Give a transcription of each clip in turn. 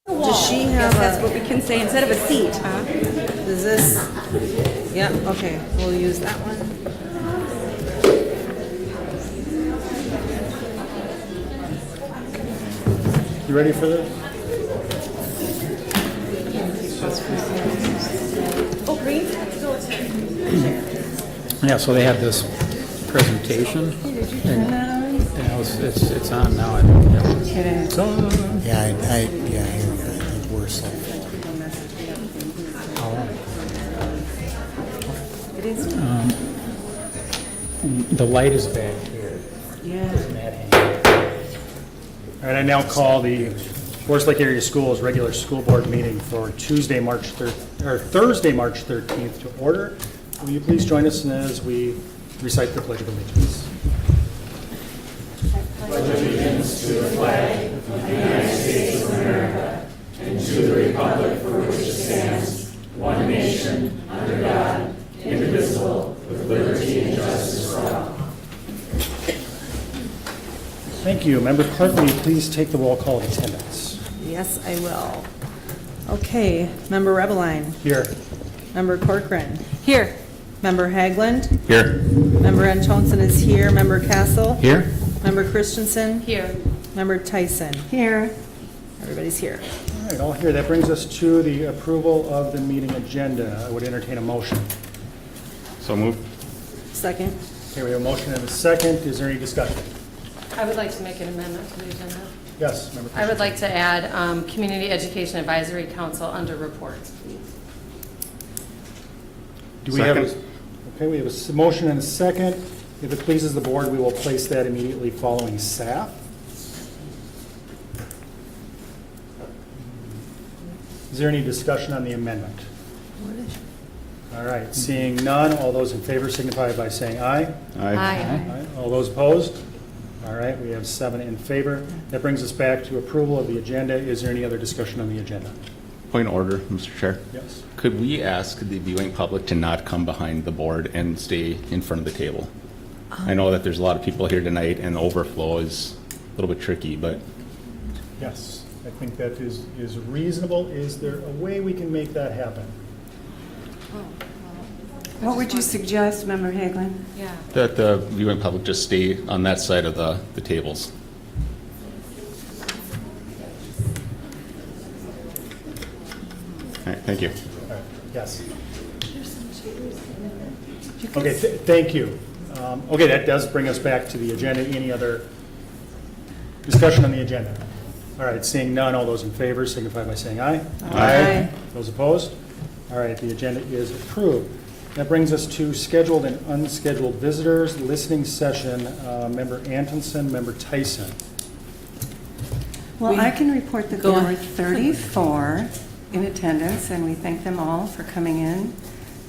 Does she have That's what we can say instead of a seat. is this, yeah, okay, we'll use that one. You ready for this? Oh, green? Yeah, so they had this presentation. Yeah, it's on now. I think. Yeah. It's on. Yeah, I think we're safe. The light is back here. Yeah. All right, I now call the Forest Lake Area Schools regular school board meeting for Thursday, March 13th to order. Will you please join us as we recite the Pledge of Allegiance? Thank you. Member Clerk, will you please take the roll call of attendance? Yes, I will. Okay, Member Rebeline, Here. Member Corcoran, Here. Member Haglund, Here. Member Antonsen is here, Member Castle, Here? Member Christensen, Here. Member Tyson. Here. Everybody's here. All right, all here. That brings us to the approval of the meeting agenda. I would entertain a motion. So moved. Second. Okay, we have a motion and a second. Is there any discussion? I would like to make an amendment to the agenda. Yes, Member I would Christensen. like to add Community Education Advisory Council under reports, please. Do we have, okay, we have a motion and a second. If it pleases the board, we will place that immediately following SAF. Is there any discussion on the amendment? All right, seeing none, all those in favor signify by saying aye. Aye. Aye. All those opposed? All right, we have 7 in favor. That brings us back to approval of the agenda. Is there any other discussion on the agenda? Point of order, Mr. Chair. Yes. Could we ask the viewing public to not come behind the board and stay in front of the table? I know that there's a lot of people here tonight and overflow is a little bit tricky, but Yes, I think that is reasonable. Is there a way we can make that happen? What would you suggest, Member Haglund? Yeah. that the viewing public just stay on that side of the tables. All right, thank you. All right, yes. Okay, thank you. Okay, that does bring us back to the agenda. Any other discussion on the agenda? All right, seeing none, all those in favor signify by saying aye. Aye. Those opposed? All right, the agenda is approved. That brings us to scheduled and unscheduled visitors, listening session, Member Antonsen, Member Tyson. Well, I can report that Go there on. were 34 in attendance, and we thank them all for coming in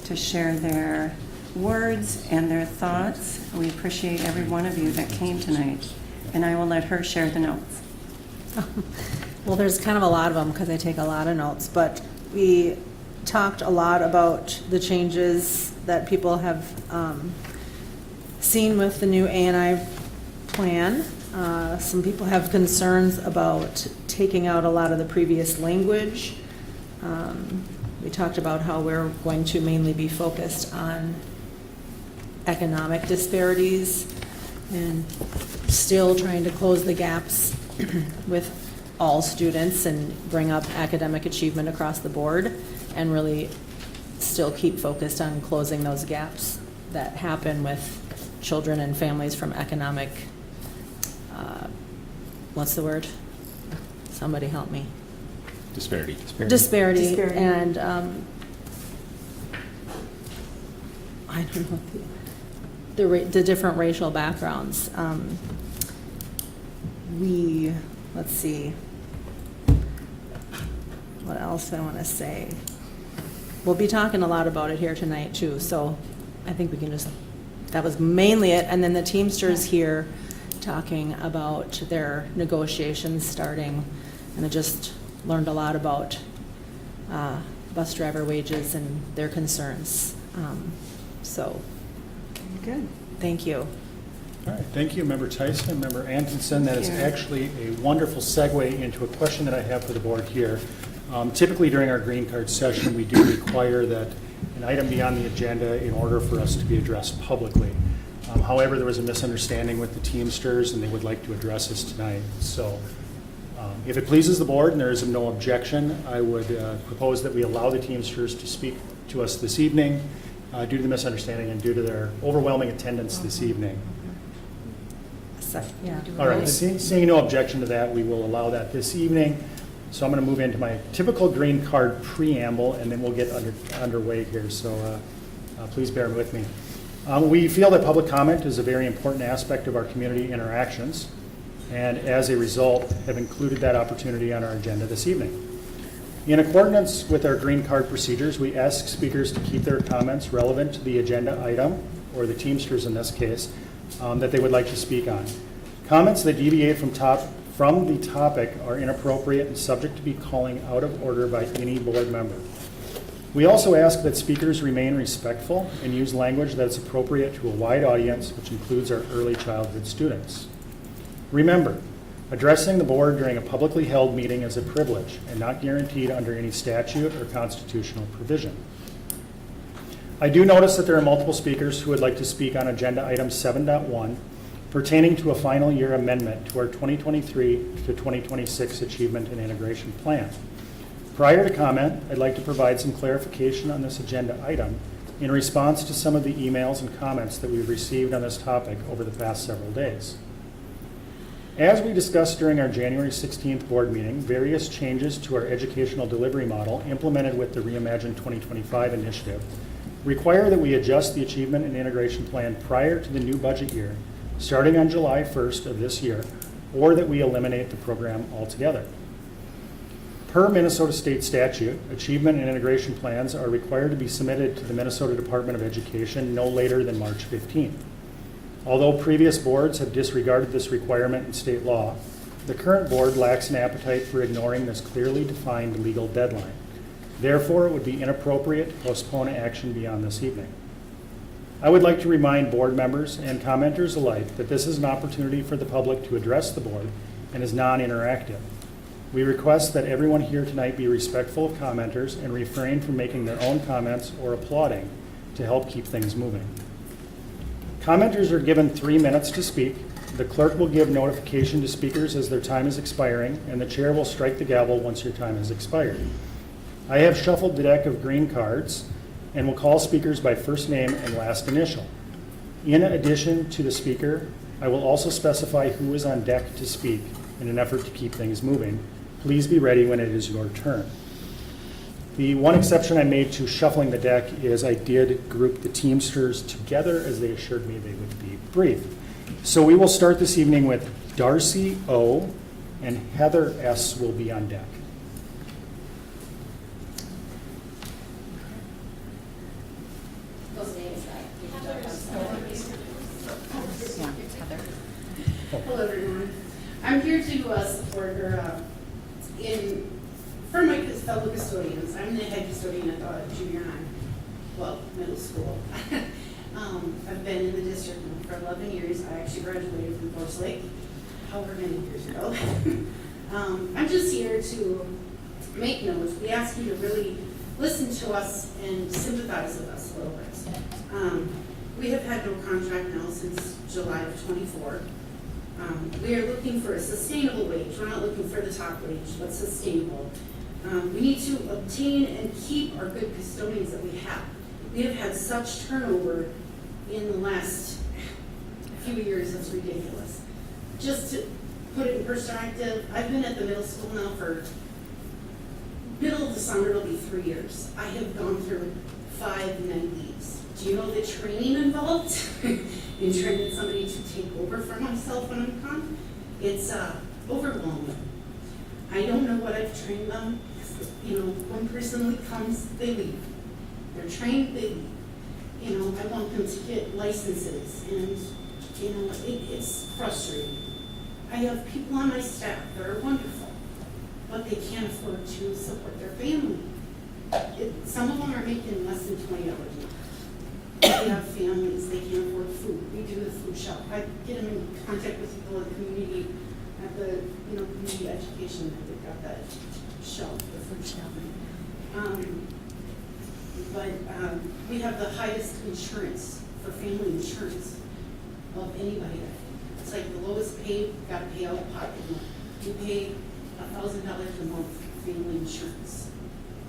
to share their words and their thoughts. We appreciate every one of you that came tonight, and I will let her share the notes. Well, there's kind of a lot of them because I take a lot of notes, but we talked a lot about the changes that people have seen with the new A&I plan. Some people have concerns about taking out a lot of the previous language. We talked about how we're going to mainly be focused on economic disparities and still trying to close the gaps with all students and bring up academic achievement across the board and really still keep focused on closing those gaps that happen with children and families from economic, what's the word? Somebody help me. Disparity. Disparity. And I don't know, the different racial backgrounds. Let's see, what else do I want to say? We'll be talking a lot about it here tonight too, so I think we can just, that was mainly it. And then the Teamsters here talking about their negotiations starting, and I just learned a lot about bus driver wages and their concerns. So, Good. thank you. All right, thank you, Member Tyson, Member Atkinson. That is Thank you. actually a wonderful segue into a question that I have for the board here. Typically during our green card session, we do require that an item be on the agenda in order for us to be addressed publicly. However, there was a misunderstanding with the Teamsters and they would like to address this tonight. So if it pleases the board and there is no objection, I would propose that we allow the Teamsters to speak to us this evening due to the misunderstanding and due to their overwhelming attendance this evening. Yeah. All right, seeing no objection to that, we will allow that this evening. So I'm going to move into my typical green card preamble, and then we'll get underway here. So please bear with me. We feel that public comment is a very important aspect of our community interactions, and as a result, have included that opportunity on our agenda this evening. In accordance with our green card procedures, we ask speakers to keep their comments relevant to the agenda item, or the Teamsters in this case, that they would like to speak on. Comments that deviate from the topic are inappropriate and subject to be calling out of order by any board member. We also ask that speakers remain respectful and use language that is appropriate to a wide audience, which includes our early childhood students. Remember, addressing the board during a publicly held meeting is a privilege and not guaranteed under any statute or constitutional provision. I do notice that there are multiple speakers who would like to speak on agenda item 7.1 pertaining to a final year amendment to our 2023 to 2026 Achievement and Integration Plan. Prior to comment, I'd like to provide some clarification on this agenda item in response to some of the emails and comments that we've received on this topic over the past several days. As we discussed during our January 16th board meeting, various changes to our educational delivery model implemented with the Reimagine 2025 initiative require that we adjust the Achievement and Integration Plan prior to the new budget year, starting on July 1st of this year, or that we eliminate the program altogether. Per Minnesota State statute, Achievement and Integration Plans are required to be submitted to the Minnesota Department of Education no later than March 15th. Although previous boards have disregarded this requirement in state law, the current board lacks an appetite for ignoring this clearly defined legal deadline. Therefore, it would be inappropriate to postpone action beyond this evening. I would like to remind board members and commenters alike that this is an opportunity for the public to address the board and is non-interactive. We request that everyone here tonight be respectful of commenters and refrain from making their own comments or applauding to help keep things moving. Commenters are given 3 minutes to speak. The clerk will give notification to speakers as their time is expiring, and the chair will strike the gavel once your time has expired. I have shuffled the deck of green cards and will call speakers by first name and last initial. In addition to the speaker, I will also specify who is on deck to speak in an effort to keep things moving. Please be ready when it is your turn. The one exception I made to shuffling the deck is I did group the Teamsters together as they assured me they would be brief. So we will start this evening with Darcy O. and Heather S. will be on deck. Those names, Yeah, Heather. Hello, everyone. I'm here to support her for my fellow custodians. I'm the head custodian at junior high, middle school. I've been in the district for 11 years. I actually graduated from Forest Lake, however many years ago. I'm just here to make notes. We ask you to really listen to us and sympathize with us a little bit. We have had no contract now since July of 24. We are looking for a sustainable wage. We're not looking for the top wage, but sustainable. We need to obtain and keep our good custodians that we have. We have had such turnover in the last few years, it's ridiculous. Just to put it in perspective, I've been at the middle school now for middle of the summer, it'll be 3 years. I have gone through 5 night leaves. Do you know the training involved in training somebody to take over for myself when I'm gone? It's overwhelming. I don't know what I've trained them. One person comes, they leave. They're trained, they leave. I want them to get licenses, and it's frustrating. I have people on my staff that are wonderful, but they can't afford to support their family. Some of them are making less than $20 an they have families, they can't afford food. We do the food shop. I get them in contact with people in the community at the, community education, that they've got that shelf, the food shelf. But we have the highest insurance for family insurance of anybody. It's like the lowest paid, got to pay out of pocket. We pay $1,000 a month for family insurance.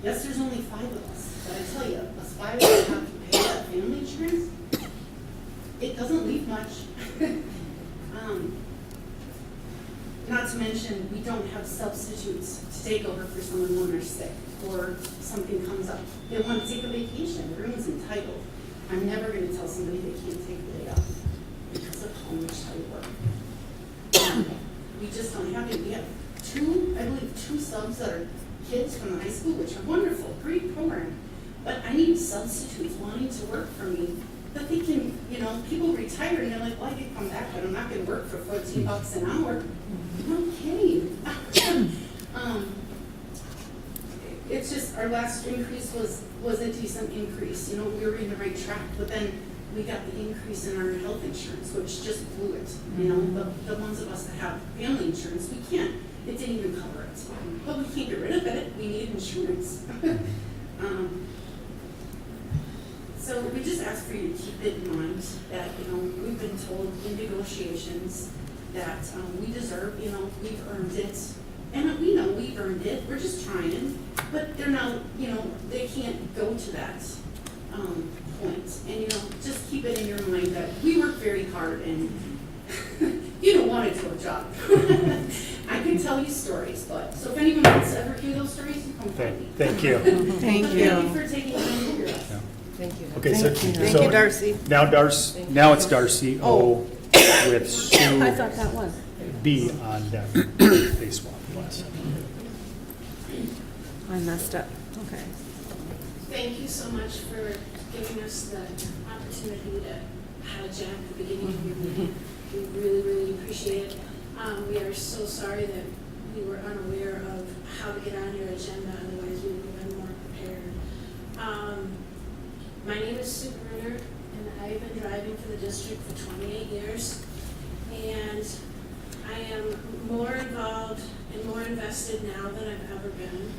Yes, there's only 5 of us, but I tell you, us 5 of us have to pay that family insurance. It doesn't leave much. Not to mention, we don't have substitutes to take over for someone when they're sick or something comes up. They want to take a vacation. Everyone's entitled. I'm never going to tell somebody they can't take the day off because of how much I work. We just don't have it. We have 2 subs that are kids from the high school, which are wonderful, great program. But I need substitutes wanting to work for me that they can, people retire and they're like, well, I could come back, but I'm not going to work for $14 an hour. No kidding. It's just our last increase was a decent increase. We were in the right track, but then we got the increase in our health insurance, which just blew it. The ones of us that have family insurance, we can't. It didn't even cover it. But we can't get rid of it. We need insurance. So we just ask for you to keep it in mind that, we've been told in negotiations that we deserve, we've earned it. And we know we've earned it. We're just trying. But they're not, they can't go to that point. And, just keep it in your mind that we work very hard and you don't want to do a job. I can tell you stories, but, so if anyone wants to ever hear those stories, you come find me. Thank you. Thank But you. Thank you for taking time to hear us. Thank you. Okay, so. Thank so you, Darcy. Now it's Darcy O with Sue I thought that was. B on deck. They swapped last. I messed up. Okay. Thank you so much for giving us the opportunity to have a chat at the beginning of your meeting. We really, really appreciate it. We are so sorry that we were unaware of how to get on your agenda, otherwise we would have been more prepared. My name is Sue Bruner, and I've been driving for the district for 28 years. And I am more involved and more invested now than I've ever been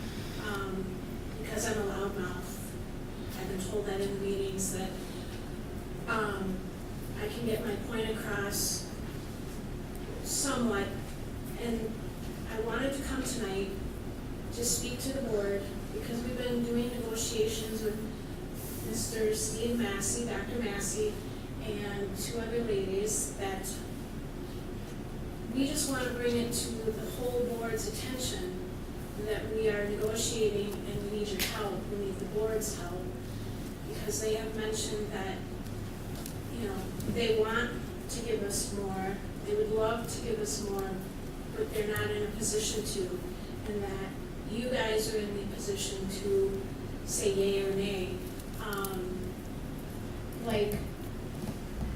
because I'm a loudmouth. I've been told that in meetings that I can get my point across somewhat. And I wanted to come tonight to speak to the board because we've been doing negotiations with Mr. Steve Massey, Dr. Massey, and 2 other ladies that we just want to bring it to the whole board's attention that we are negotiating and we need your help, we need the board's help, because they have mentioned that, they want to give us more, they would love to give us more, but they're not in a position to, and that you guys are in the position to say yay or nay.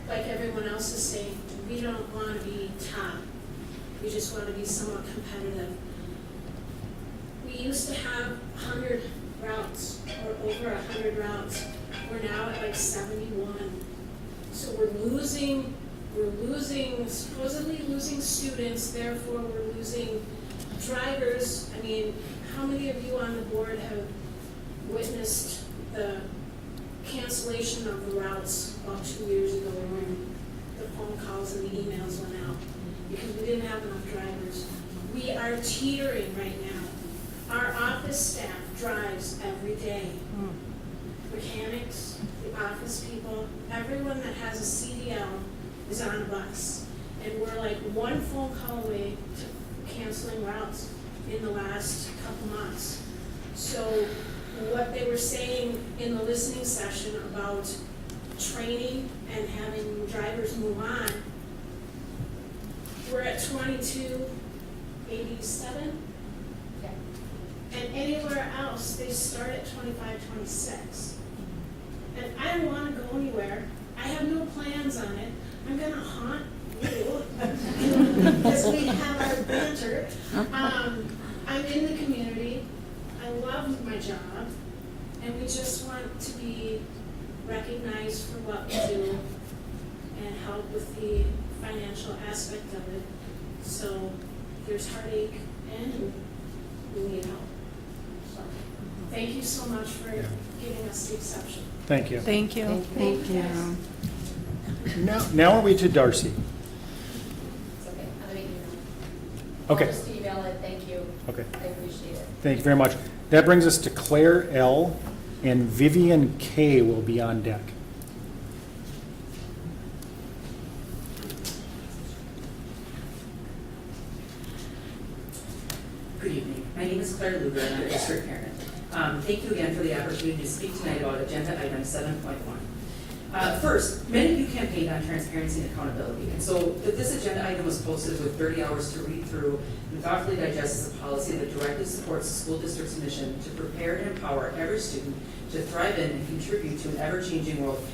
Like everyone else is saying, we don't want to be top. We just want to be somewhat competitive. We used to have 100 routes or over 100 routes. We're now at like 71. So we're supposedly losing students, therefore we're losing drivers. I mean, how many of you on the board have witnessed the cancellation of the routes about 2 years ago when the phone calls and the emails went out because we didn't have enough drivers? We are teetering right now. Our office staff drives every day. Mechanics, the office people, everyone that has a CDL is on a bus. And we're like one phone call away to canceling routes in the last couple months. So what they were saying in the listening session about training and having drivers move on, we're at 2287. And anywhere else, they start at 25, 26. And I don't want to go anywhere. I have no plans on it. I'm going to haunt you because we have our banter. I'm in the community. I love my job. And we just want to be recognized for what we do and help with the financial aspect of it. So there's heartache and we need help. So thank you so much for giving us the exception. Thank you. Thank you. Thank you. Now are we to Darcy? It's okay, I'll make you know. Okay. I'll just email it, thank you. Okay. I appreciate it. Thank you very much. That brings us to Claire L. and Vivian K. will be on deck. Good evening. My name is Claire Luger, and I'm a district parent. Thank you again for the opportunity to speak tonight about agenda item 7.1. First, many of you campaigned on transparency and accountability, and so if this agenda item was posted with 30 hours to read through and thoughtfully digest as a policy that directly supports the school district's mission to prepare and empower every student to thrive in and contribute to an ever-changing world,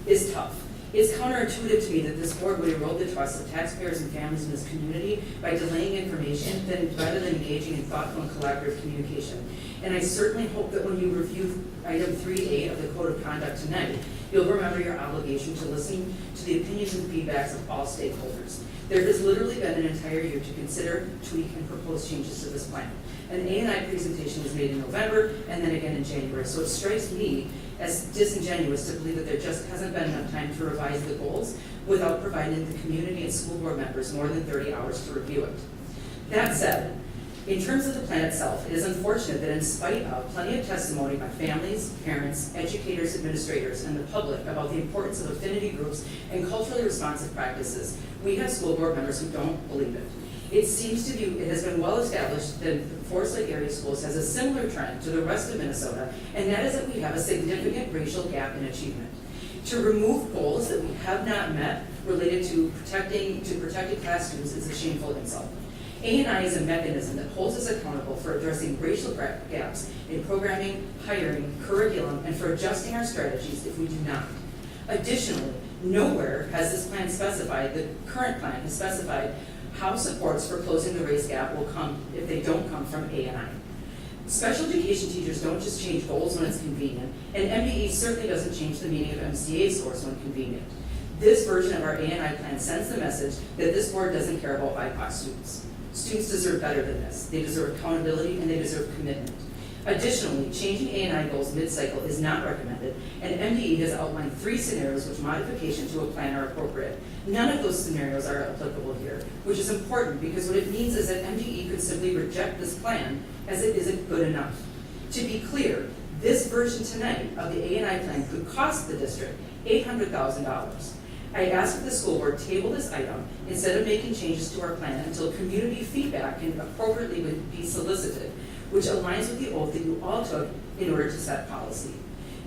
is tough. It's counterintuitive to me that this board would erode the trust of taxpayers and families in this community by delaying information rather than engaging in thoughtful and collaborative communication. And I certainly hope that when you review item 3A of the Code of Conduct tonight, you'll remember your obligation to listen to the opinions and feedbacks of all stakeholders. There has literally been an entire year to consider, tweak, and propose changes to this plan. An A&I presentation was made in November and then again in January, so it strikes me as disingenuous to believe that there just hasn't been enough time to revise the goals without providing the community and school board members more than 30 hours to review it. That said, in terms of the plan itself, it is unfortunate that in spite of plenty of testimony by families, parents, educators, administrators, and the public about the importance of affinity groups and culturally responsive practices, we have school board members who don't believe it. It has been well established that Forest Lake area schools has a similar trend to the rest of Minnesota, and that is that we have a significant racial gap in achievement. To remove goals that we have not met related to protecting class students is a shameful insult. A&I is a mechanism that holds us accountable for addressing racial gaps in programming, hiring, curriculum, and for adjusting our strategies if we do not. Additionally, nowhere has this plan specified, the current plan has specified, how supports for closing the race gap will come if they don't come from A&I. Special education teachers don't just change goals when it's convenient, and MDE certainly doesn't change the meaning of MCA scores when convenient. This version of our A&I plan sends the message that this board doesn't care about BIPOC students. Students deserve better than this. They deserve accountability and they deserve commitment. Additionally, changing A&I goals mid-cycle is not recommended, and MDE has outlined 3 scenarios which modification to a plan are appropriate. None of those scenarios are applicable here, which is important because what it means is that MDE could simply reject this plan as it isn't good enough. To be clear, this version tonight of the A&I plan could cost the district $800,000. I ask that the school board table this item instead of making changes to our plan until community feedback can appropriately be solicited, which aligns with the oath that you all took in order to set policy.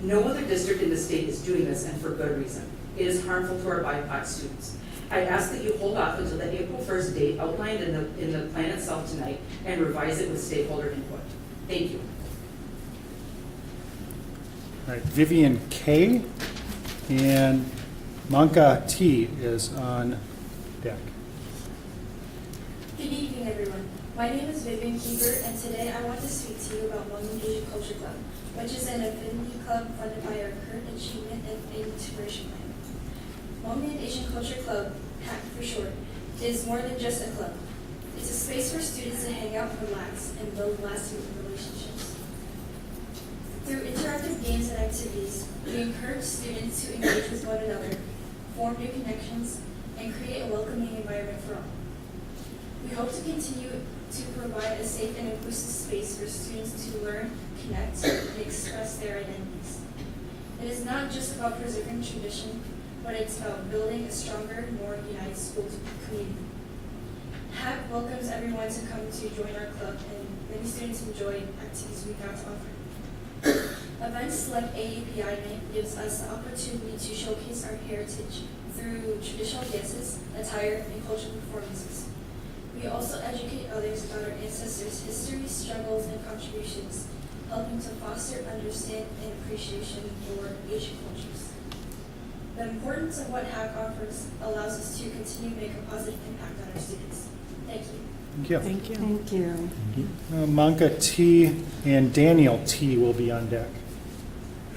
No other district in the state is doing this, and for good reason. It is harmful to our BIPOC students. I ask that you hold off until the April 1st date outlined in the plan itself tonight and revise it with stakeholder input. Thank you. All right, Vivian K. and Manka T. is on deck. Good evening, everyone. My name is Vivian Keeper, and today I want to speak to you about Women Asian Culture Club, which is an affinity club funded by our current achievement and integration plan. Women Asian Culture Club, HAC for short, is more than just a club. It's a space for students to hang out, relax, and build lasting relationships. Through interactive games and activities, we encourage students to engage with one another, form new connections, and create a welcoming environment for all. We hope to continue to provide a safe and inclusive space for students to learn, connect, and express their identities. It is not just about preserving tradition, but it's about building a stronger, more united school community. HAC welcomes everyone to come to join our club, and many students enjoy activities we got to offer. Events like AAPI Night gives us the opportunity to showcase our heritage through traditional dances, attire, and cultural performances. We also educate others about our ancestors' histories, struggles, and contributions, helping to foster understanding and appreciation for Asian cultures. The importance of what HAC offers allows us to continue to make a positive impact on our students. Thank you. Thank you. Thank you. Thank you. Manka T. and Daniel T. will be on deck.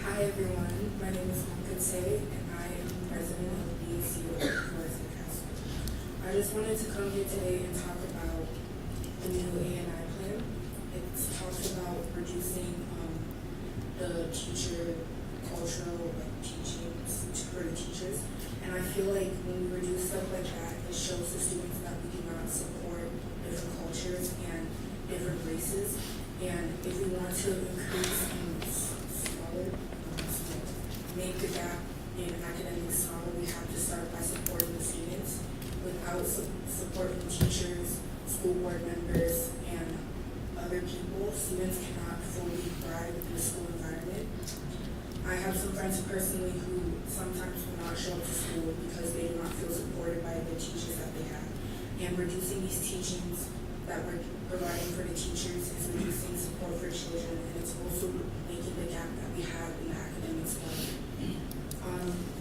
Hi everyone, my name is Monica I just wanted to come here today and talk about the new A&I plan. It talks about reducing the teacher cultural teachings for the teachers. And I feel like when we reduce stuff like that, it shows the students that we do not support different cultures and different races. And if we want to increase make the gap in academics smaller, we have to start by supporting the students. Without supporting teachers, school board members, and other people, students cannot fully thrive in the school environment. I have some friends personally who sometimes will not show up to school because they do not feel supported by the teachers that they have. And reducing these teachings that we're providing for the teachers is reducing support for children, and it's also making the gap that we have in the academics smaller.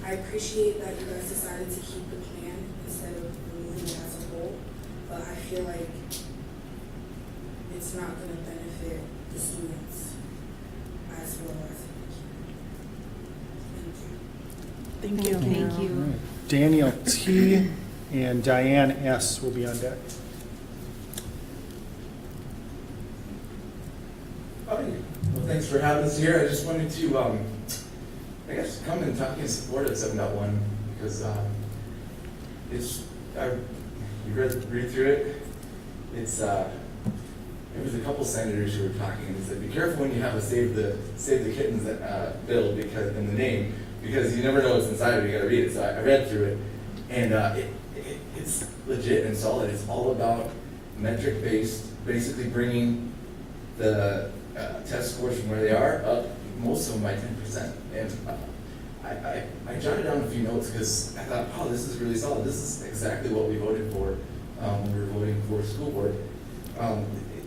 I appreciate that you guys decided to keep the plan instead of removing it as a whole, but I feel like it's not going to benefit the students as well as it can. Thank you. Thank you. All right. Daniel T. and Diane S. will be on deck. Howdy. Well, thanks for having us here. I just wanted to, I guess, come and talk in support of 7.1 because you read through it. There was a couple senators who were talking and they said, be careful when you have a save the kittens bill because in the name, because you never know what's inside of it. You got to read it. So I read through it, and it's legit and solid. It's all about metric-based, basically bringing the test scores from where they are up, most of them by 10%. And I jotted down a few notes because I thought, oh, this is really solid. This is exactly what we voted for when we were voting for school board.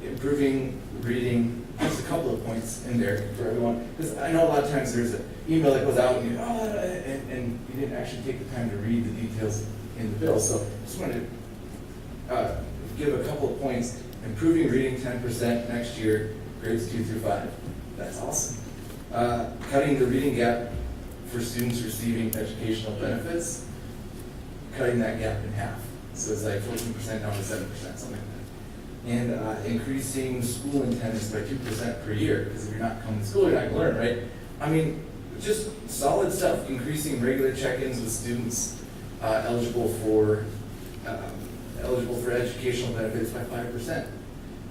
Improving reading, just a couple of points in there for everyone. Because I know a lot of times there's an email that goes out and you didn't actually take the time to read the details in the bill. So I just wanted to give a couple of points. Improving reading 10% next year, grades 2 through 5. That's awesome. Cutting the reading gap for students receiving educational benefits, cutting that gap in half. So it's like 14% down to 7%, something like that. And increasing school attendance by 2% per year, because if you're not coming to school, you're not going to learn, right? I mean, just solid stuff. Increasing regular check-ins with students eligible for educational benefits by 5%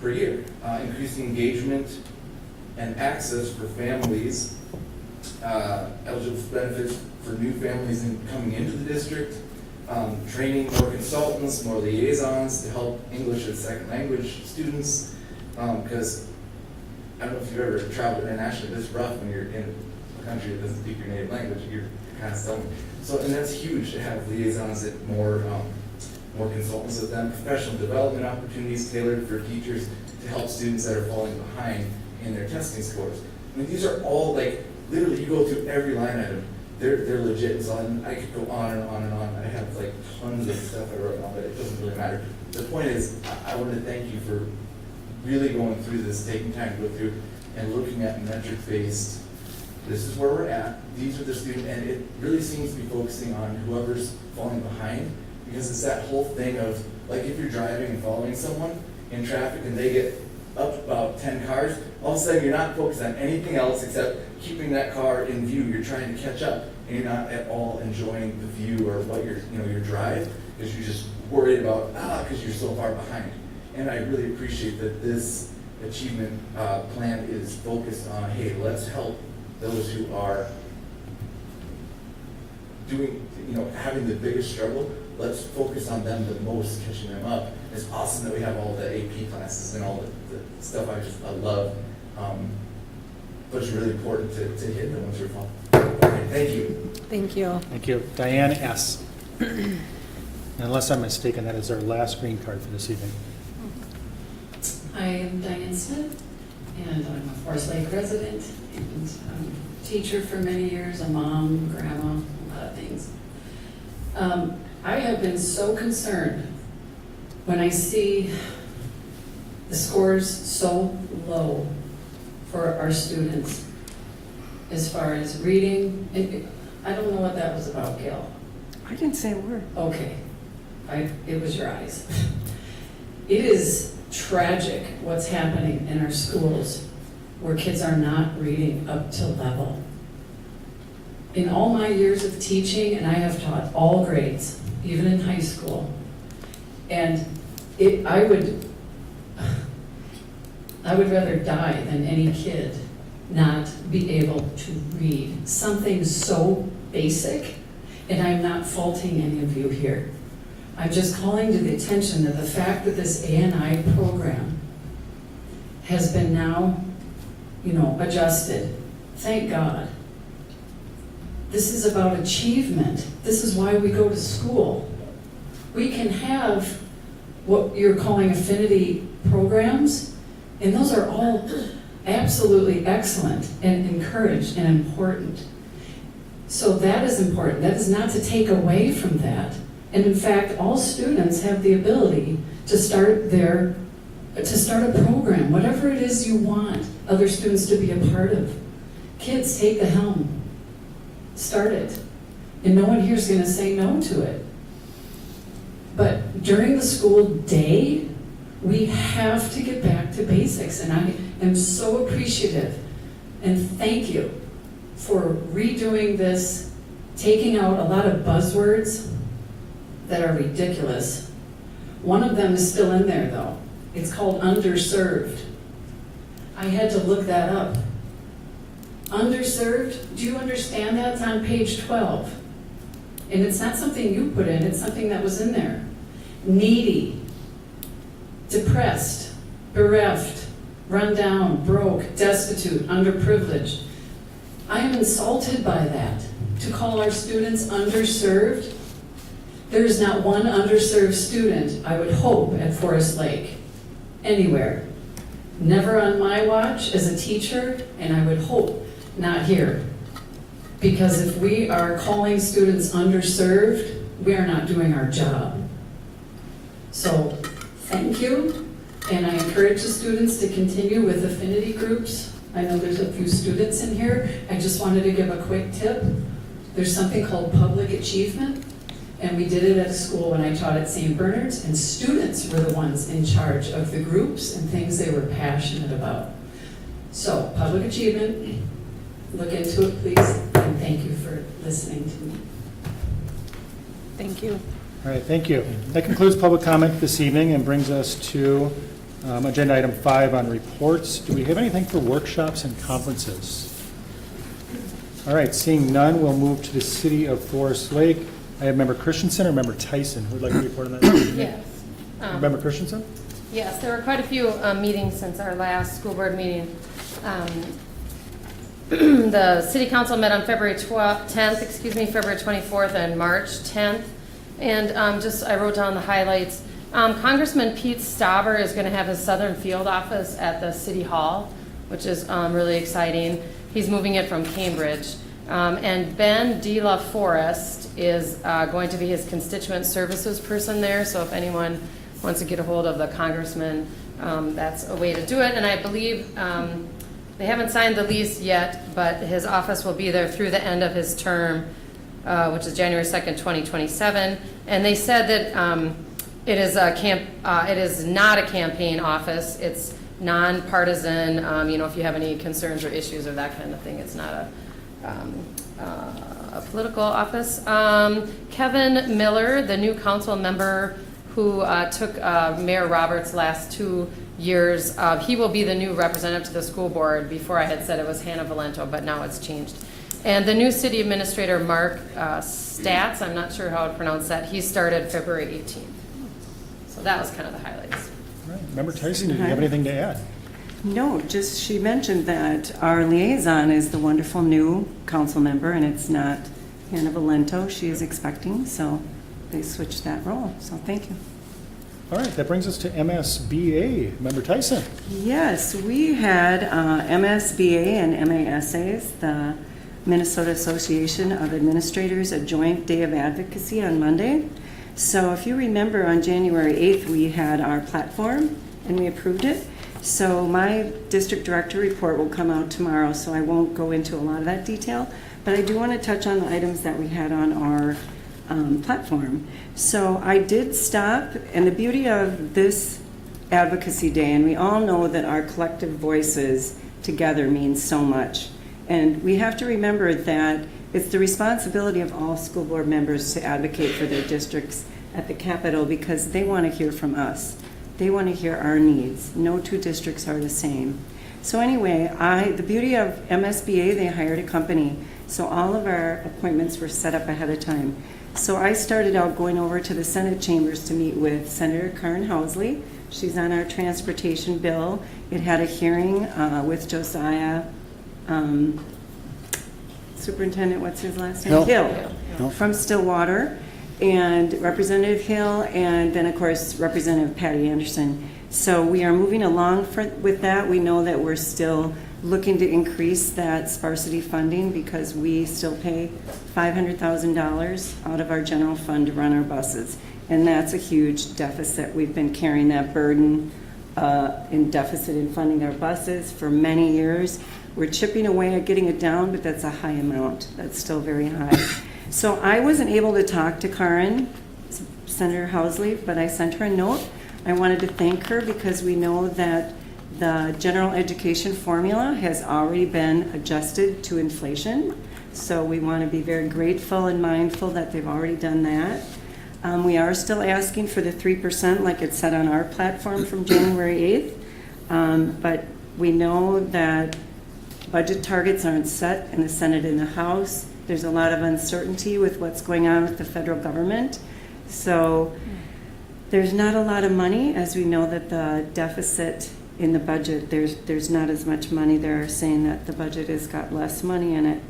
per year. Increasing engagement and access for families eligible for benefits for new families coming into the district. Training more consultants, more liaisons to help English as a second language students, because I don't know if you've ever traveled internationally, it's rough when you're in a country that doesn't speak your native language, you're kind of stumbling. So, and that's huge to have liaisons and more consultants with them, professional development opportunities tailored for teachers to help students that are falling behind in their testing scores. I mean, these are all like, literally you go through every line item. They're legit, so I could go on and on and on. I have like tons of stuff I wrote down, but it doesn't really matter. The point is, I want to thank you for really going through this, taking time to go through and looking at metric-based. This is where we're at. These are the students, and it really seems to be focusing on whoever's falling behind, because it's that whole thing of, like if you're driving and following someone in traffic and they get up about 10 cars, all of a sudden you're not focused on anything else except keeping that car in view. You're trying to catch up, and you're not at all enjoying the view or what your drive, because you're just worried about, because you're so far behind. And I really appreciate that this achievement plan is focused on, hey, let's help those who are doing, having the biggest struggle. Let's focus on them the most, catching them up. It's awesome that we have all the AP classes and all the stuff I love. But it's really important to hit them once you're falling. Okay, thank you. Thank you. Thank you. Diane S. Unless I'm mistaken, that is our last green card for this evening. I am Diane Smith, and I'm a Forest Lake resident and teacher for many years, a mom, grandma, a lot of things. I have been so concerned when I see the scores so low for our students as far as reading. I don't know what that was about, Gail. I didn't say a word. Okay. it was your eyes. It is tragic what's happening in our schools where kids are not reading up to level. In all my years of teaching, and I have taught all grades, even in high school, and I would rather die than any kid not be able to read something so basic, and I'm not faulting any of you here. I'm just calling to the attention of the fact that this A&I program has been now, adjusted. Thank God. This is about achievement. This is why we go to school. We can have what you're calling affinity programs, and those are all absolutely excellent and encouraged and important. So that is important. That is not to take away from that. And in fact, all students have the ability to start a program, whatever it is you want other students to be a part of. Kids, take the helm. Start it. And no one here is going to say no to it. But during the school day, we have to get back to basics. And I am so appreciative and thank you for redoing this, taking out a lot of buzzwords that are ridiculous. One of them is still in there though. It's called underserved. I had to look that up. Underserved, do you understand that? It's on page 12. And it's not something you put in, it's something that was in there. Needy, depressed, bereft, run down, broke, destitute, underprivileged. I am insulted by that. To call our students underserved, there is not one underserved student, I would hope, at Forest Lake, anywhere. Never on my watch as a teacher, and I would hope not here. Because if we are calling students underserved, we are not doing our job. So, thank you, and I encourage the students to continue with affinity groups. I know there's a few students in here. I just wanted to give a quick tip. There's something called public achievement, and we did it at a school when I taught at St. Bernard's, and students were the ones in charge of the groups and things they were passionate about. So, public achievement, look into it, please, and thank you for listening to me. Thank you. All right, thank you. That concludes public comment this evening and brings us to agenda item 5 on reports. Do we have anything for workshops and conferences? All right, seeing none, we'll move to the City of Forest Lake. I have Member Christensen or Member Tyson who would like to report on that. Yes. Member Christensen? Yes, there were quite a few meetings since our last school board meeting. The City Council met on February 10th, February 24th, and March 10th. And I wrote down the highlights. Congressman Pete Stauber is going to have his Southern Field office at the City Hall, which is really exciting. He's moving it from Cambridge. And Ben De La Forest is going to be his constituent services person there. So if anyone wants to get a hold of the congressman, that's a way to do it. And I believe they haven't signed the lease yet, but his office will be there through the end of his term, which is January 2nd, 2027. And they said that it is not a campaign office. It's nonpartisan. If you have any concerns or issues or that kind of thing, it's not a political office. Kevin Miller, the new council member who took Mayor Roberts' last 2 years, he will be the new representative to the school board. Before I had said it was Hannah Valento, but now it's changed. And the new city administrator, Mark Statz, I'm not sure how to pronounce that, he started February 18th. So that was kind of the highlights. All right. Member Tyson, do you have anything to add? No, just she mentioned that our liaison is the wonderful new council member, and it's not Hannah Valento. She is expecting, so they switched that role. So thank you. All right, that brings us to MSBA. Member Tyson. Yes, we had MSBA and MASAs, the Minnesota Association of Administrators, a joint day of advocacy on Monday. So if you remember, on January 8th, we had our platform and we approved it. So my district director report will come out tomorrow, so I won't go into a lot of that detail. But I do want to touch on the items that we had on our platform. So I did stop, and the beauty of this Advocacy Day, and we all know that our collective voices together mean so much. And we have to remember that it's the responsibility of all school board members to advocate for their districts at the Capitol because they want to hear from us. They want to hear our needs. No two districts are the same. So anyway, the beauty of MSBA, they hired a company, so all of our appointments were set up ahead of time. So I started out going over to the Senate chambers to meet with Senator Karen Housley. She's on our transportation bill. It had a hearing with Josiah, Superintendent, what's his last name? Hill. From Stillwater, and Representative Hill, and then of course Representative Patty Anderson. So we are moving along with that. We know that we're still looking to increase that sparsity funding because we still pay $500,000 out of our general fund to run our buses. And that's a huge deficit. We've been carrying that burden in deficit in funding our buses for many years. We're chipping away at getting it down, but that's a high amount. That's still very high. So I wasn't able to talk to Karen, Senator Housley, but I sent her a note. I wanted to thank her because we know that the general education formula has already been adjusted to inflation. So we want to be very grateful and mindful that they've already done that. We are still asking for the 3% like it said on our platform from January 8th. But we know that budget targets aren't set in the Senate and the House. There's a lot of uncertainty with what's going on with the federal government. So there's not a lot of money, as we know that the deficit in the budget, there's not as much money. They're saying that the budget has got less money in it.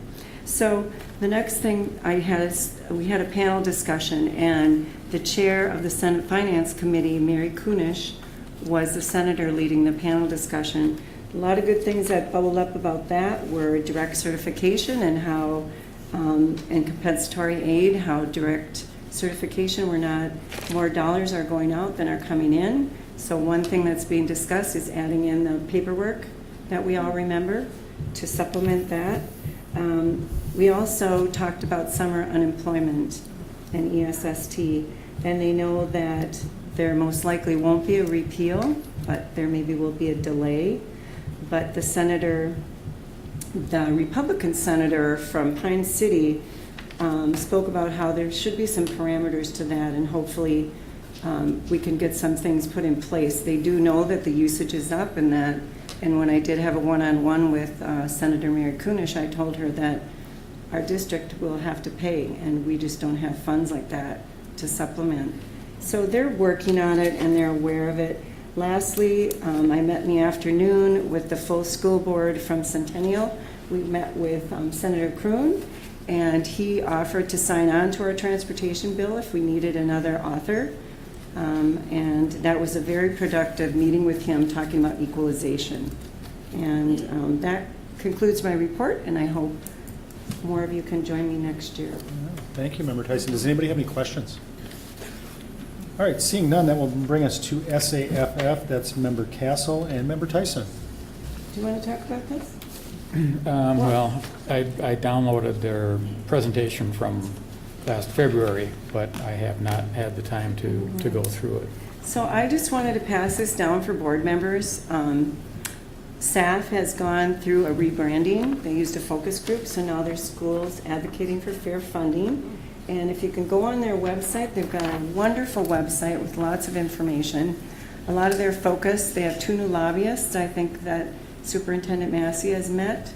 So the next thing I had is we had a panel discussion, and the chair of the Senate Finance Committee, Mary Kunish, was the senator leading the panel discussion. A lot of good things that bubbled up about that were direct certification and how, and compensatory aid, how direct certification, more dollars are going out than are coming in. So one thing that's being discussed is adding in the paperwork that we all remember to supplement that. We also talked about summer unemployment and ESST, and they know that there most likely won't be a repeal, but there maybe will be a delay. But the Republican senator from Pine City spoke about how there should be some parameters to that, and hopefully we can get some things put in place. They do know that the usage is up, and when I did have a one-on-one with Senator Mary Kunish, I told her that our district will have to pay, and we just don't have funds like that to supplement. So they're working on it, and they're aware of it. Lastly, I met in the afternoon with the full school board from Centennial. We met with Senator Kroon, and he offered to sign on to our transportation bill if we needed another author. And that was a very productive meeting with him talking about equalization. And that concludes my report, and I hope more of you can join me next year. Thank you, Member Tyson. Does anybody have any questions? All right, seeing none, that will bring us to SAFF. That's Member Castle and Member Tyson. Do you want to talk about this? Well, I downloaded their presentation from last February, but I have not had the time to go through it. So I just wanted to pass this down for board members. SAF has gone through a rebranding. They used a focus group, so now there's schools advocating for fair funding. And if you can go on their website, they've got a wonderful website with lots of information. A lot of their focus, they have 2 new lobbyists, I think, that Superintendent Massey has met.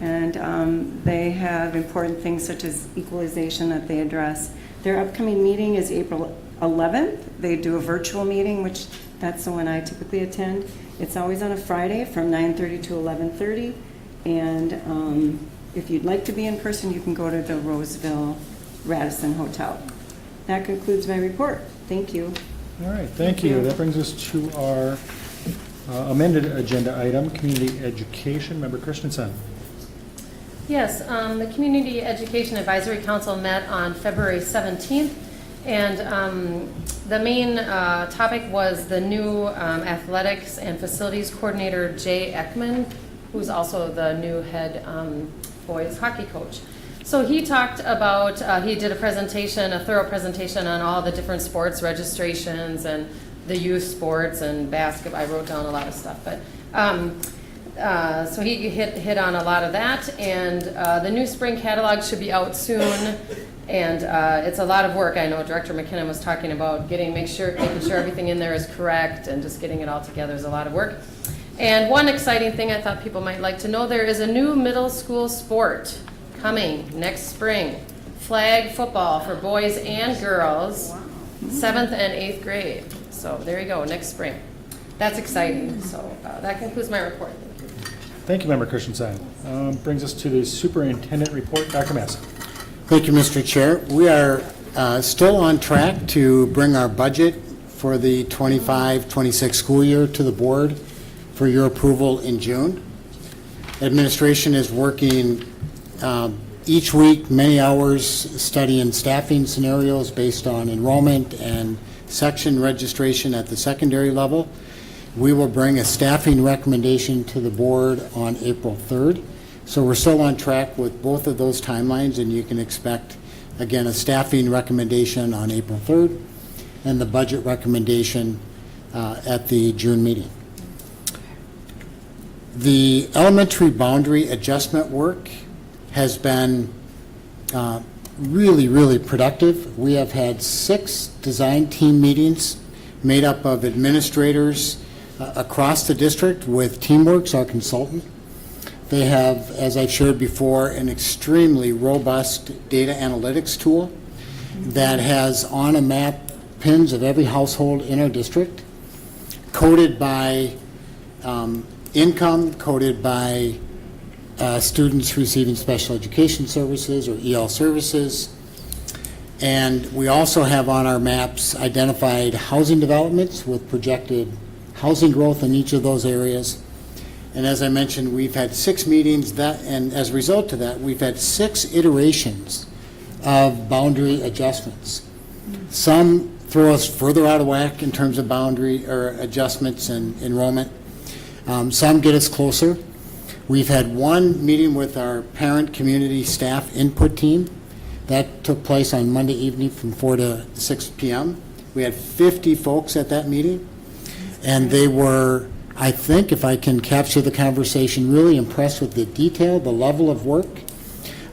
And they have important things such as equalization that they address. Their upcoming meeting is April 11th. They do a virtual meeting, which that's the one I typically attend. It's always on a Friday from 9:30 to 11:30. And if you'd like to be in person, you can go to the Roseville Radisson Hotel. That concludes my report. Thank you. All right, thank you. That brings us to our amended agenda item, community education. Member Christensen. Yes, the Community Education Advisory Council met on February 17th, and the main topic was the new athletics and facilities coordinator, Jay Ekman, who's also the new head boys hockey coach. So he talked about, he did a presentation, a thorough presentation on all the different sports registrations and the youth sports and basketball. I wrote down a lot of stuff, but so he hit on a lot of that. And the new spring catalog should be out soon. And it's a lot of work. I know Director McKinnon was talking about making sure everything in there is correct, and just getting it all together is a lot of work. And one exciting thing I thought people might like to know, there is a new middle school sport coming next spring. Flag football for boys and girls, 7th and 8th grade. So there you go, next spring. That's exciting. So that concludes my report. Thank you. Thank you, Member Christensen. Brings us to the superintendent report. Dr. Massey. Thank you, Mr. Chair. We are still on track to bring our budget for the 25-26 school year to the board for your approval in June. Administration is working each week, many hours, studying staffing scenarios based on enrollment and section registration at the secondary level. We will bring a staffing recommendation to the board on April 3rd. So we're still on track with both of those timelines, and you can expect, again, a staffing recommendation on April 3rd and the budget recommendation at the June meeting. The elementary boundary adjustment work has been really, really productive. We have had 6 design team meetings made up of administrators across the district with TeamWorks, our consultant. They have, as I've shared before, an extremely robust data analytics tool that has on a map pins of every household in our district, coded by income, coded by students receiving special education services or EL services. And we also have on our maps identified housing developments with projected housing growth in each of those areas. And as I mentioned, we've had 6 meetings, and as a result of that, we've had 6 iterations of boundary adjustments. Some throw us further out of whack in terms of boundary or adjustments and enrollment. Some get us closer. We've had 1 meeting with our parent community staff input team. That took place on Monday evening from 4 to 6 p.m. We had 50 folks at that meeting, and they were, I think, if I can capture the conversation, really impressed with the detail, the level of work.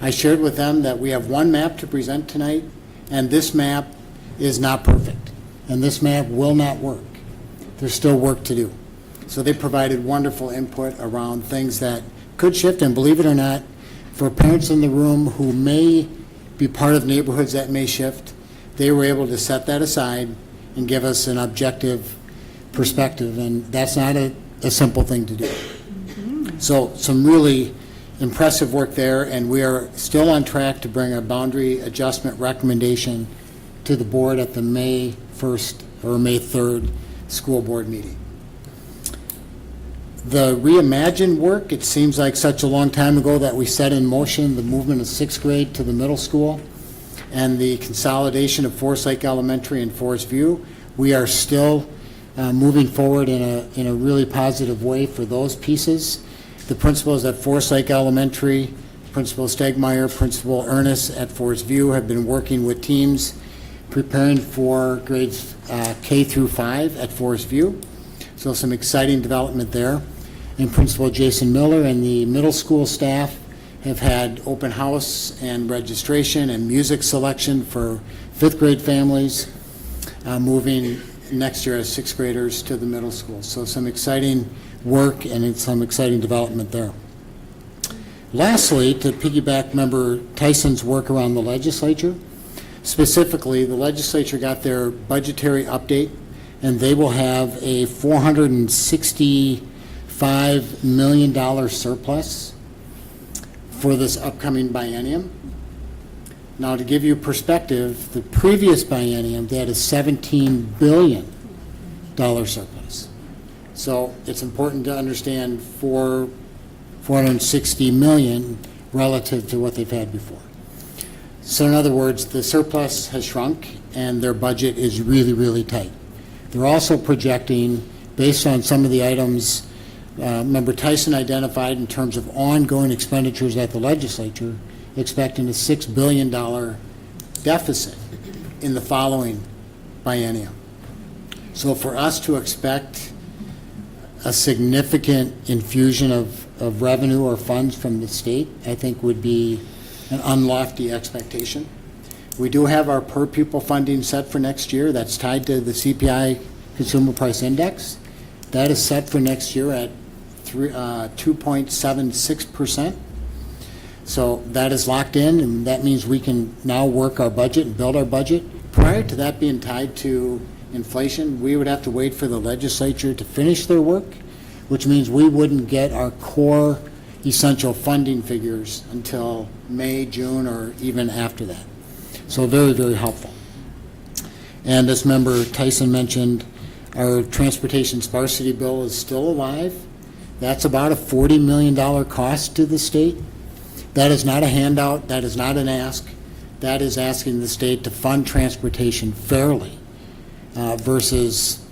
I shared with them that we have 1 map to present tonight, and this map is not perfect, and this map will not work. There's still work to do. So they provided wonderful input around things that could shift, and believe it or not, for parents in the room who may be part of neighborhoods that may shift, they were able to set that aside and give us an objective perspective, and that's not a simple thing to do. So some really impressive work there, and we are still on track to bring a boundary adjustment recommendation to the board at the May 1st or May 3rd school board meeting. The Reimagine work, it seems like such a long time ago that we set in motion the movement of 6th grade to the middle school and the consolidation of Forest Lake Elementary and Forest View. We are still moving forward in a really positive way for those pieces. The principals at Forest Lake Elementary, Principal Stegmeyer, Principal Ernest at Forest View have been working with teams preparing for grades K through 5 at Forest View. So some exciting development there. And Principal Jason Miller and the middle school staff have had open house and registration and music selection for 5th grade families, moving next year as 6th graders to the middle school. So some exciting work and some exciting development there. Lastly, to piggyback Member Tyson's work around the legislature, specifically the legislature got their budgetary update, and they will have a $465 million surplus for this upcoming biennium. Now, to give you perspective, the previous biennium, they had a $17 billion surplus. So it's important to understand $460 million relative to what they've had before. So in other words, the surplus has shrunk, and their budget is really, really tight. They're also projecting, based on some of the items Member Tyson identified in terms of ongoing expenditures at the legislature, expecting a $6 billion deficit in the following biennium. So for us to expect a significant infusion of revenue or funds from the state, I think would be an unlofty expectation. We do have our per pupil funding set for next year. That's tied to the CPI Consumer Price Index. That is set for next year at 2.76%. So that is locked in, and that means we can now work our budget and build our budget. Prior to that being tied to inflation, we would have to wait for the legislature to finish their work, which means we wouldn't get our core essential funding figures until May, June, or even after that. So very, very helpful. And as Member Tyson mentioned, our transportation sparsity bill is still alive. That's about a $40 million cost to the state. That is not a handout. That is not an ask. That is asking the state to fund transportation fairly versus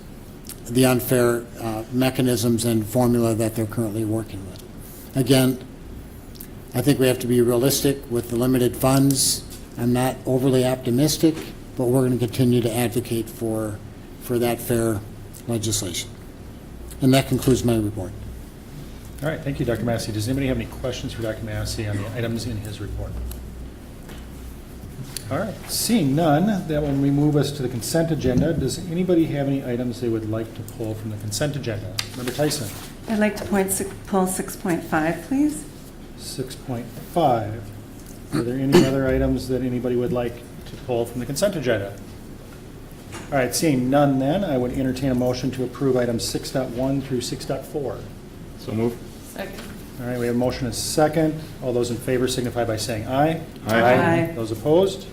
the unfair mechanisms and formula that they're currently working with. Again, I think we have to be realistic with the limited funds. I'm not overly optimistic, but we're going to continue to advocate for that fair legislation. And that concludes my report. All right, thank you, Dr. Massey. Does anybody have any questions for Dr. Massey on the items in his report? All right, seeing none, that will move us to the consent agenda. Does anybody have any items they would like to pull from the consent agenda? Member Tyson. I'd like to pull 6.5, please. 6.5. Are there any other items that anybody would like to pull from the consent agenda? All right, seeing none then, I would entertain a motion to approve items 6.1 through 6.4. So move. Second. All right, we have a motion and a second. All those in favor signify by saying aye. Aye. Those opposed?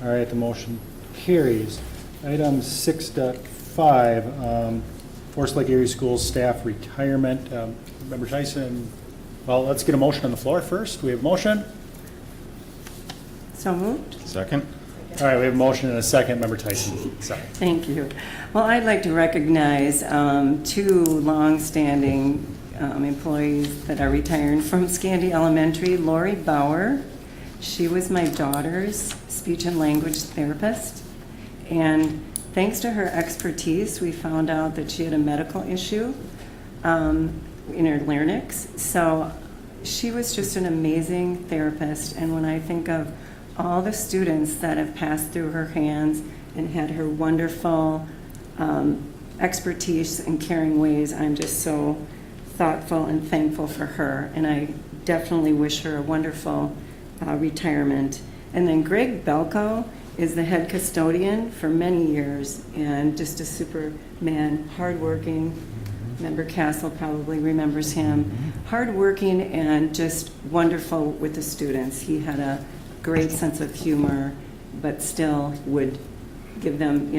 All right, the motion carries. Item 6.5, Forest Lake Area Schools staff retirement. Member Tyson, well, let's get a motion on the floor first. We have a motion. So moved. Second. All right, we have a motion and a second. Member Tyson, sorry. Thank you. Well, I'd like to recognize two longstanding employees that are retiring from Scandy Elementary. Lori Bauer, she was my daughter's speech and language therapist, and thanks to her expertise, we found out that she had a medical issue in her larynx. So she was just an amazing therapist, and when I think of all the students that have passed through her hands and had her wonderful expertise and caring ways, I'm just so thoughtful and thankful for her, and I definitely wish her a wonderful retirement. And then Greg Belko is the head custodian for many years, and just a superman, hardworking. Member Castle probably remembers him. Hardworking and just wonderful with the students. He had a great sense of humor, but still would give them,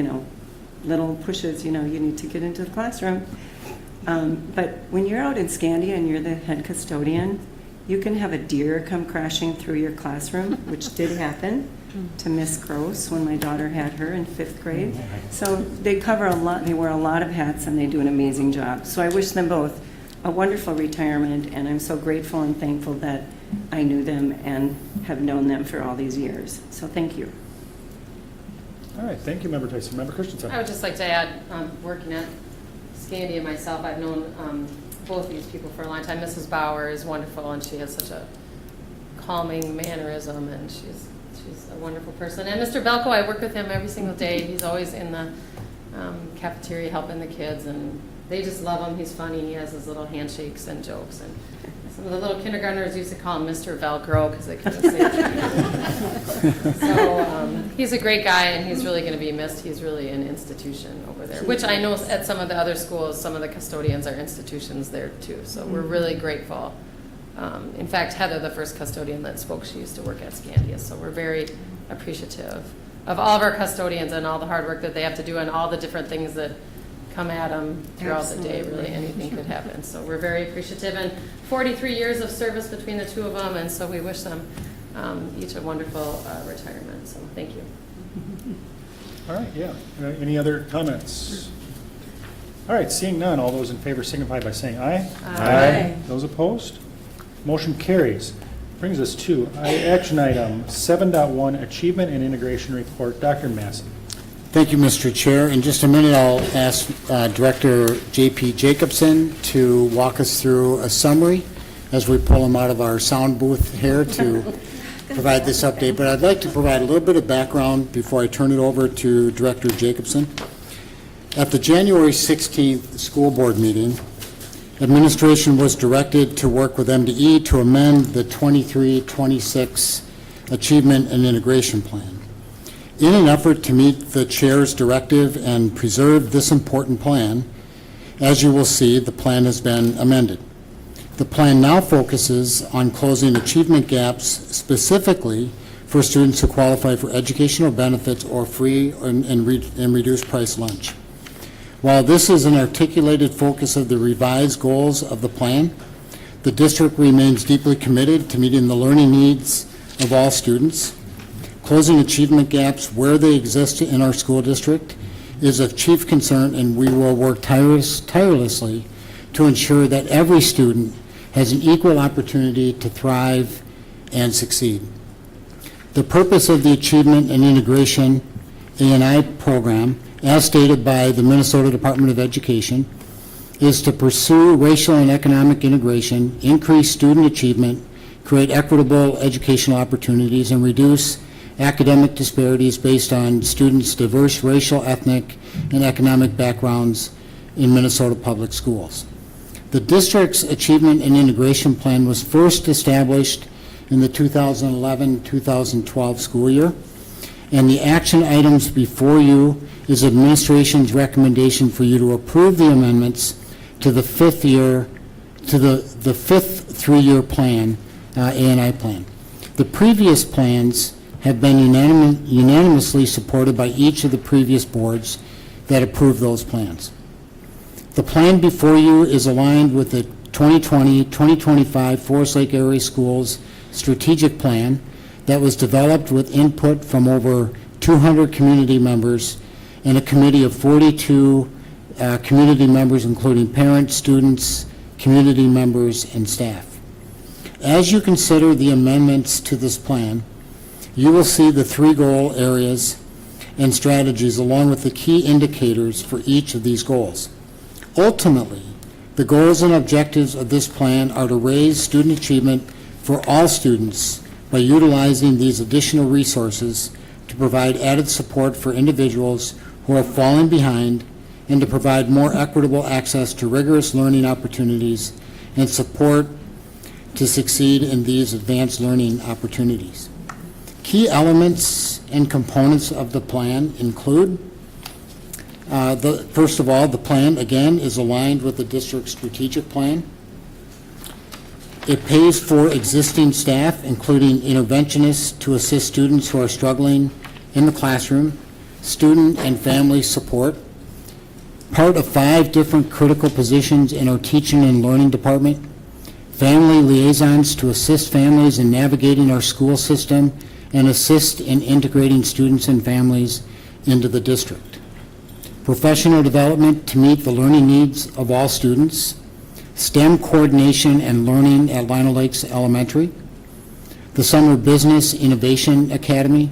little pushes, you need to get into the classroom. But when you're out in Scandia and you're the head custodian, you can have a deer come crashing through your classroom, which did happen to Miss Gross when my daughter had her in 5th grade. So they cover a lot, they wear a lot of hats, and they do an amazing job. So I wish them both a wonderful retirement, and I'm so grateful and thankful that I knew them and have known them for all these years. So thank you. All right, thank you, Member Tyson. Member Christensen. I would just like to add, working at Scandia myself, I've known both these people for a long time. Mrs. Bauer is wonderful, and she has such a calming mannerism, and she's a wonderful person. And Mr. Belko, I work with him every single day. He's always in the cafeteria helping the kids, and they just love him. He's funny. He has his little handshakes and jokes. And some of the little kindergartners used to call him Mr. Velcro because they couldn't say it. So he's a great guy, and he's really going to be missed. He's really an institution over there, which I know at some of the other schools, some of the custodians are institutions there too. So we're really grateful. In fact, Heather, the first custodian that spoke, she used to work at Scandia. So we're very appreciative of all of our custodians and all the hard work that they have to do and all the different things that come at them throughout the day. Really, anything could happen. So we're very appreciative. And 43 years of service between the two of them, and so we wish them each a wonderful retirement. So thank you. All right, yeah. Any other comments? All right, seeing none, all those in favor signify by saying aye. Aye. Those opposed? Motion carries. brings us to action item 7.1, Achievement and Integration Report. Dr. Massey. Thank you, Mr. Chair. In just a minute, I'll ask Director J.P. Jacobson to walk us through a summary as we pull him out of our sound booth here to provide this update. But I'd like to provide a little bit of background before I turn it over to Director Jacobson. At the January 16th school board meeting, administration was directed to work with MDE to amend the 23-26 Achievement and Integration Plan. In an effort to meet the chair's directive and preserve this important plan, as you will see, the plan has been amended. The plan now focuses on closing achievement gaps specifically for students who qualify for educational benefits or free and reduced price lunch. While this is an articulated focus of the revised goals of the plan, the district remains deeply committed to meeting the learning needs of all students. Closing achievement gaps where they exist in our school district is of chief concern, and we will work tirelessly to ensure that every student has an equal opportunity to thrive and succeed. The purpose of the Achievement and Integration A&I program, as stated by the Minnesota Department of Education, is to pursue racial and economic integration, increase student achievement, create equitable educational opportunities, and reduce academic disparities based on students' diverse racial, ethnic, and economic backgrounds in Minnesota public schools. The district's Achievement and Integration Plan was first established in the 2011-2012 school year, and the action items before you is administration's recommendation for you to approve the amendments to the fifth three-year plan, A&I plan. The previous plans have been unanimously supported by each of the previous boards that approved those plans. The plan before you is aligned with the 2020-2025 Forest Lake Area Schools strategic plan that was developed with input from over 200 community members and a committee of 42 community members, including parents, students, community members, and staff. As you consider the amendments to this plan, you will see the three goal areas and strategies along with the key indicators for each of these goals. Ultimately, the goals and objectives of this plan are to raise student achievement for all students by utilizing these additional resources to provide added support for individuals who are falling behind and to provide more equitable access to rigorous learning opportunities and support to succeed in these advanced learning opportunities. Key elements and components of the plan include, first of all, the plan, again, is aligned with the district's strategic plan. It pays for existing staff, including interventionists, to assist students who are struggling in the classroom, student and family support, part of 5 different critical positions in our teaching and learning department, family liaisons to assist families in navigating our school system and assist in integrating students and families into the district. Professional development to meet the learning needs of all students. STEM coordination and learning at Lino Lakes Elementary. The Summer Business Innovation Academy.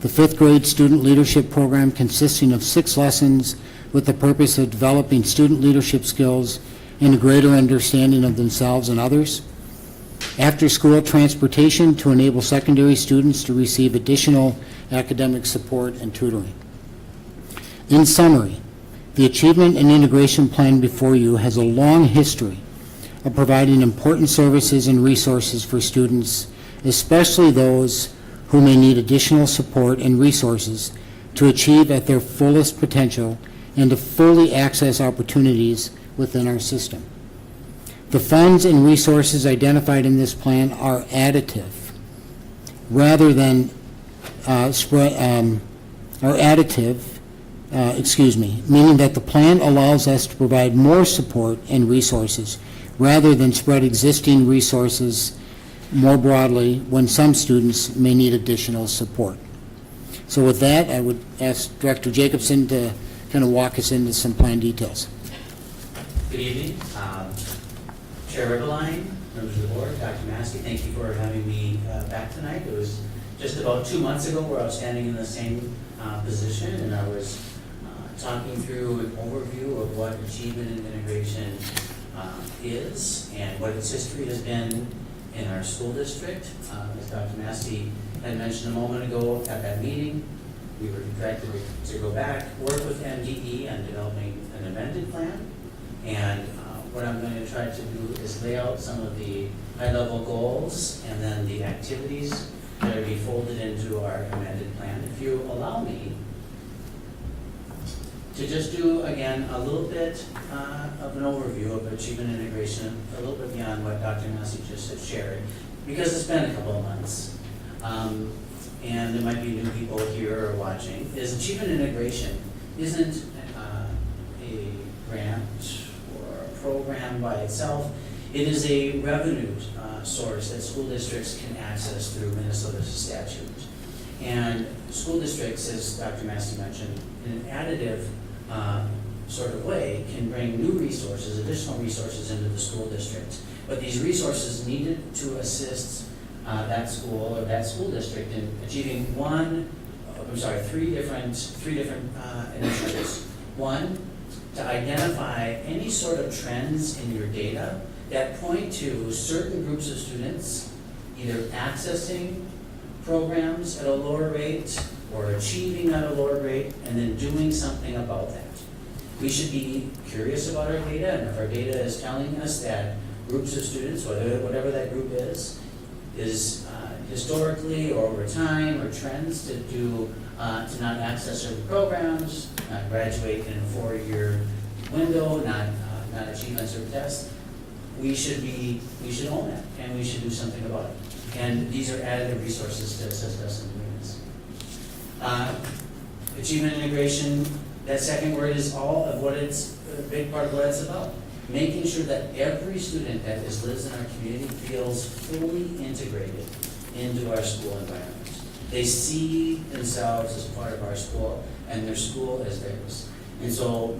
The 5th grade student leadership program consisting of 6 lessons with the purpose of developing student leadership skills and a greater understanding of themselves and others. After-school transportation to enable secondary students to receive additional academic support and tutoring. In summary, the Achievement and Integration Plan before you has a long history of providing important services and resources for students, especially those who may need additional support and resources to achieve at their fullest potential and to fully access opportunities within our system. The funds and resources identified in this plan are additive rather than meaning that the plan allows us to provide more support and resources rather than spread existing resources more broadly when some students may need additional support. So with that, I would ask Director Jacobson to kind of walk us into some plan details. Good evening. Chair Ribeline, members of the board, Dr. Maskey, thank you for having me back tonight. It was just about 2 months ago where I was standing in the same position, and I was talking through an overview of what achievement and integration is and what its history has been in our school district. As Dr. Maskey had mentioned a moment ago at that meeting, we were directed to go back, work with MDE on developing an amended plan. And what I'm going to try to do is lay out some of the high-level goals and then the activities that are be folded into our amended plan. If you allow me to just do, again, a little bit of an overview of achievement integration, a little bit beyond what Dr. Massey just had shared, because it's been a couple of months. And there might be new people here or watching, is achievement integration isn't a grant or a program by itself. It is a revenue source that school districts can access through Minnesota statute. And school districts, as Dr. Massey mentioned, in an additive sort of way, can bring new resources, additional resources into the school district. But these resources needed to assist that school or that school district in achieving three different initiatives. One, to identify any sort of trends in your data that point to certain groups of students either accessing programs at a lower rate or achieving at a lower rate, and then doing something about that. We should be curious about our data, and if our data is telling us that groups of students, whatever that group is historically or over time, or trends to not access certain programs, not graduate in a 4-year window, not achieve on certain tests, we should own that, and we should do something about it. And these are additive resources to assist us in doing this. Achievement integration, that second word is a big part of what it's about. Making sure that every student that lives in our community feels fully integrated into our school environment. They see themselves as part of our school, and their school as theirs. And so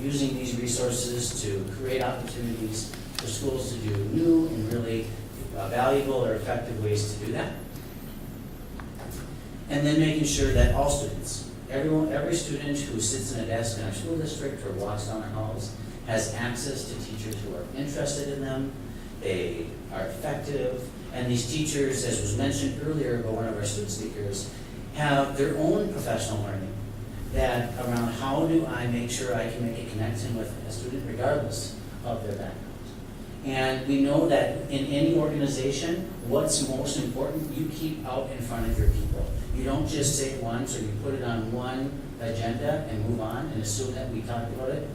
using these resources to create opportunities for schools to do new and really valuable or effective ways to do that. And then making sure that all students, every student who sits in a desk in our school district or walks down our halls has access to teachers who are interested in them, they are effective, and these teachers, as was mentioned earlier by one of our student speakers, have their own professional learning that around how do I make sure I can make a connection with a student regardless of their background. And we know that in any organization, what's most important, you keep out in front of your people. You don't just say it once or you put it on one agenda and move on and assume that we talked about it.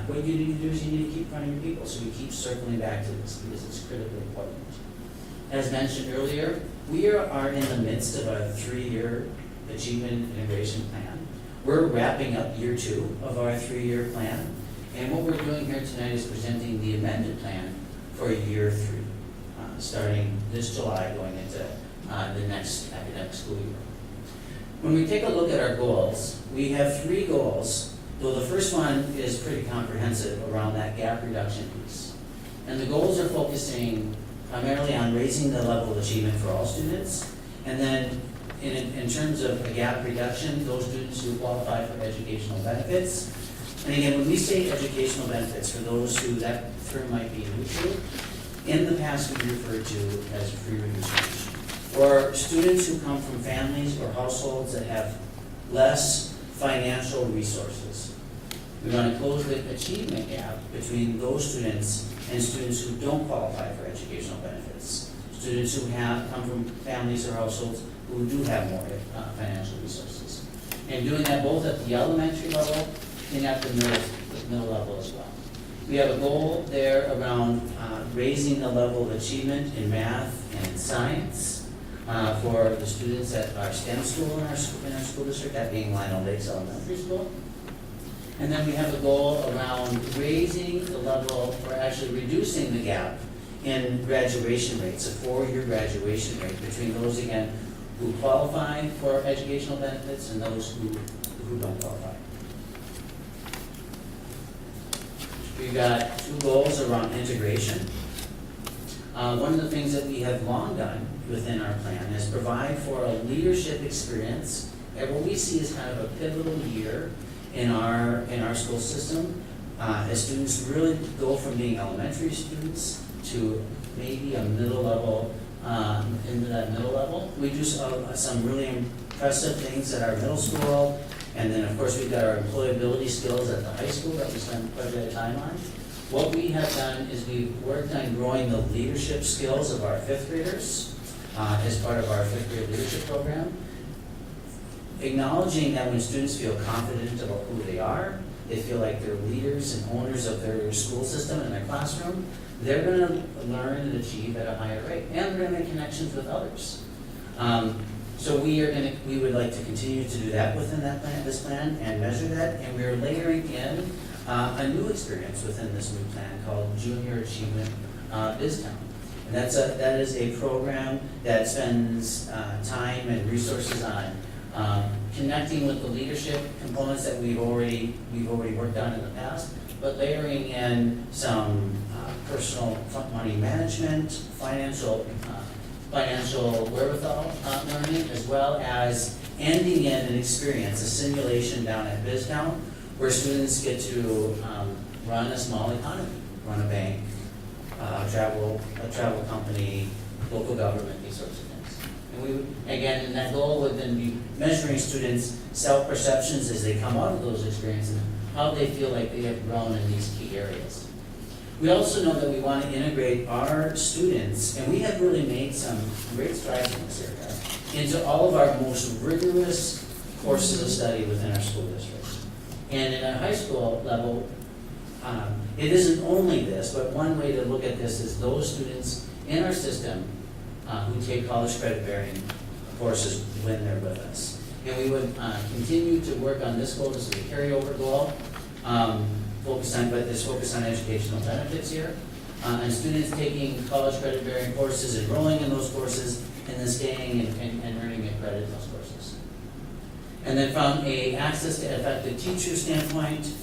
What you need to do is you need to keep in front of your people. So we keep circling back to this because it's critically important. As mentioned earlier, we are in the midst of a 3-year achievement integration plan. We're wrapping up year 2 of our 3-year plan. And what we're doing here tonight is presenting the amended plan for year 3, starting this July going into the next academic school year. When we take a look at our goals, we have 3 goals, though the first one is pretty comprehensive around that gap reduction piece. And the goals are focusing primarily on raising the level of achievement for all students, and then in terms of a gap reduction, those students who qualify for educational benefits. And again, when we say educational benefits, for those who that term might be new to, in the past we referred to as free research, or students who come from families or households that have less financial resources. We want to close the achievement gap between those students and students who don't qualify for educational benefits. Students who come from families or households who do have more financial resources. And doing that both at the elementary level and at the middle level as well. We have a goal there around raising the level of achievement in math and science for the students at our STEM school in our school district, that being Lionel Lakes Elementary School. And then we have a goal around raising the level, or actually reducing the gap in graduation rates, a 4-year graduation rate between those, again, who qualify for educational benefits and those who don't qualify. We've got 2 goals around integration. One of the things that we have long done within our plan is provide for a leadership experience at what we see as kind of a pivotal year in our school system, as students really go from being elementary students to maybe a middle level, into that middle level. We do some really impressive things at our middle school, and then of course we've got our employability skills at the high school that we spend quite a bit of time on. What we have done is we've worked on growing the leadership skills of our 5th graders as part of our 5th grade leadership program. Acknowledging that when students feel confident about who they are, they feel like they're leaders and owners of their school system and their classroom, they're going to learn and achieve at a higher rate, and they're going to make connections with others. So we would like to continue to do that within this plan, and measure that, and we're layering in a new experience within this new plan called Junior Achievement BizTown. And that is a program that spends time and resources on connecting with the leadership components that we've already worked on in the past, but layering in some personal money management, financial wherewithal learning, as well as ending in an experience, a simulation down at BizTown, where students get to run a small economy, run a bank, a travel company, local government, these sorts of things. And we would, again, and that goal would then be measuring students' self-perceptions as they come out of those experiences, and how they feel like they have grown in these key areas. We also know that we want to integrate our students, and we have really made some great strides in this area, into all of our most rigorous courses of study within our school district. And in a high school level, it isn't only this, but one way to look at this is those students in our system who take college credit-bearing courses when they're with us. And we would continue to work on this goal. This is a carryover goal, focus on educational benefits here. And students taking college credit-bearing courses, enrolling in those courses, and then staying and earning a credit in those courses. And then from a access to effective teacher standpoint,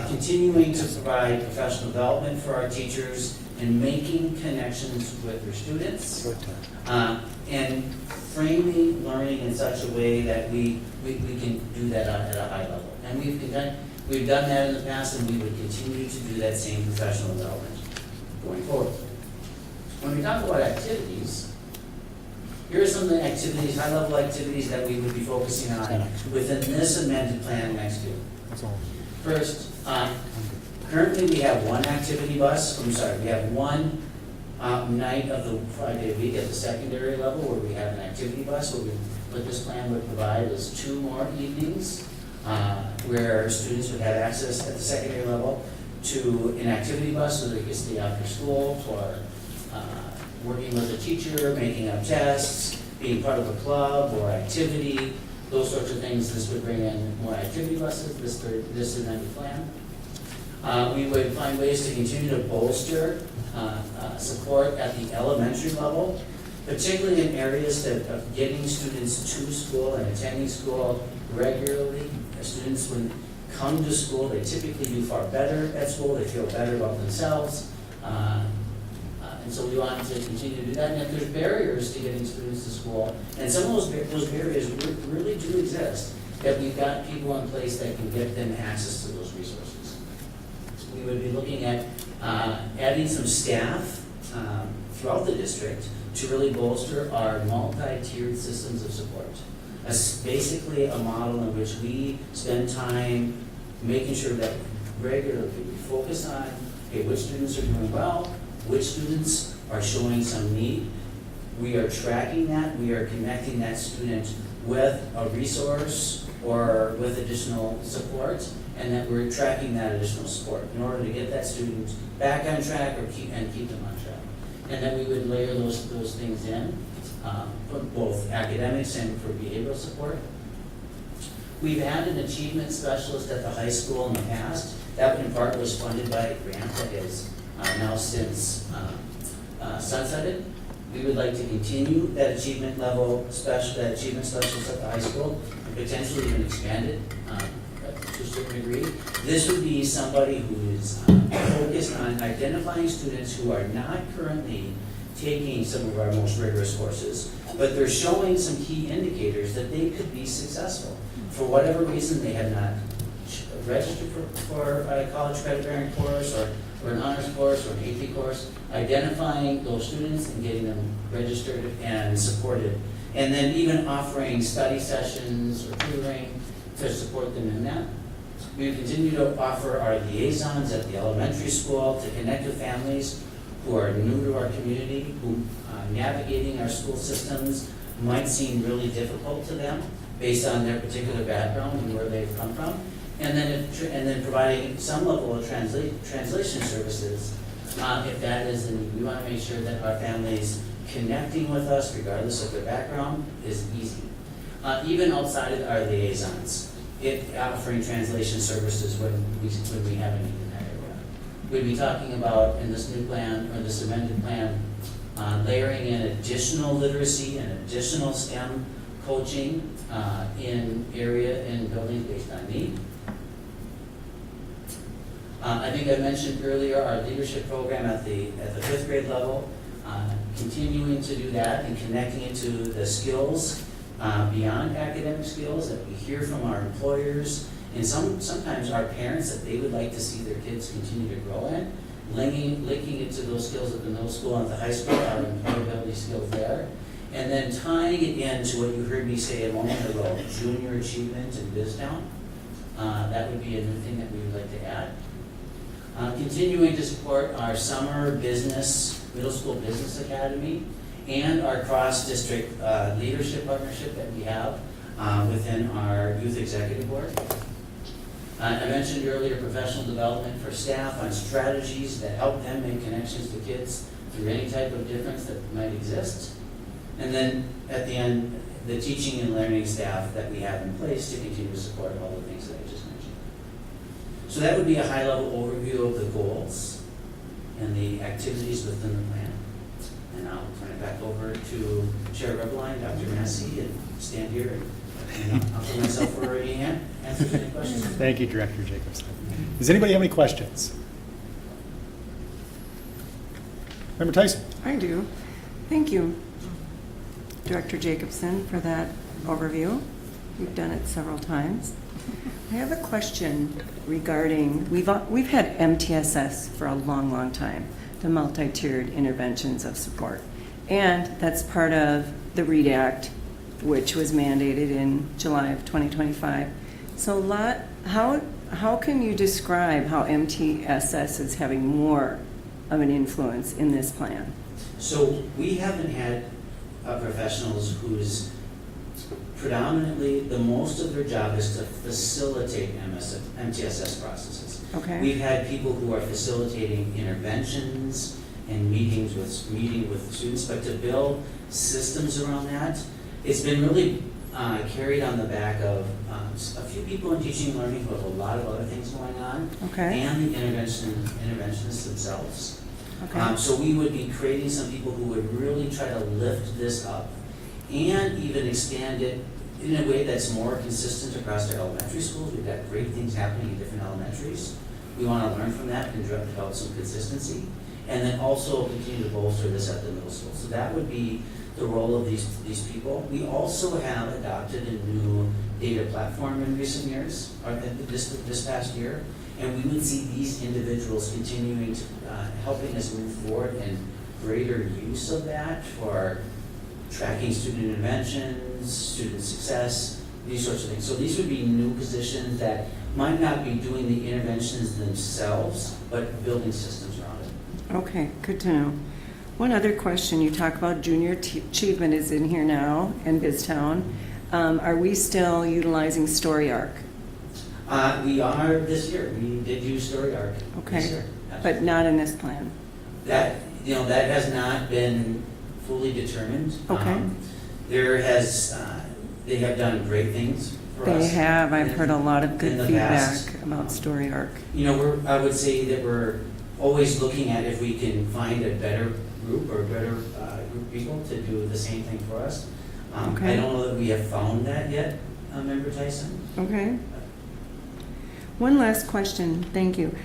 continuing to provide professional development for our teachers and making connections with their students, and framing learning in such a way that we can do that at a high level. And we've done that in the past, and we would continue to do that same professional development going forward. When we talk about activities, here are some of the activities, high-level activities that we would be focusing on within this amended plan next year. First, currently we have one we have one night of the Friday week at the secondary level where we have an activity bus. What this plan would provide is 2 more evenings where students would have access at the secondary level to an activity bus so they could stay after school for working with a teacher, making up tests, being part of a club or activity, those sorts of things. This would bring in more activity buses, this amended plan. We would find ways to continue to bolster support at the elementary level, particularly in areas of getting students to school and attending school regularly. Students, when come to school, they typically do far better at school, they feel better about themselves. And so we want to continue to do that. And if there's barriers to getting students to school, and some of those barriers really do exist, that we've got people in place that can get them access to those resources. So we would be looking at adding some staff throughout the district to really bolster our multi-tiered systems of support. As basically a model in which we spend time making sure that regularly we focus on, okay, which students are doing well, which students are showing some need. We are tracking that, we are connecting that student with a resource or with additional support, and that we're tracking that additional support in order to get that student back on track or keep them on track. And then we would layer those things in for both academics and for behavioral support. We've had an achievement specialist at the high school in the past. That in part was funded by a grant that is now since sunsetted. We would like to continue that achievement specialist at the high school, and potentially even expand it to a certain degree. This would be somebody who is focused on identifying students who are not currently taking some of our most rigorous courses, but they're showing some key indicators that they could be successful. For whatever reason, they have not registered for a college credit-bearing course or an honors course or an AP course, identifying those students and getting them registered and supported, and then even offering study sessions or tutoring to support them in that. We continue to offer our liaisons at the elementary school to connect with families who are new to our community, who navigating our school systems might seem really difficult to them based on their particular background and where they've come from. And then providing some level of translation services if that is the need. We want to make sure that our families connecting with us, regardless of their background, is easy. Even outside of our liaisons, offering translation services when we have a need in that area. We'd be talking about in this new plan or this amended plan, layering in additional literacy and additional STEM coaching in buildings based on need. I think I mentioned earlier our leadership program at the 5th grade level, continuing to do that and connecting it to the skills beyond academic skills that we hear from our employers and sometimes our parents that they would like to see their kids continue to grow in, linking it to those skills at the middle school and at the high school, our employability skills there, and then tying it into what you heard me say a moment ago, junior achievement in BizTown. That would be a new thing that we would like to add. Continuing to support our summer middle school business academy, and our cross-district leadership partnership that we have within our youth executive board. I mentioned earlier professional development for staff on strategies that help them make connections to kids through any type of difference that might exist. And then at the end, the teaching and learning staff that we have in place to continue to support all the things that I just mentioned. So that would be a high-level overview of the goals and the activities within the plan. And I'll turn it back over to Chair Rebline, Dr. Massey, and stand here and I'll put myself for any answers to any questions. Thank you, Director Jacobson. Does anybody have any questions? Member Tyson? I do. Thank you, Director Jacobson, for that overview. We've done it several times. I have a question regarding, we've had MTSS for a long, long time, the multi-tiered interventions of support. And that's part of the READ Act, which was mandated in July of 2025. So how can you describe how MTSS is having more of an influence in this plan? So we haven't had professionals whose predominantly the most of their job is to facilitate MTSS processes. Okay. We've had people who are facilitating interventions and meeting with students, but to build systems around that, it's been really carried on the back of a few people in teaching and learning who have a lot of other things going on, Okay. and the interventionists themselves. Okay. So we would be creating some people who would really try to lift this up and even expand it in a way that's more consistent across our elementary schools. We've got great things happening in different elementaries. We want to learn from that and develop some consistency, and then also continue to bolster this at the middle school. So that would be the role of these people. We also have adopted a new data platform in recent years, or this past year, and we would see these individuals continuing to helping us move forward in greater use of that for tracking student interventions, student success, these sorts of things. So these would be new positions that might not be doing the interventions themselves, but building systems around it. Okay, good to know. One other question, you talk about junior achievement is in here now in BizTown. Are we still utilizing Story Arc? We are this year. We did use Story Arc this year. But not in this plan? That has not been fully determined. Okay. They have done great things for us. They have. I've heard a lot of in good the feedback past. about Story Arc. I would say that we're always looking at if we can find a better group or a better group of people to do the same thing for us. Okay. I don't know that we have found that yet, Member Tyson. Okay. One last question, thank you.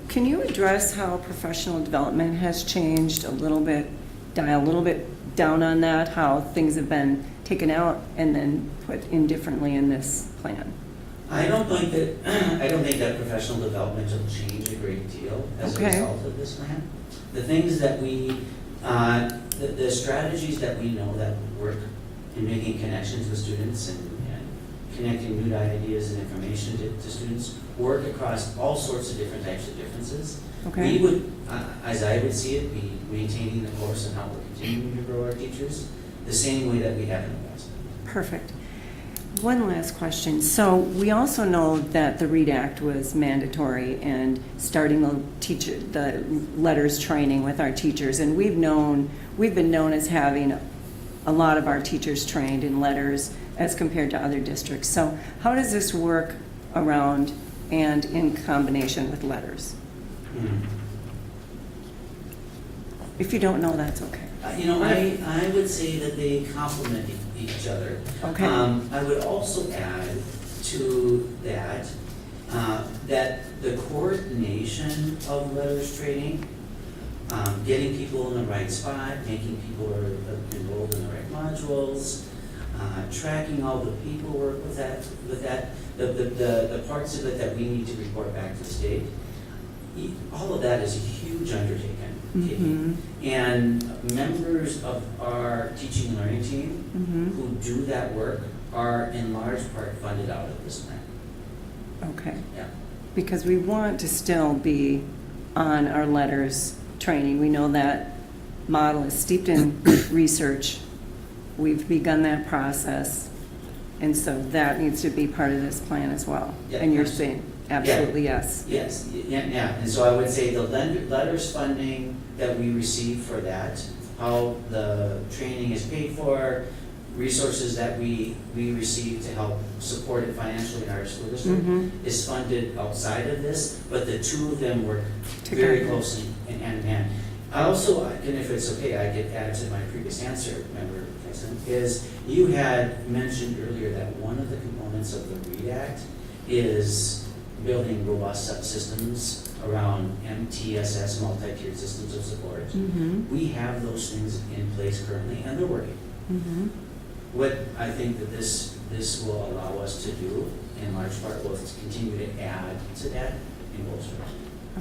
Can you address how professional development has changed a little bit, dial a little bit down on that, how things have been taken out and then put in differently in this plan? I don't think that professional development will change a great deal as a result of this plan. The things that the strategies that we know that work in making connections with students and connecting new ideas and information to students work across all sorts of different types of differences. Okay. We would, as I would see it, be maintaining the course and how we're continuing to grow our teachers the same way that we have in the past. Perfect. One last question. So we also know that the READ Act was mandatory and starting the letters training with our teachers, and we've been known as having a lot of our teachers trained in letters as compared to other districts. So how does this work around and in combination with letters? If you don't know, that's okay. I would say that they complement each other. Okay. I would also add to that that the coordination of letters training, getting people in the right spot, making people enrolled in the right modules, tracking all the paperwork with that, the parts of it that we need to report back to the state. All of that is a huge undertaking. And members of our teaching and learning team who do that work are in large part funded out of this plan. Okay. Yeah. Because we want to still be on our letters training. We know that model is steeped in research. We've begun that process. And so that needs to be part of this plan as well. Yeah, and you're saying absolutely yes. Yes, yeah. And so I would say the letters funding that we receive for that, how the training is paid for, resources that we receive to help support it financially in our school district is funded outside of this, but the two of them work very closely in hand in hand. I also, and if it's okay, I get added to my previous answer, Member President, is you had mentioned earlier that one of the components of the READ Act is building robust subsystems around MTSS, multi-tiered systems of support. We have those things in place currently, and they're working. What I think that this will allow us to do, in large part, will continue to add to that in bolster.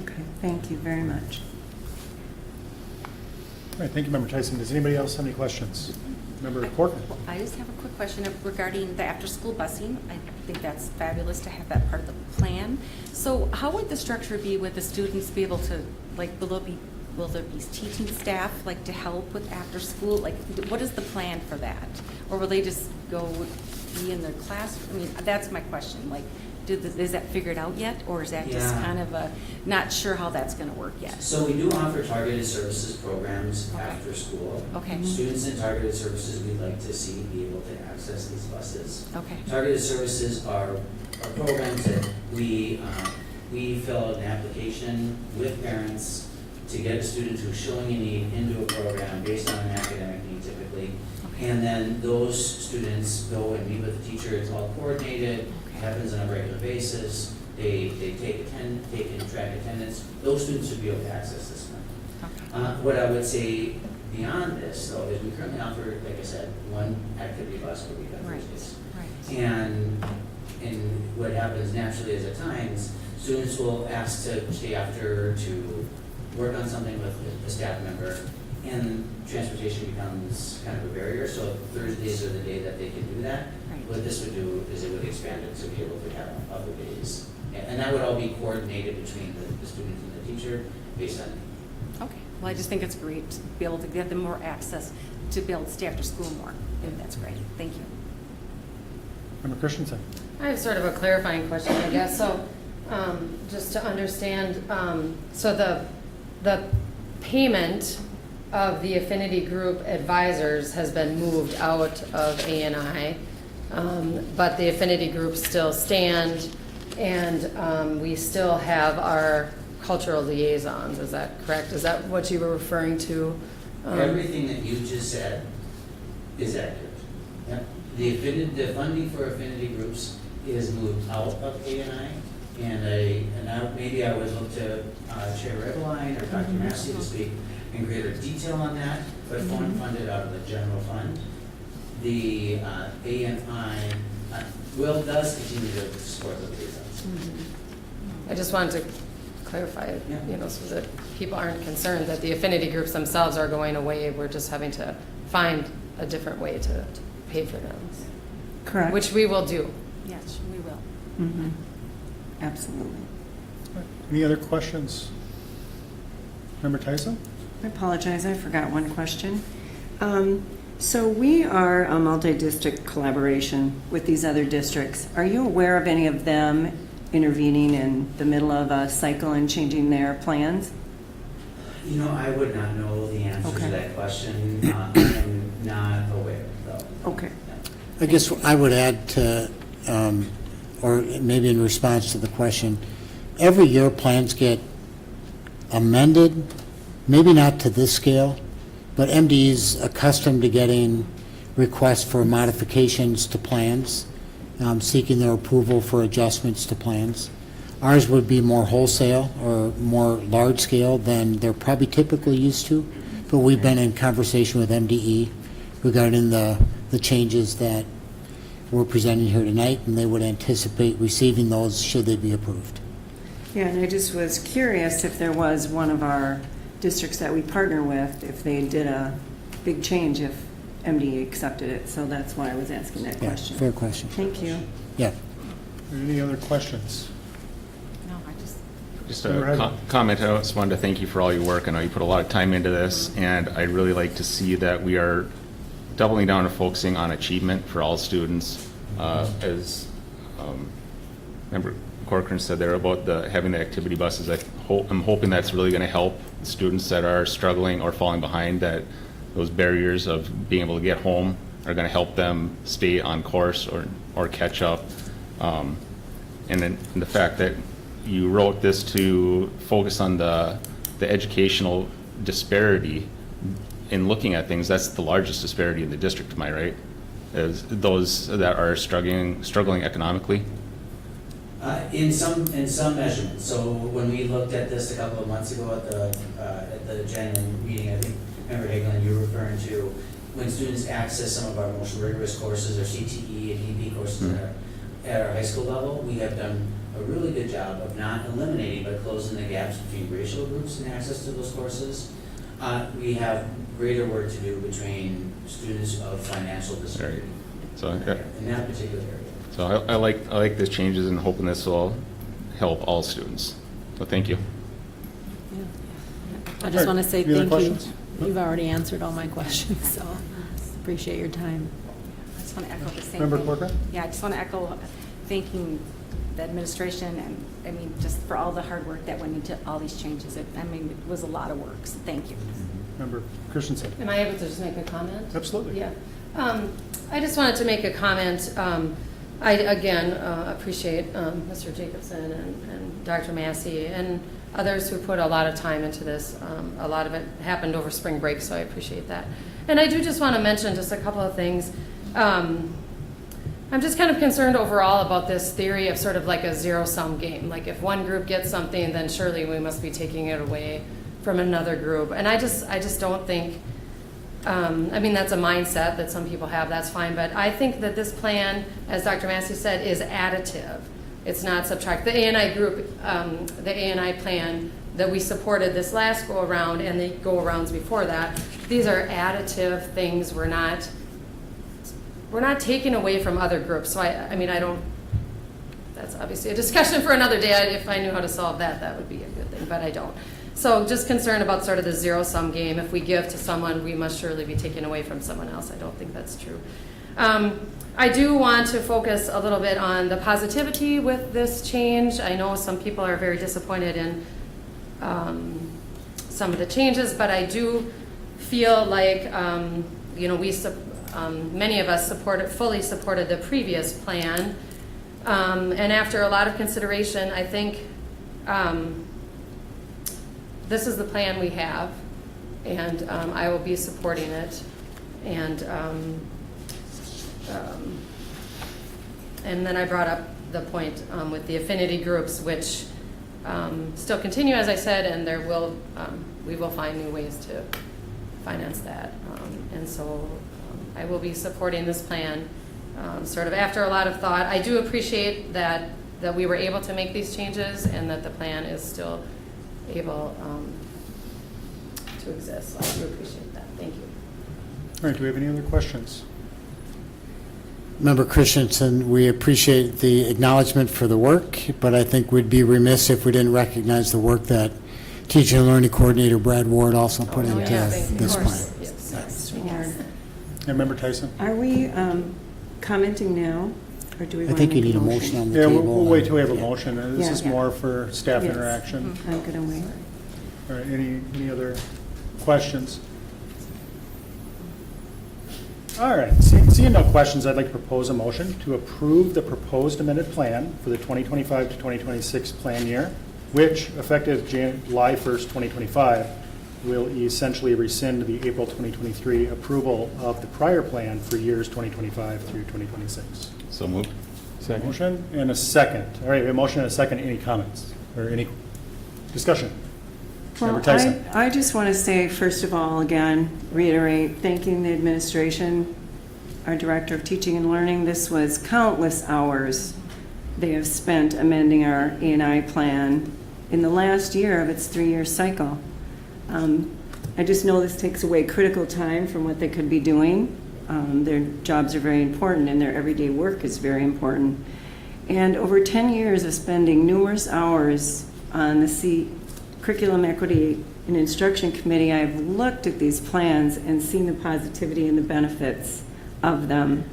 Okay, thank you very much. All right, thank you, Member Tyson. Does anybody else have any questions? Member Portman? I just have a quick question regarding the after-school busing. I think that's fabulous to have that part of the plan. So how would the structure be with the students be able to, like, will there be teaching staff, like, to help with after-school? Like, what is the plan for that? Or will they just go be in their class? I mean, that's my question. Like, is that figured out yet? Or is that just kind of not sure how that's going to work yet? So we do offer targeted services programs after school. Okay. Students in targeted services we'd like to see be able to access these buses. Okay. Targeted services are programs that we fill out an application with parents to get a student who's showing a need into a program based on an academic need typically. Okay. And then those students go and meet with the teacher. It's all coordinated. Happens on a regular basis. They take and track attendance. Those students should be able to access this one. What I would say beyond this, though, is we currently offer, like I said, one activity bus per week on Thursdays. Right. And what happens naturally is at times, students will ask to stay after to work on something with a staff member, and transportation becomes kind of a barrier. So Thursdays are the day that they can do that. What this would do is it would expand it to be able to have other days. And that would all be coordinated between the student and the teacher based on need. Okay. Well, I just think it's great to be able to get them more access to be able to stay after school more. And that's great. Thank you. Member Christensen? I have sort of a clarifying question, I guess. So just to understand, so the payment of the affinity group advisors has been moved out of A&I. But the affinity groups still stand, and we still have our cultural liaisons. Is that correct? Is that what you were referring to? Everything that you just said is accurate. Yep. The funding for affinity groups is moved out of A&I Maybe I would look to Chair Riveline or Dr. Massey to speak in greater detail on that, but funded out of the general fund. The ANI does continue to support the liaisons. I just wanted to clarify, so that people aren't concerned that the affinity groups themselves are going away. We're just having to find a different way to pay for them. Correct. Which we will do. Yes, we will. Mhm. Absolutely. Any other questions? Member Tyson? I apologize, I forgot one question. So we are a multi-district collaboration with these other districts. Are you aware of any of them intervening in the middle of a cycle and changing their plans? I would not know the answer Okay. to that question. I am not aware, though. Okay. I guess I would add to, or maybe in response to the question, every year plans get amended, maybe not to this scale, but MD is accustomed to getting requests for modifications to plans, seeking their approval for adjustments to plans. Ours would be more wholesale or more large scale than they're probably typically used to, but we've been in conversation with MDE regarding the changes that we're presenting here tonight, and they would anticipate receiving those should they be approved. Yeah, and I just was curious if there was one of our districts that we partner with, if they did a big change, if MDE accepted it. So that's why I was asking that Yeah, question. fair question. Thank you. Yeah. Any other questions? No, I just. Just Go ahead. a comment. I just wanted to thank you for all your work. I know you put a lot of time into this, and I'd really like to see that we are doubling down and focusing on achievement for all students. As Member Corcoran said there about having the activity buses, I'm hoping that's really going to help students that are struggling or falling behind, that those barriers of being able to get home are going to help them stay on course or catch up. And then the fact that you wrote this to focus on the educational disparity in looking at things, that's the largest disparity in the district, am I right? Is those that are struggling economically? In some measurements. So when we looked at this a couple of months ago at the January meeting, I think, Member Hagelin, you were referring to when students access some of our most rigorous courses, or CTE and EP courses at our high school level, we have done a really good job of not eliminating but closing the gaps between racial groups in access to those courses. We have greater work to do between students of financial disparity. So in that particular area. So I like these changes and hoping this will help all students. So thank you. I just want to say Any other thank you. questions? You've already answered all my questions, so appreciate your time. I just want to echo the same Member thing. Corcoran? Yeah, I just want to echo thanking the administration and, just for all the hard work that went into all these changes. It was a lot of work, so thank you. Member Christensen? Am I able to just make a comment? Absolutely. Yeah. I just wanted to make a comment. I, again, appreciate Mr. Jacobson and Dr. Massey and others who put a lot of time into this. A lot of it happened over spring break, so I appreciate that. And I do just want to mention just a couple of things. I'm just kind of concerned overall about this theory of sort of like a zero-sum game. Like if one group gets something, then surely we must be taking it away from another group. And I just don't think, that's a mindset that some people have, that's fine. But I think that this plan, as Dr. Massey said, is additive. It's not subtract. The ANI group, the ANI plan that we supported this last go-around and the go-arounds before that, these are additive things. We're not taking away from other groups. So I don't, that's obviously a discussion for another day. If I knew how to solve that, that would be a good thing, but I don't. So just concerned about sort of the zero-sum game. If we give to someone, we must surely be taking away from someone else. I don't think that's true. I do want to focus a little bit on the positivity with this change. I know some people are very disappointed in some of the changes, but I do feel like, many of us fully supported the previous plan. And after a lot of consideration, I think this is the plan we have, and I will be supporting it. And then I brought up the point with the affinity groups, which still continue, as I said, and we will find new ways to finance that. And so I will be supporting this plan sort of after a lot of thought. I do appreciate that we were able to make these changes and that the plan is still able to exist. So I do appreciate that. Thank you. All right, do we have any other questions? Member Christensen, we appreciate the acknowledgement for the work, but I think we'd be remiss if we didn't recognize the work that Teaching and Learning Coordinator Brad Ward also put into this plan. Yes. And Member Tyson? Are we commenting now, or do we I want to think you make need a motion on the Yeah, table. we'll wait till we have a motion. This Yeah. is more for staff Yes. interaction. I'm going to wait. All right, any other questions? All right, seeing no questions, I'd like to propose a motion to approve the proposed amended plan for the 2025 to 2026 plan year, which, effective July 1st, 2025, will essentially rescind the April 2023 approval of the prior plan for years 2025 through 2026. So moved. Second. Motion and a second. All right, we have a motion and a second. Any comments or any discussion? Well, Member Tyson. I just want to say, first of all, again, reiterate, thanking the administration, our Director of Teaching and Learning. This was countless hours they have spent amending our E&I plan in the last year of its 3-year cycle. I just know this takes away critical time from what they could be doing. Their jobs are very important and their everyday work is very important. And over 10 years of spending numerous hours on the Curriculum Equity and Instruction Committee, I've looked at these plans and seen the positivity and the benefits of them.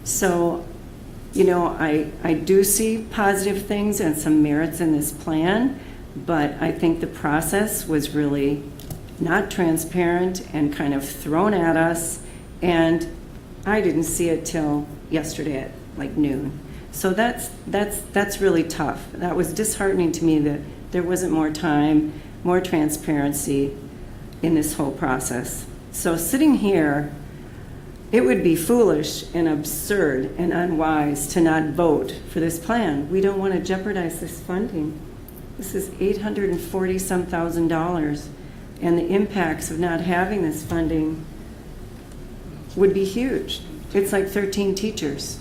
So, you know, I do see positive things and some merits in this plan, but I think the process was really not transparent and kind of thrown at us, and I didn't see it till yesterday at like noon. So that's really tough. That was disheartening to me that there wasn't more time, more transparency in this whole process. So sitting here, it would be foolish and absurd and unwise to not vote for this plan. We don't want to jeopardize this funding. This is $840-some thousand, and the impacts of not having this funding would be huge. It's like 13 teachers.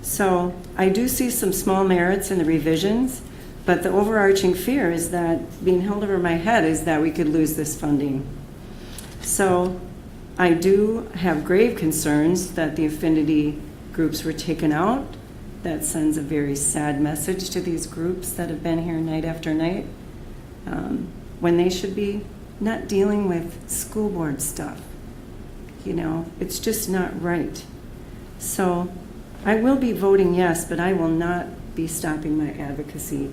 So I do see some small merits in the revisions, but the overarching fear is that being held over my head is that we could lose this funding. So I do have grave concerns that the affinity groups were taken out. That sends a very sad message to these groups that have been here night after night, when they should be not dealing with school board stuff. You know, it's just not right. So I will be voting yes, but I will not be stopping my advocacy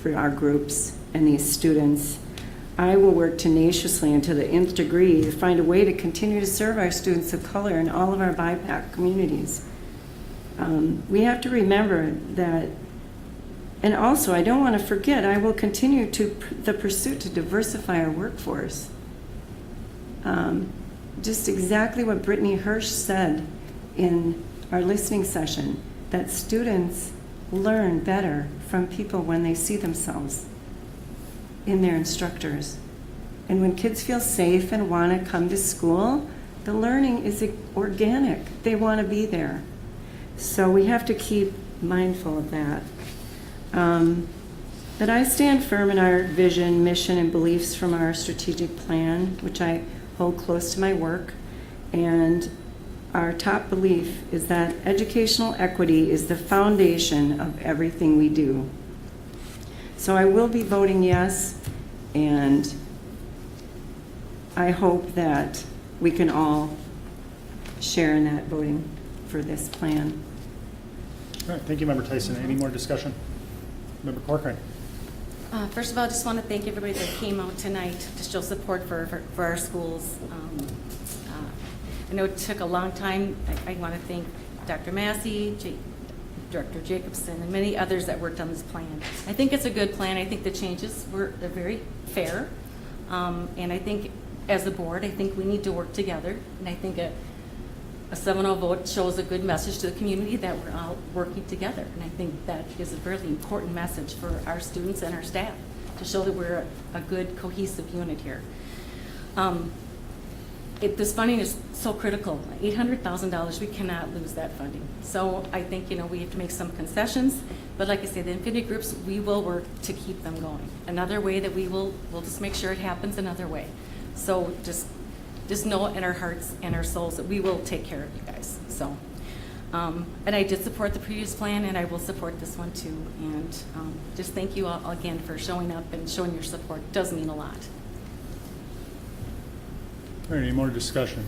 for our groups and these students. I will work tenaciously and to the nth degree to find a way to continue to serve our students of color in all of our BIPAC communities. We have to remember that, and also I don't want to forget, I will continue the pursuit to diversify our workforce. Just exactly what Brittany Hirsch said in our listening session, that students learn better from people when they see themselves in their instructors. And when kids feel safe and want to come to school, the learning is organic. They want to be there. So we have to keep mindful of that. But I stand firm in our vision, mission, and beliefs from our strategic plan, which I hold close to my work. And our top belief is that educational equity is the foundation of everything we do. So I will be voting yes, and I hope that we can all share in that voting for this plan. All right, thank you, Member Tyson. Any more discussion? Member Corcoran. First of all, I just want to thank everybody that came out tonight to show support for our schools. I know it took a long time. I want to thank Dr. Massey, Director Jacobson, and many others that worked on this plan. I think it's a good plan. I think the changes they're very fair. And I think as a board, I think we need to work together. And I think a 7-0 vote shows a good message to the community that we're all working together. And I think that is a really important message for our students and our staff, to show that we're a good cohesive unit here. This funding is so critical. $800,000, we cannot lose that funding. So I think, we have to make some concessions, but like I say, the Infinity Groups, we will work to keep them going. Another way that we'll just make sure it happens another way. So just know in our hearts and our souls that we will take care of you guys. So, and I did support the previous plan, and I will support this one too. And just thank you all again for showing up and showing your support. It does mean a lot. All right, any more discussion?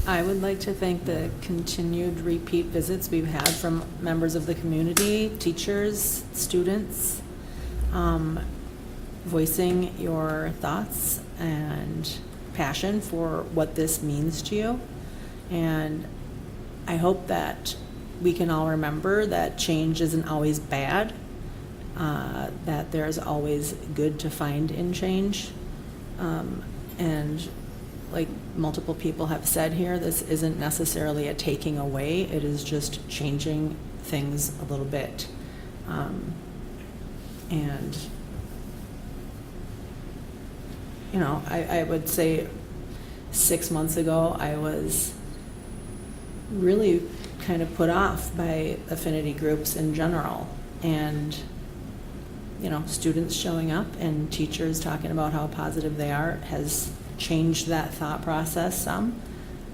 I would like to thank the continued repeat visits we've had from members of the community, teachers, students, voicing your thoughts and passion for what this means to you. And I hope that we can all remember that change isn't always bad, that there's always good to find in change. And like multiple people have said here, this isn't necessarily a taking away, it is just changing things a little bit. And I would say 6 months ago, I was really kind of put off by affinity groups in general. And students showing up and teachers talking about how positive they are has changed that thought process some.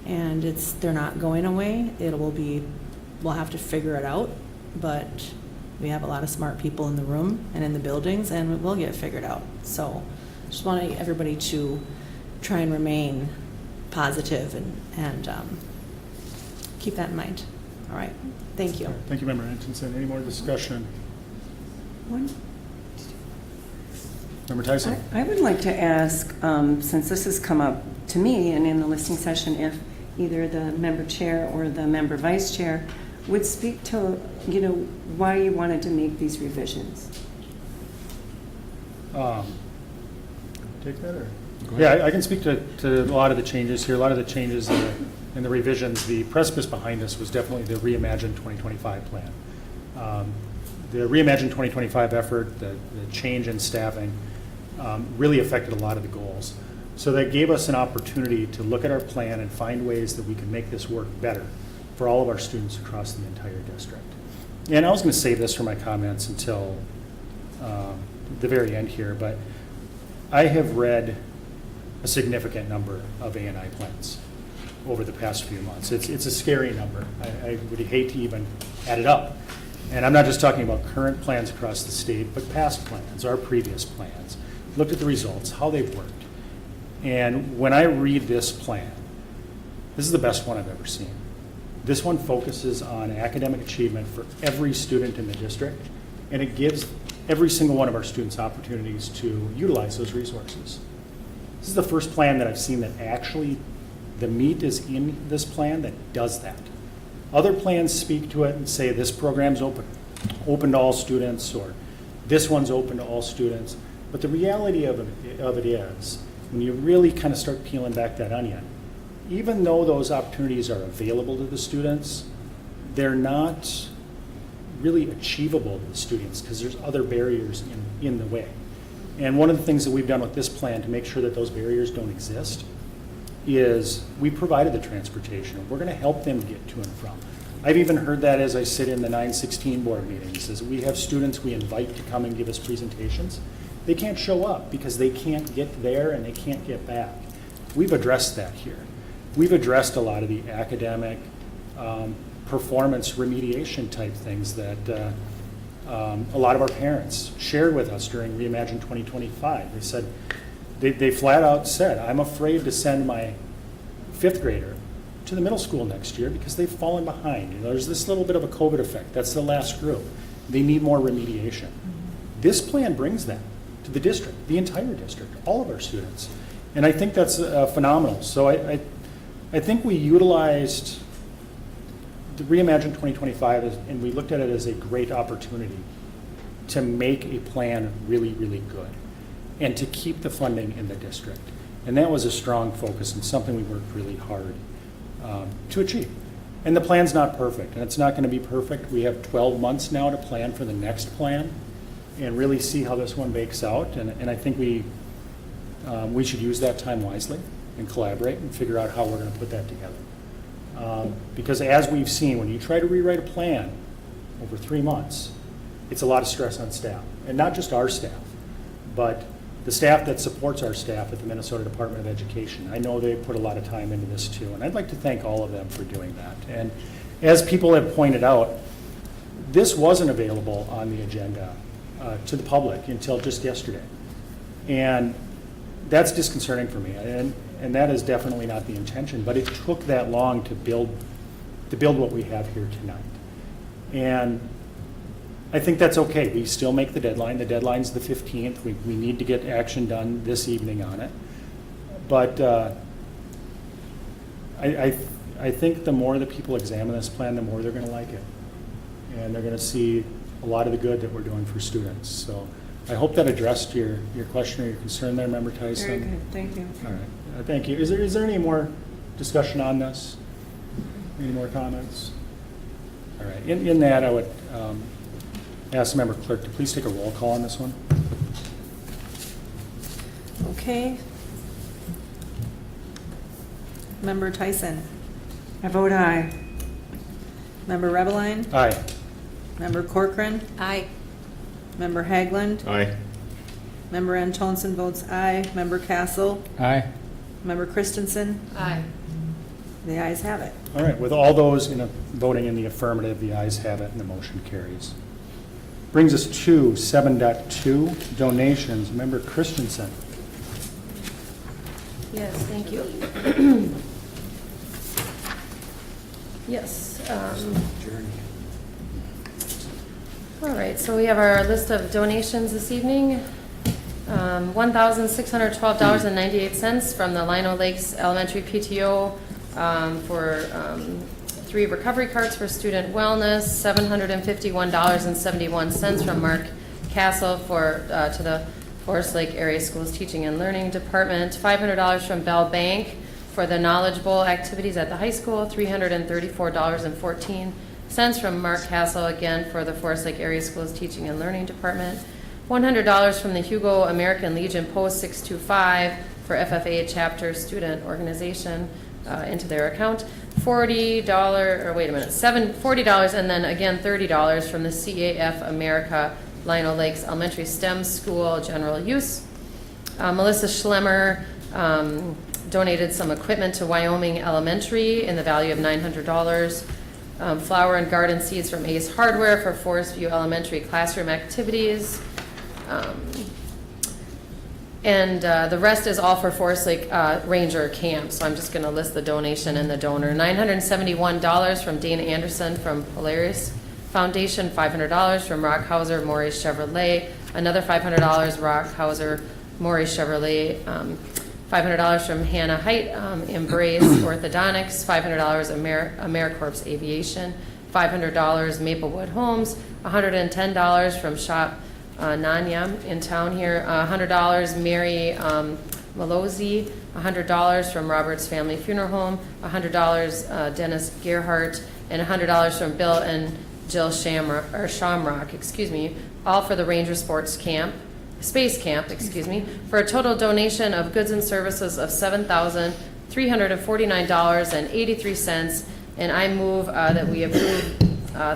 And they're not going away. We'll have to figure it out, but we have a lot of smart people in the room and in the buildings, and it will get figured out. So just want everybody to try and remain positive and keep that in mind. All right, thank you. Thank you, Member Atkinson. Any more discussion? Member Tyson? I would like to ask, since this has come up to me and in the listening session, if either the member chair or the member vice chair would speak to, why you wanted to make these revisions. Take that, or? Yeah, I can speak to a lot of the changes here. A lot of the changes in the revisions, the precipice behind this was definitely the Reimagine 2025 plan. The Reimagine 2025 effort, the change in staffing, really affected a lot of the goals. So that gave us an opportunity to look at our plan and find ways that we could make this work better for all of our students across the entire district. And I was going to save this for my comments until the very end here, but I have read a significant number of A&I plans over the past few months. It's a scary number. I would hate to even add it up. And I'm not just talking about current plans across the state, but past plans, our previous plans. Looked at the results, how they've worked. And when I read this plan, this is the best one I've ever seen. This one focuses on academic achievement for every student in the district, and it gives every single one of our students opportunities to utilize those resources. This is the first plan that I've seen that actually the meat is in this plan that does that. Other plans speak to it and say this program's open to all students, or this one's open to all students. But the reality of it is, when you really kind of start peeling back that onion, even though those opportunities are available to the students, they're not really achievable to the students because there's other barriers in the way. And one of the things that we've done with this plan to make sure that those barriers don't exist is we provided the transportation. We're going to help them get to and from. I've even heard that as I sit in the 916 board meetings, as we have students we invite to come and give us presentations. They can't show up because they can't get there and they can't get back. We've addressed that here. We've addressed a lot of the academic performance remediation type things that a lot of our parents shared with us during Reimagine 2025. They said, they flat out said, I'm afraid to send my 5th grader to the middle school next year because they've fallen behind. There's this little bit of a COVID effect. That's the last group. They need more remediation. This plan brings that to the district, the entire district, all of our students. And I think that's phenomenal. So I think we utilized the Reimagine 2025 and we looked at it as a great opportunity to make a plan really, really good and to keep the funding in the district. And that was a strong focus and something we worked really hard to achieve. And the plan's not perfect, and it's not going to be perfect. We have 12 months now to plan for the next plan and really see how this one bakes out. And I think we should use that time wisely and collaborate and figure out how we're going to put that together. Because as we've seen, when you try to rewrite a plan over 3 months, it's a lot of stress on staff. And not just our staff, but the staff that supports our staff at the Minnesota Department of Education. I know they put a lot of time into this too, and I'd like to thank all of them for doing that. And as people have pointed out, this wasn't available on the agenda to the public until just yesterday. And that's disconcerting for me, and that is definitely not the intention, but it took that long to build what we have here tonight. And I think that's okay. We still make the deadline. The deadline's the 15th. We need to get action done this evening on it. But I think the more that people examine this plan, the more they're going to like it. And they're going to see a lot of the good that we're doing for students. So I hope that addressed your question or your concern there, Member Tyson. Very good, thank you. All right, thank you. Is there any more discussion on this? Any more comments? All right, in that I would ask the member clerk to please take a roll call on this one. Okay. Member Tyson. I vote aye. Member Rebeline. Aye. Member Corcoran. Aye. Member Haglund. Aye. Member Antonsen votes aye. Member Castle. Aye. Member Christensen. Aye. The ayes have it. All right, with all those voting in the affirmative, the ayes have it and the motion carries. Brings us to 7.2, donations. Member Christensen. Yes, thank you. Yes. All right, so we have our list of donations this evening. $1,612.98 from the Lino Lakes Elementary PTO for 3 recovery carts for student wellness, $751.71 from Mark Castle to the Forest Lake Area Schools Teaching and Learning Department, $500 from Bell Bank for the Knowledge Bowl activities at the high school, $334.14 from Mark Castle, again for the Forest Lake Area Schools Teaching and Learning Department, $100 from the Hugo American Legion Post 625 for FFA Chapter Student Organization into their account, $40 and then again $30 from the CAF America Lino Lakes Elementary STEM School General Use. Melissa Schlemmer donated some equipment to Wyoming Elementary in the value of $900. Flower and garden seeds from Ace Hardware for Forest View Elementary classroom activities. And the rest is all for Forest Lake Ranger Camp. So I'm just going to list the donation and the donor. $971 from Dana Anderson from Polaris Foundation, $500 from Rockhauser Morey Chevrolet, another $500 Rockhauser Morey Chevrolet, $500 from Hannah Height Embrace Orthodontics, $500 AmeriCorps Aviation, $500 Maplewood Homes, $110 from Shop Nanya in town here, $100 Mary Malozzi, $100 from Roberts Family Funeral Home, $100 Dennis Gerhardt, and $100 from Bill and Jill Shamrock, all for the Ranger Space Camp, for a total donation of goods and services of $7,349.83, and I move that we approve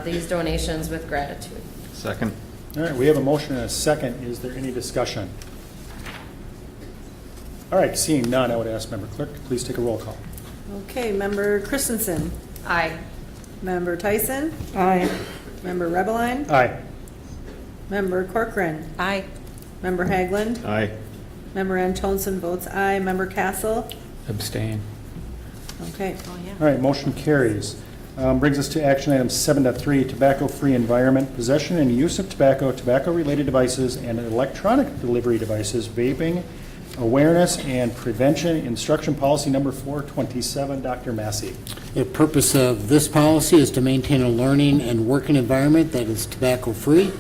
these donations with gratitude. Second. All right, we have a motion and a second. Is there any discussion? All right, seeing none, I would ask Member Clerk to please take a roll call. Okay, Member Christensen. Aye. Member Tyson. Aye. Member Rebeline. Aye. Member Corcoran. Aye. Member Haglund. Aye. Member Antonsen votes aye. Member Castle. Abstain. Okay. Oh, yeah. All right, motion carries. Brings us to action item 7.3, tobacco-free environment, possession and use of tobacco, tobacco-related devices, and electronic delivery devices, vaping, awareness, and prevention, instruction policy number 427. Dr. Massey. The purpose of this policy is to maintain a learning and working environment that is tobacco-free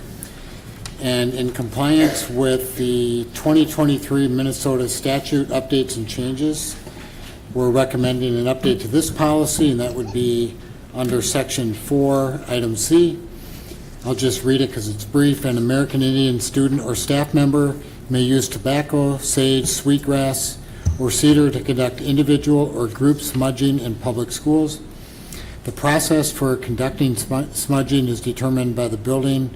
and in compliance with the 2023 Minnesota statute updates and changes. we're recommending an update to this policy, and that would be under Section 4, Item C. I'll just read it because it's brief. An American Indian student or staff member may use tobacco, sage, sweetgrass, or cedar to conduct individual or group smudging in public schools. The process for conducting smudging is determined by the building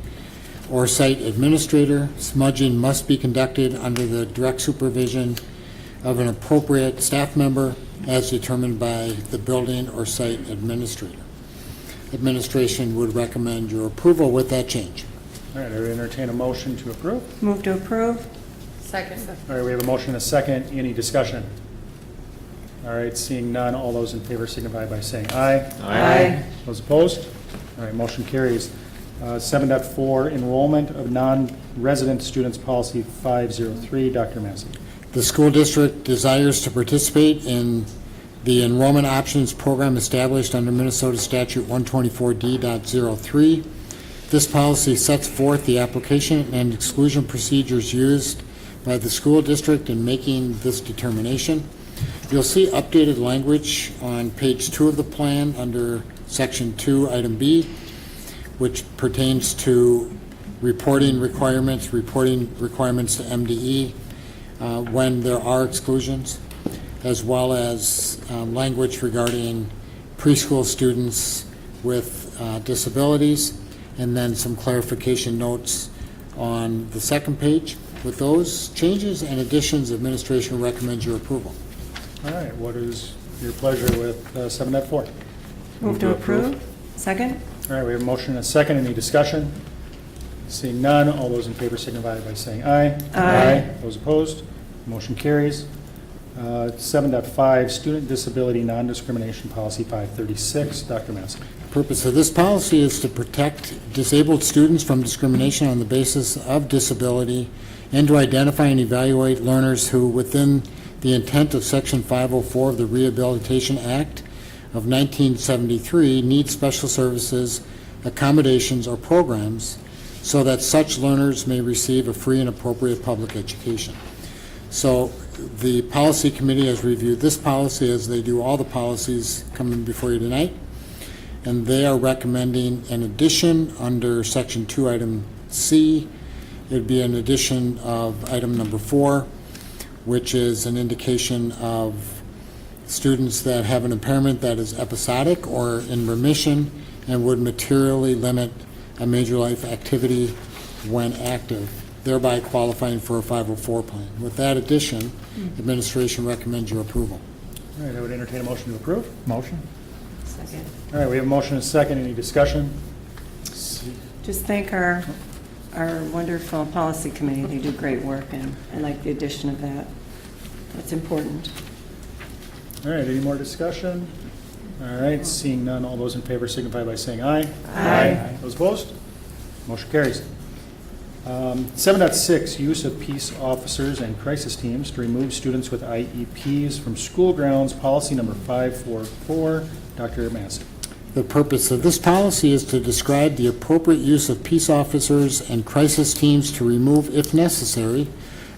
or site administrator. Smudging must be conducted under the direct supervision of an appropriate staff member as determined by the building or site administrator. Administration would recommend your approval with that change. All right, I would entertain a motion to approve. Move to approve. Second. All right, we have a motion and a second. Any discussion? All right, seeing none, all those in favor signify by saying aye. Aye. Those opposed? All right, motion carries. 7.4, enrollment of non-resident students, policy 503. Dr. Massey. The school district desires to participate in the enrollment options program established under Minnesota Statute 124D.03. This policy sets forth the application and exclusion procedures used by the school district in making this determination. You'll see updated language on page 2 of the plan under Section 2, Item B, which pertains to reporting requirements to MDE when there are exclusions, as well as language regarding preschool students with disabilities, and then some clarification notes on the second page. With those changes and additions, administration recommends your approval. All right, what is your pleasure with 7.4? Move to approve. Second. All right, we have a motion and a second. Any discussion? Seeing none, all those in favor signify by saying aye. Aye. Those opposed? Motion carries. 7.5, student disability non-discrimination policy 536. Dr. Massey. The purpose of this policy is to protect disabled students from discrimination on the basis of disability and to identify and evaluate learners who, within the intent of Section 504 of the Rehabilitation Act of 1973, need special services, accommodations, or programs so that such learners may receive a free and appropriate public education. So the policy committee has reviewed this policy as they do all the policies coming before you tonight, and they are recommending an addition under Section 2, Item C. It would be an addition of item number 4, which is an indication of students that have an impairment that is episodic or in remission and would materially limit a major life activity when active, thereby qualifying for a 504 plan. With that addition, administration recommends your approval. All right, I would entertain a motion to approve. Motion? Second. All right, we have a motion and a second. Any discussion? Just thank our wonderful policy committee. They do great work, and I like the addition of that. That's important. All right, any more discussion? All right, seeing none, all those in favor signify by saying aye. Aye. Those opposed? Motion carries. 7.6, use of peace officers and crisis teams to remove students with IEPs from school grounds, policy number 544. Dr. Massey. The purpose of this policy is to describe the appropriate use of peace officers and crisis teams to remove, if necessary,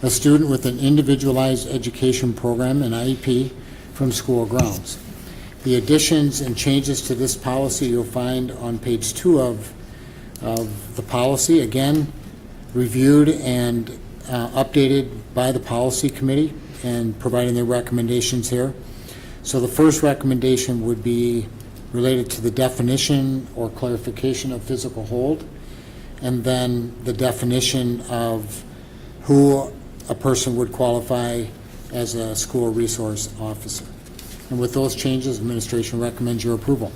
a student with an individualized education program, an IEP, from school grounds. The additions and changes to this policy you'll find on page 2 of the policy, again, reviewed and updated by the policy committee and providing their recommendations here. So the first recommendation would be related to the definition or clarification of physical hold, and then the definition of who a person would qualify as a school resource officer. And with those changes, administration recommends your approval.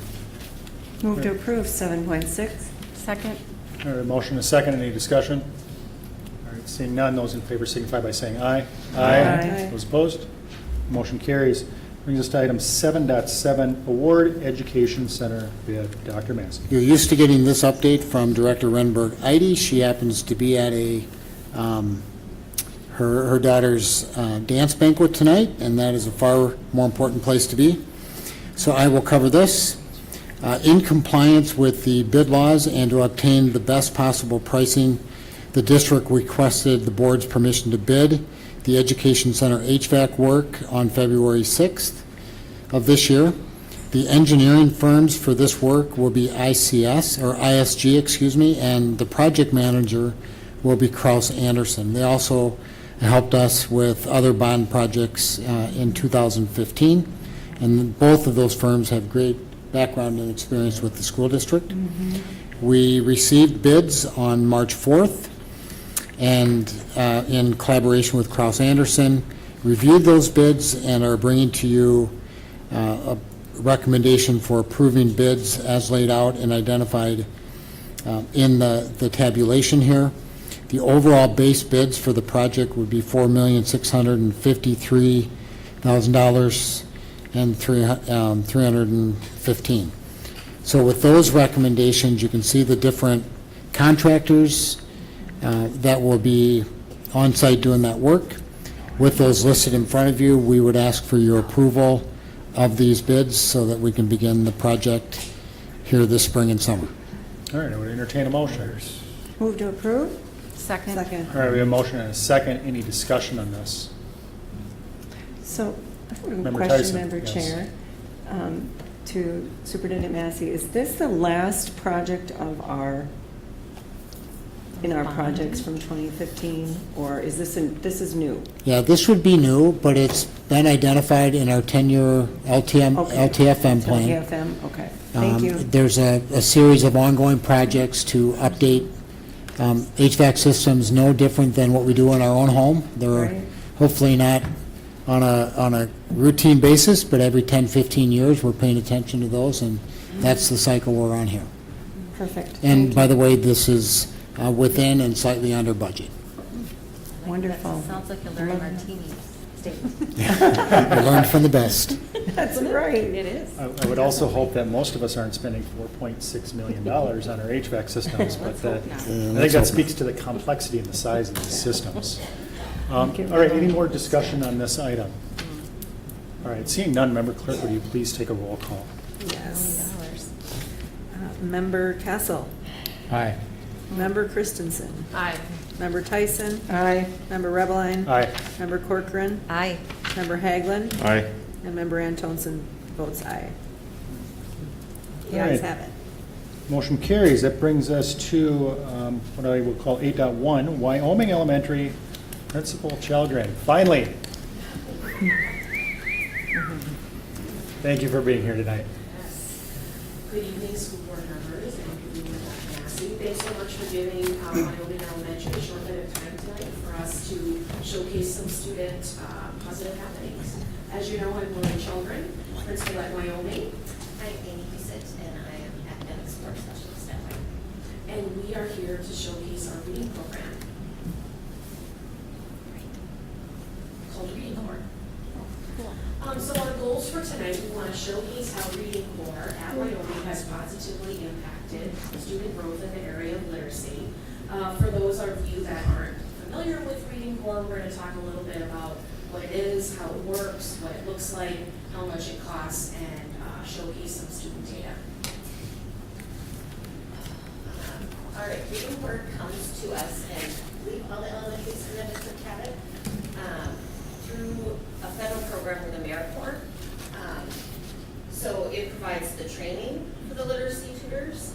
Move to approve 7.6. Second. All right, motion and a second. Any discussion? All right, seeing none, those in favor signify by saying aye. Aye. Those opposed? Motion carries. Brings us to item 7.7, Award Education Center bid. Dr. Massey. You're used to getting this update from Director Renberg-Eide. She happens to be at her daughter's dance banquet tonight, and that is a far more important place to be. So I will cover this. In compliance with the bid laws and to obtain the best possible pricing, the district requested the board's permission to bid the Education Center HVAC work on February 6th. of this year. The engineering firms for this work will be ISG, excuse me, and the project manager will be Kraus Anderson. They also helped us with other bond projects in 2015, and both of those firms have great background and experience with the school district. We received bids on March 4th, and in collaboration with Kraus Anderson, reviewed those bids and are bringing to you a recommendation for approving bids as laid out and identified in the tabulation here. The overall base bids for the project would be $4,653,000 and 315. So with those recommendations, you can see the different contractors that will be on site doing that work. With those listed in front of you, we would ask for your approval of these bids so that we can begin the project here this spring and summer. All right, I would entertain a motion. Move to approve? Second. Second. All right, we have a motion and a second. Any discussion on this? So, I have a Member question, Tyson, Member yes. Chair, to Superintendent Massey. Is this the last project of in our projects from 2015, or is this new? Yeah, this would be new, but it's been identified in our 10-year LTFM plan. LTFM, okay. Thank you. There's a series of ongoing projects to update HVAC systems, no different than what we do in our own home. They're Right. hopefully not on a routine basis, but every 10, 15 years, we're paying attention to those, and that's the cycle we're on here. Perfect. And by the way, this is within and slightly under budget. Wonderful. Sounds like a Larry Martini statement. We learned from the best. That's right. It is. I would also hope that most of us aren't spending $4.6 million on our HVAC systems, but Let's hope not. I think that speaks to the complexity and the size of these systems. All right, any more discussion on this item? All right, seeing none, Member Clerk, would you please take a roll call? Yes. Member Castle. Aye. Member Christensen. Aye. Member Tyson. Aye. Member Rebbeline. Aye. Member Corcoran. Aye. Member Haglund. Aye. And Member Antonsen votes aye. The All ayes right. have it. Motion carries. That brings us to what I will call 8.1, Wyoming Elementary Principal Chalgren. Finally. Thank you for being here tonight. Good evening, school board members, and good evening, Dr. Massey. Thanks so much for giving Wyoming Elementary a short bit of time tonight for us to showcase some student positive happenings. As you know, I'm Lauren Children, principal at Wyoming. I'm Amy Bissett, and I am academic support specialist at Wyoming. And we are here to showcase our reading program called Reading Corps. So our goals for tonight, we want to showcase how Reading Corps at Wyoming has positively impacted student growth in the area of literacy. For those of you that aren't familiar with Reading Corps, we're going to talk a little bit about what it is, how it works, what it looks like, how much it costs, and showcase some student data. All right, Reading Corps comes to us, and I believe all the elementaries in the district have it, through a federal program with AmeriCorps. So it provides the training for the literacy tutors.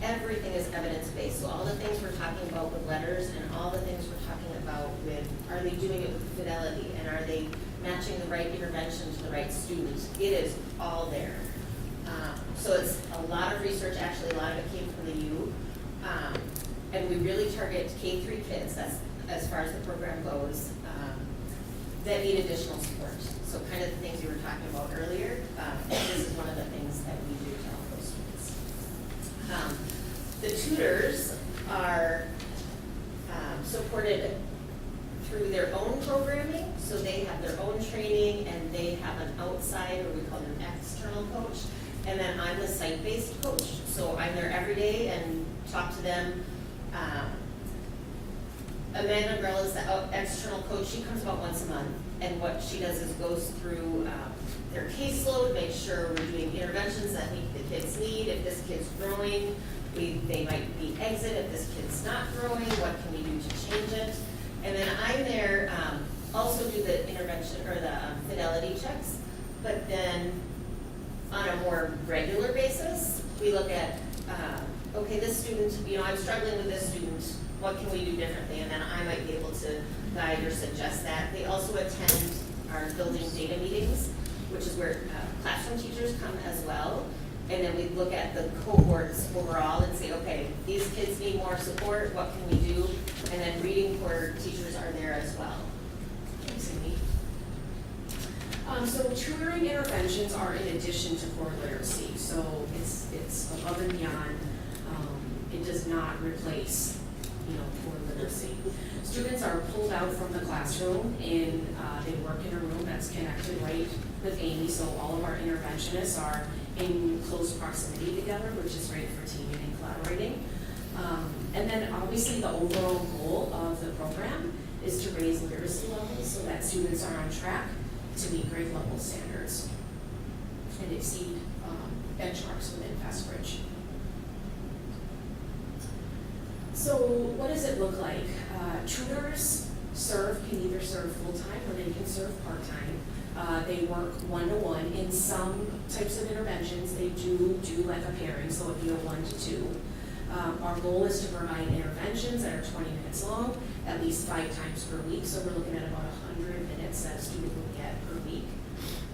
Everything is evidence-based, so all the things we're talking about with letters and all the things we're talking about with, are they doing it with fidelity, and are they matching the right intervention to the right students? It is all there. So it's a lot of research, actually a lot of it came from the U. And we really target K-3 kids, that's as far as the program goes, that need additional support. So kind of the things you were talking about earlier, this is one of the things that we do to help those students. The tutors are supported through their own programming, so they have their own training and they have an outside, or we call them external coach, and then I'm the site-based coach, so I'm there every day and talk to them. Amanda Umbrella is the external coach. She comes about once a month, and what she does is goes through their caseload, make sure we're doing interventions that meet the kids' need. If this kid's growing, they might be exit. If this kid's not growing, what can we do to change it? And then I'm there, also do the intervention intervention, or the fidelity checks. But then, on a more regular basis, we look at, okay, this student, I'm struggling with this student, what can we do differently? And then I might be able to guide or suggest that. They also attend our building data meetings, which is where classroom teachers come as well. And then we look at the cohorts overall and say, okay, these kids need more support, what can we do? And then reading core teachers are there as well. Thanks, Amy. So tutoring interventions are in addition to core literacy, so it's above and beyond. It does not replace, core literacy. Students are pulled out from the classroom and they work in a room that's connected right with Amy, so all of our interventionists are in close proximity together, which is great for teaming and collaborating. And then obviously the overall goal of the program is to raise literacy levels so that students are on track to meet grade level standards and exceed benchmarks within FastBridge. So what does it look like? Tutors can either serve full-time or they can serve part-time. They work one-to-one. In some types of interventions, they do like a pairing, so it'd be a 1-to-2. Our goal is to provide interventions that are 20 minutes long, at least 5 times per week. So we're looking at about 100 minutes that a student will get per week.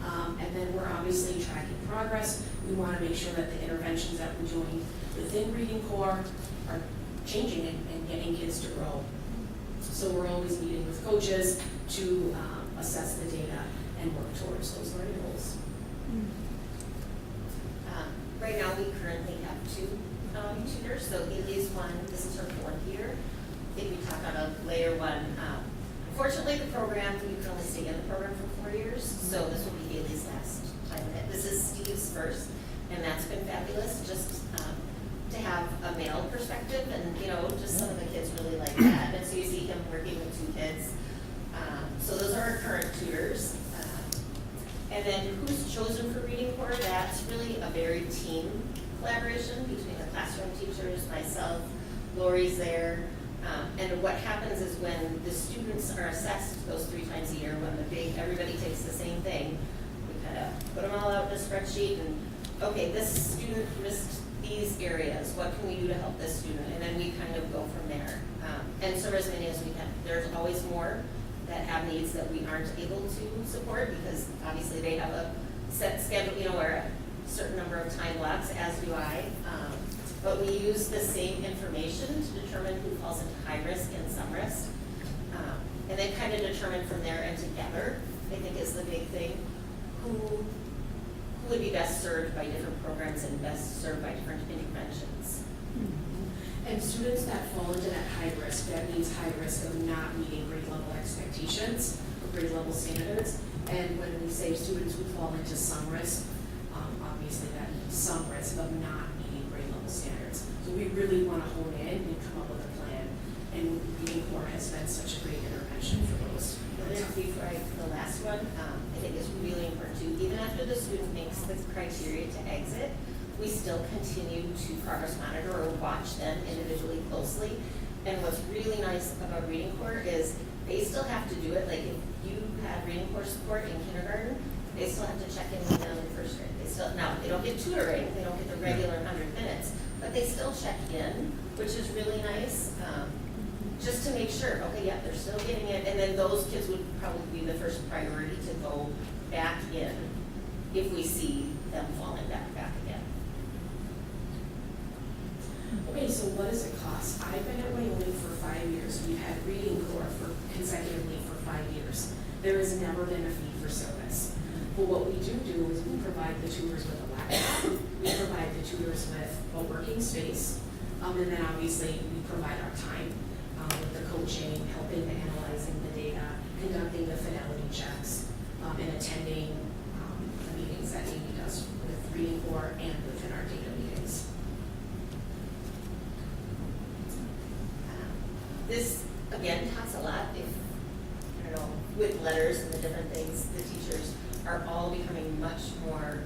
And then we're obviously tracking progress. We want to make sure that the interventions that we're doing within Reading Core are changing and getting kids to grow. So we're always meeting with coaches to assess the data and work towards those learning goals. Right now, we currently have 2 tutors, so Haley's one, this is her 4th year. I think we talked about a later one. Unfortunately, the program, you can only stay in the program for 4 years, so this will be Haley's last time in it. This is Steve's first, and that's been fabulous, just to have a male perspective, and just some of the kids really like that. And so you see him working with 2 kids. So those are our current tutors. And then who's chosen for Reading Core? That's really a very team collaboration between the classroom teachers, myself, Lori's there. And what happens is when the students are assessed those 3 times a year, when everybody takes the same thing, we kind of put them all out in a spreadsheet and, okay, this student missed these areas, what can we do to help this student? And then we kind of go from there. And serve as many as we can. There's always more that have needs that we aren't able to support because obviously they have a set schedule, or a certain number of time blocks, as do I. But we use the same information to determine who falls into high risk and some risk. And then kind of determine from there and together, I think is the big thing, who would be best served by different programs and best served by different interventions. And students that fall into that high risk, that means high risk of not meeting grade level expectations or grade level standards. And when we say students who fall into some risk, obviously that means some risk of not meeting grade level standards. So we really want to hone in and come up with a plan. And Reading Core has been such a great intervention for those. Before the last one, I think is really important too. Even after the student makes the criteria to exit, we still continue to progress monitor or watch them individually closely. And what's really nice about Reading Core is they still have to do it. Like if you had Reading Core support in kindergarten, they still have to check in with them in first grade. Now, they don't get tutoring, they don't get the regular 100 minutes, but they still check in, which is really nice. Just to make sure, okay, yeah, they're still getting it, and then those kids would probably be the first priority to go back in if we see them falling back again. Okay, so what does it cost? I've been at Wyoming for 5 years. We've had Reading Core consecutively for 5 years. There has never been a fee for service. But what we do is we provide the tutors with a laptop, we provide the tutors with a working space, and then obviously we provide our time with the coaching, helping the analyzing the data, conducting the fidelity checks, and attending the meetings that Amy does with Reading Core and within our data meetings. This, again, talks a lot, with letters and the different things, the teachers are all becoming much more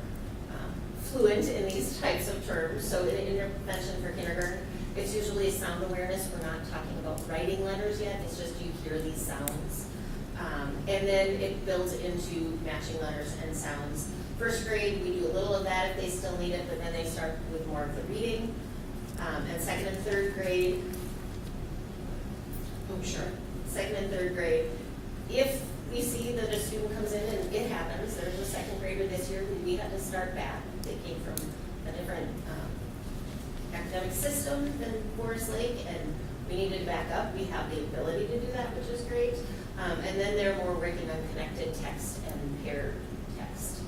fluent in these types of terms. So in intervention for kindergarten, it's usually sound awareness. We're not talking about writing letters yet. It's just you hear these sounds. And And then it builds into matching letters and sounds. First grade, we do a little of that if they still need it, but then they start with more of the reading. And second and third grade, second and third grade, if we see that a student comes in and it happens, there's a second grader this year who we had to start back. They came from a different academic system than Forest Lake, and we needed to back up. We have the ability to do that, which is great. And then they're more working on connected text and paired text.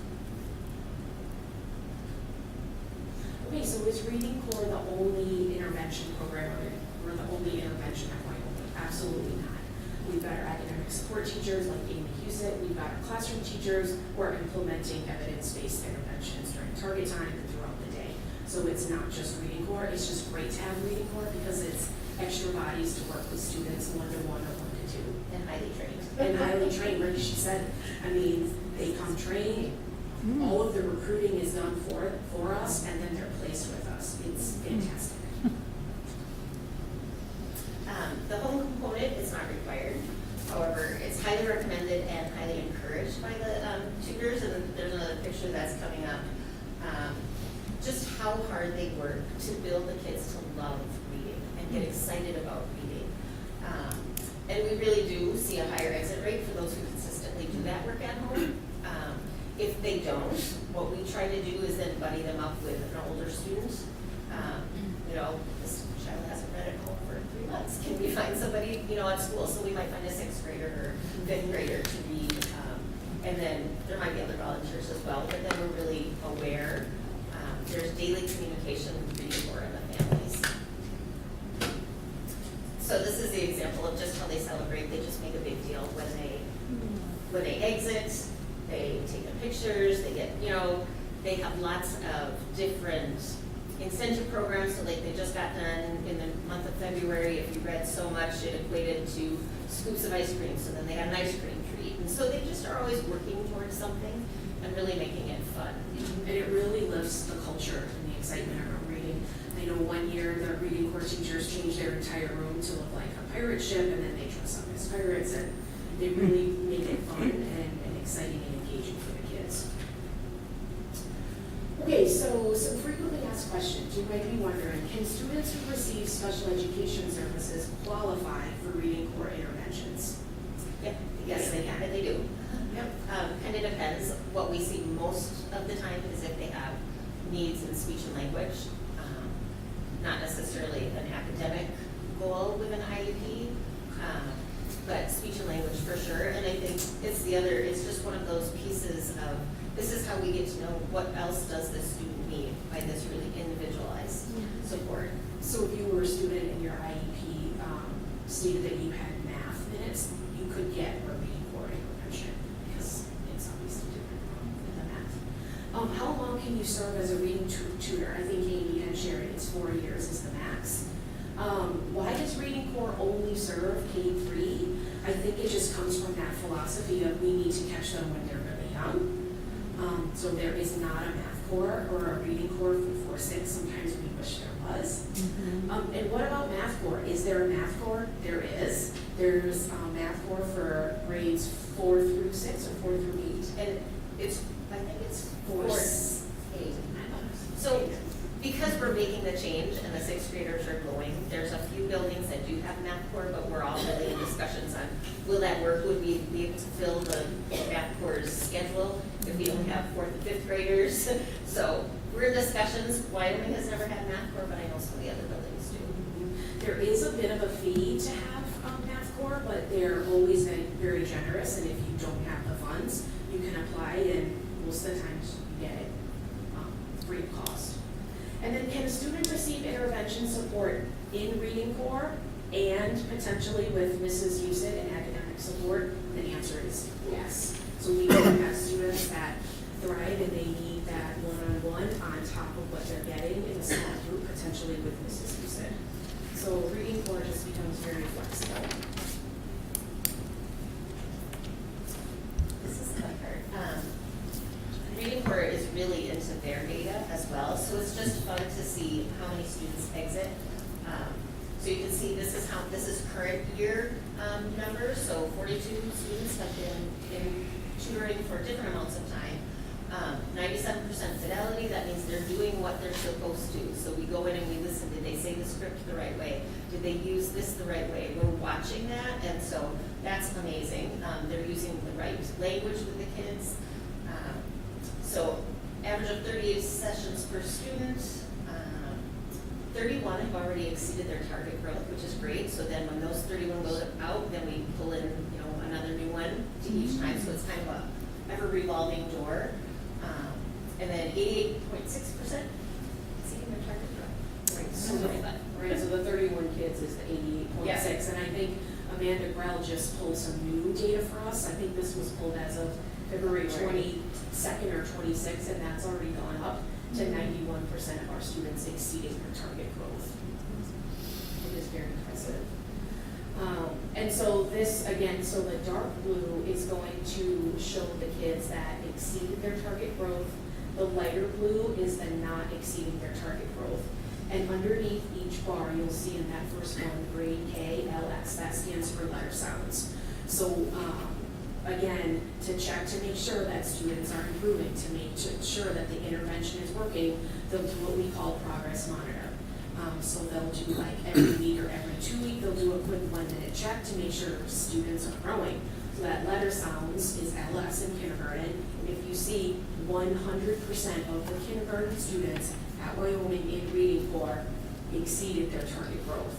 Okay, so is Reading Core the only intervention program or the only intervention at Wyoming? Absolutely not. We've got our academic support teachers like Amy Husett. We've got our classroom teachers who are implementing evidence-based interventions during target time and throughout the day. So it's not just Reading Core. It's just great to have Reading Core because it's extra bodies to work with students one-to-one or one-to-two. And highly trained. And highly trained, like she said. I mean, they come trained. All of the recruiting is done for us, and then they're placed with us. It's fantastic. The home component is not required. However, it's highly recommended and highly encouraged by the tutors. And there's another picture that's coming up. Just how hard they work to build the kids to love reading and get excited about reading. And we really do see a higher exit rate for those who consistently do that work at home. If they don't, what we try to do is then buddy them up with an older student. This child hasn't read at home for 3 months. Can we find somebody, at school? So we might find a 6th grader or 5th grader to read. And then there might be other volunteers as well, but then we're really aware. There's daily communication with Reading Core and the families. So this is the example of just how they celebrate. They just make a big deal when they exit. They take their pictures. They get, they have lots of different incentive programs. So like they just got done in the month of February. If you read so much, it equated to scoops of ice cream. So then they got an ice cream treat. And so they just are always working towards something and really making it fun. And it really lifts the culture and the excitement around reading. I know one year the Reading Core teachers changed their entire room to look like a pirate ship, and then they dress up as pirates, and they really make it fun and exciting and engaging for the kids. Okay, so some frequently asked questions. You might be wondering, can students who receive special education services qualify for Reading Core interventions? Yep. Yes, they can. They do. Yep. And it depends. What we see most of the time is if they have needs in speech and language, not necessarily an academic goal with an IEP, but speech and language for sure. And I think it's just one of those pieces of, this is how we get to know what else does this student need by this really individualized support. So if you were a student and your IEP stated that you had math minutes, you could get a Reading Core intervention because it's obviously different than the math. How long can you serve as a reading tutor? I think Amy had shared it's 4 years is the max. Why does Reading Core only serve K-3? I think it just comes from that philosophy of we need to catch them when they're really young. So there is not a math core or a Reading Core for 4-6. Sometimes we wish there was. And what about math core? Is there a math core? There is. There's a math core for grades 4 through 6 or 4 through 8. And I think it's 4 8. So So because we're making the change and the 6th graders are going, there's a few buildings that do have math core, but we're all really in discussions on will that work? Would we be able to fill the math core's schedule if we only have 4th and 5th graders? So we're in discussions. Wyoming has never had math core, but I know some of the other buildings do. there is a bit of a fee to have math core, but they're always very generous, and if you don't have the funds, you can apply, and most of the times you get it free of cost. And then can a student receive intervention support in Reading Core and potentially with Mrs. Husett and academic support? The answer is yes. So we do have students that thrive and they need that one-on-one on top of what they're getting in a small group, potentially with Mrs. Husett. So Reading Core just becomes very flexible. This is the part. Reading Core is really into their data as well, so it's just fun to see how many students exit. So you can see this is current year numbers, so 42 students have been in tutoring for different amounts of time. 97% fidelity, that means they're doing what they're supposed to. So we go in and we listen, did they say the script the right way? Did they use this the right way? We're watching that, and so that's amazing. They're using the right language with the kids. So average of 38 sessions per student. 31 have already exceeded their target growth, which is great. So then when those 31 go out, then we pull in, another new one to each time. So it's kind of a ever revolving door. And then 88.6% exceeding their target growth. Right, so the 31 kids is the 88.6, Yeah. and I think Amanda Grell just pulled some new data for us. I think this was pulled as of February 22nd or 26th, and that's already gone up to 91% of our students exceeding their target growth. It is very impressive. And so this, again, so the dark blue is going to show the kids that exceeded their target growth. The lighter blue is the not exceeding their target growth. And underneath each bar, you'll see in that first one, grade K, LS, that stands for letter sounds. So again, to check to make sure that students are improving, to make sure that the intervention is working, they'll do what we call progress monitor. So they'll do like every week or every 2 weeks, they'll do a quick 1-minute check to make sure students are growing. So that letter sounds is LS in kindergarten. And if you see 100% of the kindergarten students at Wyoming in reading core exceeded their target growth.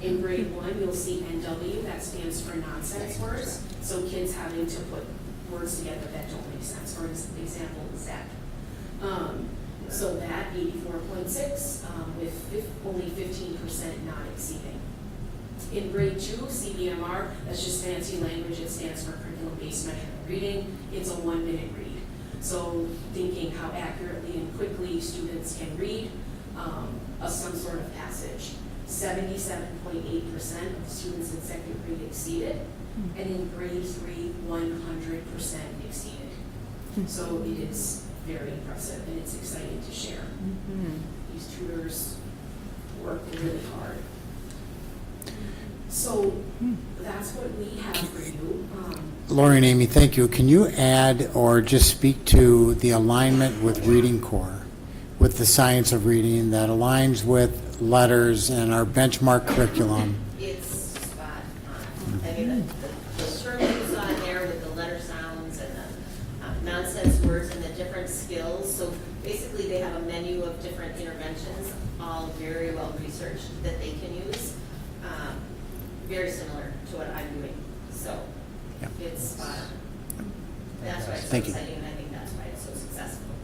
In grade 1, you'll see NW, that stands for nonsense words. So kids having to put words together that don't make sense. For example, zap. So that 84.6 with only 15% not exceeding. In grade 2, CBMR, that's just fancy language. It stands for curriculum-based measurement reading. It's a 1-minute read. So thinking how accurately and quickly students can read some sort of passage. 77.8% of students in second grade exceeded, and in grade 3, 100% exceeded. So it is very impressive, and it's exciting to share. These tutors work really hard. So that's what we have for you. Lori and Amy, thank you. Can you add or just speak to the alignment with Reading Core, with the science of reading that aligns with letters and our benchmark curriculum? It's spot on. I mean, the term used on there with the letter sounds and the nonsense words and the different skills. So basically they have a menu of different interventions, all very well researched that they can use. Very similar to what I'm doing. So it's spot on. That's why it's so Thank you. exciting, and I think that's why it's so successful.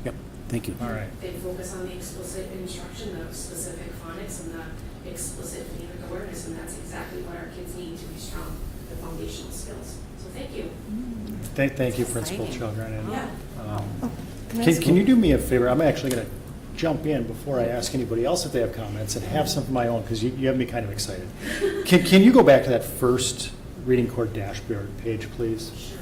Yep, thank you. All right. They focus on the explicit instruction, the specific phonics, and the explicit phonemic awareness, and that's exactly what our kids need to be strong, the foundational skills. So thank you. Thank you, Principal Exciting. Children. And, Yeah. can you do me a favor? I'm actually going to jump in before I ask anybody else if they have comments and have some of my own, because you have me kind of excited. Can you go back to that first Reading Core dashboard page, please? Sure.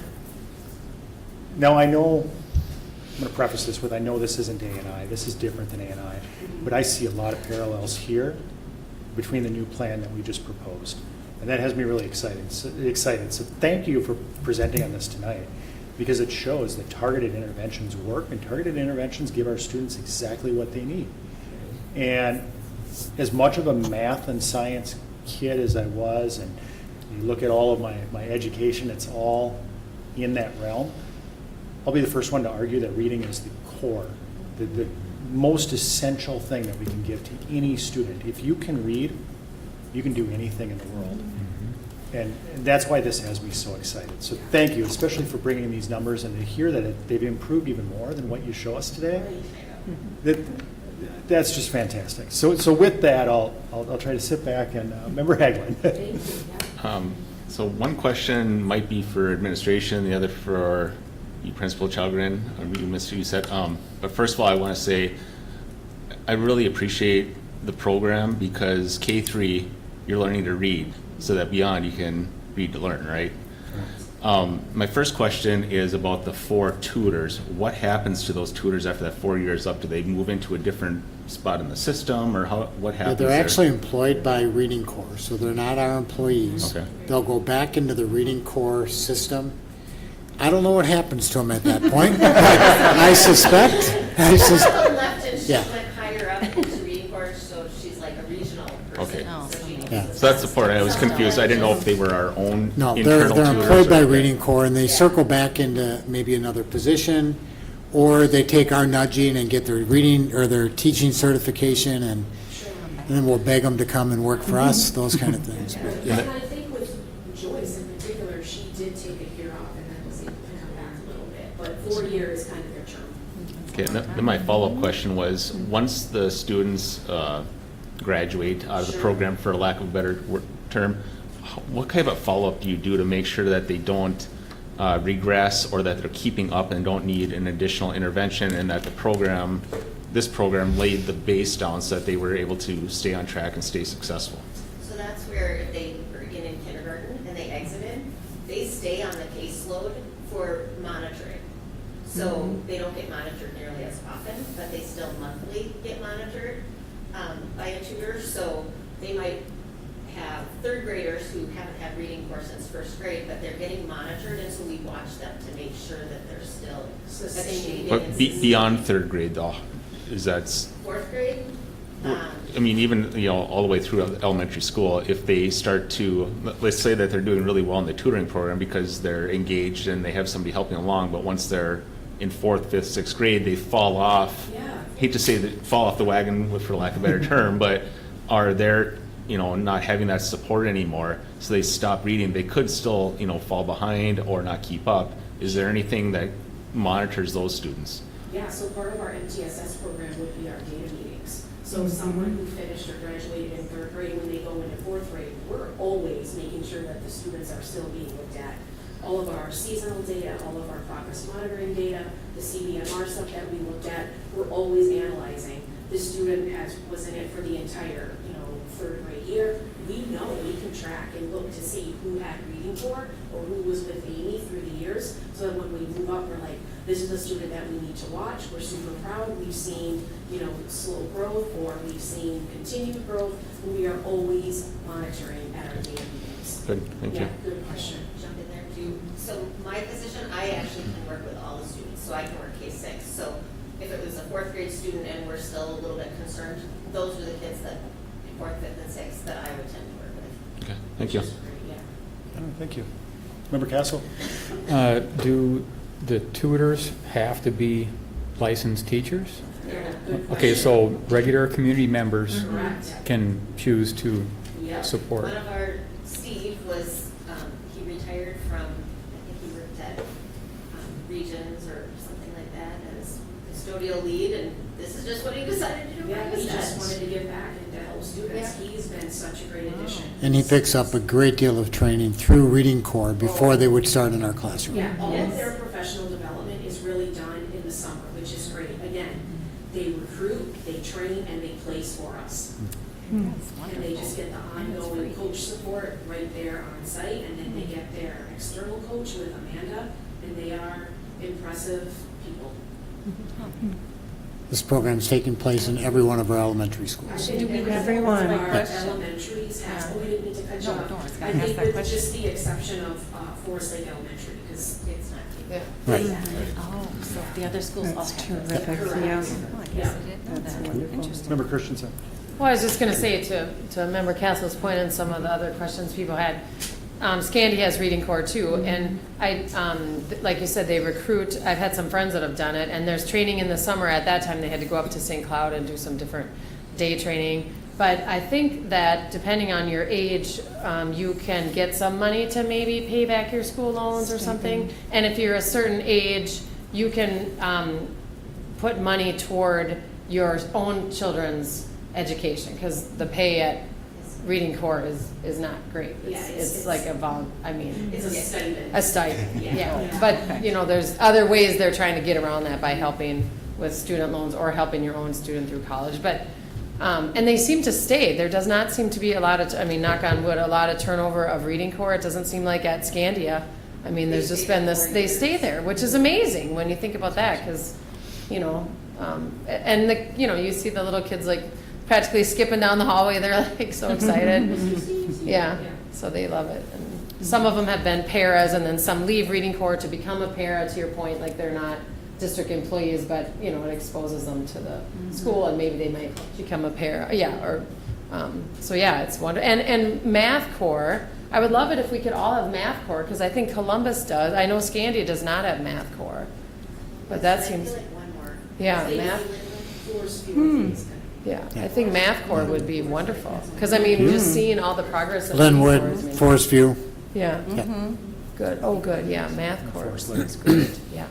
Now, I know, I'm going to preface this with, I know this isn't A&I, this is different than A&I, but I see a lot of parallels here between the new plan that we just proposed. And that has me really excited. So thank you for presenting on this tonight, because it shows that targeted interventions work, and targeted interventions give our students exactly what they need. And as much of a math and science kid as I was, and you look at all of my education, it's all in that realm. I'll be the first one to argue that reading is the core, the most essential thing that we can give to any student. If you can read, you can do anything in the world. And that's why this has me so excited. So thank you, especially for bringing these numbers, and to hear that they've improved even more than what you show us today. That's just fantastic. So with that, I'll try to sit back and Member Hagelin. So one question might be for administration, the other for you, Principal Chalgren, or you, Mr. Uset. But first of all, I want to say I really appreciate the program, because K3, you're learning to read, so that beyond you can read to learn, right? My first question is about the 4 tutors. What happens to those tutors after that 4 years up? Do they move into a different spot in the system, or what Yeah, happens they're there? actually employed by Reading Corps, so they're not our employees. Okay. They'll go back into the Reading Corps system. I don't know what happens to them at that point. But I suspect. Couple left and she Yeah. went higher up into Reading Corps, so she's like a regional person. Okay. So she Yeah. So that's the part I was confused. I didn't know if they were our own No, internal they're tutors. employed by or- Reading Corps, and they circle back into maybe another position, or they take our nudging and get their reading or their teaching certification, and then we'll beg them to come and work for us, those kind of things. But, yeah. And I think with Joyce in particular, she did take a year off and then was able to come back a little bit, but 4 years is kind of their term. Okay, and then my follow-up question was, once the students graduate out of the Sure. program, for lack of a better term, what kind of a follow-up do you do to make sure that they don't regress, or that they're keeping up and don't need an additional intervention, and that this program laid the base down so that they were able to stay on track and stay successful? So that's where if they begin in kindergarten and they exited, they stay on the caseload for monitoring. So they don't get monitored nearly as often, but they still monthly get monitored by a tutor. So they might have third graders who haven't had reading course since first grade, but they're getting monitored, and so we watch them to make sure that they're still succeeding. But beyond third grade, though, is that, Fourth grade, I mean, even, all the way through elementary school, if they start to, let's say that they're doing really well in the tutoring program because they're engaged and they have somebody helping along, but once they're in 4th, 5th, 6th grade, they fall off. Yeah. Hate to say that fall off the wagon, for lack of a better term, but are they're, not having that support anymore, so they stop reading, they could still, fall behind or not keep up. Is there anything that monitors those students? Yeah, so part of our MTSS program would be our data meetings. So someone who finished or graduated in 3rd grade, when they go into 4th grade, we're always making sure that the students are still being looked at. All of our seasonal data, all of our progress monitoring data, the CBMR stuff that we looked at, we're always analyzing. This student was in it for the entire, 3rd grade year. We know, we can track and look to see who had reading for or who was with Amy through the years, so that when we move up, we're like, this is a student that we need to watch. We're super proud. We've seen, slow growth, or we've seen continued growth. We are always monitoring at our data meetings. Good, thank you. Yeah, good question. jump in there too. So my position, I actually can work with all the students, so I can work K-6. So if it was a 4th grade student and we're still a little bit concerned, those are the kids that, 4th, 5th, and 6th, that I would tend to work with. Okay, thank you. Oh, thank you. Member Castle? Do the tutors have to be licensed teachers? Yeah, good Okay, question. so regular community members Correct. can choose to Yep. support. One of our, Steve was, he retired from, I think he worked at Regions or something like that as custodial lead, and this is just what he decided to do. Yeah, he instead. just wanted to give back and to help students. He's been such a great addition. And he picks up a great deal of training through Reading Corps before they would start in our classroom. Yeah, all of their professional development is really done in the summer, which is great. Again, they recruit, they train, and they place for us. And they just get the ongoing coach support right there on site, and then they get their external coach with Amanda, and they are impressive people. This program is taking place in every one of our elementary I schools. think Everyone. Our Question. elementaries have, oh, we didn't mean to cut you off. No, I was I gonna ask think that with question. just the exception of Forest Lake Elementary, because It's not. Right. Oh, so the other schools all That's have terrific, those. yeah. Oh, I guess I didn't know That's that. wonderful. Interesting. Member Christensen? Well, I was just going to say to Member Castle's point and some of the other questions people had, Scandy has Reading Corps too, and like you said, they recruit. I've had some friends that have done it, and there's training in the summer. At that time, they had to go up to St. Cloud and do some different day training. But I think that depending on your age, you can get some money to maybe pay back your school loans or something. And if you're a certain age, you can put money toward your own children's education, because the pay at Reading Corps is not great. It's like a it's a stipend. a stipend, Yeah. yeah. But, there's other ways they're trying to get around that by helping with student loans or helping your own student through college. But, and they seem to stay. There does not seem to be a lot of, knock on wood, a lot of turnover of Reading Corps. It doesn't seem like at Scandia. I mean, there's just been this, they stay there, which is amazing when you think about that, because, you know, and the, you know, you see the little kids like practically skipping down the hallway, they're like so excited. Yeah, so they love it. And some of them have been paras, and then some leave reading corps to become a para, to your point, like they're not district employees, but, you know, it exposes them to the school, and maybe they might become a para, yeah, or, so yeah, it's wonderful. And math corps, I would love it if we could all have math corps, because I think Columbus does. I know Scandia does not have math corps, but that seems, yeah, math. Yeah, I think math corps would be wonderful, because I mean, just seeing all the progress. Of Linwood, these corps, Forest View, yeah, good, oh, good, yeah, math corps is great, yeah.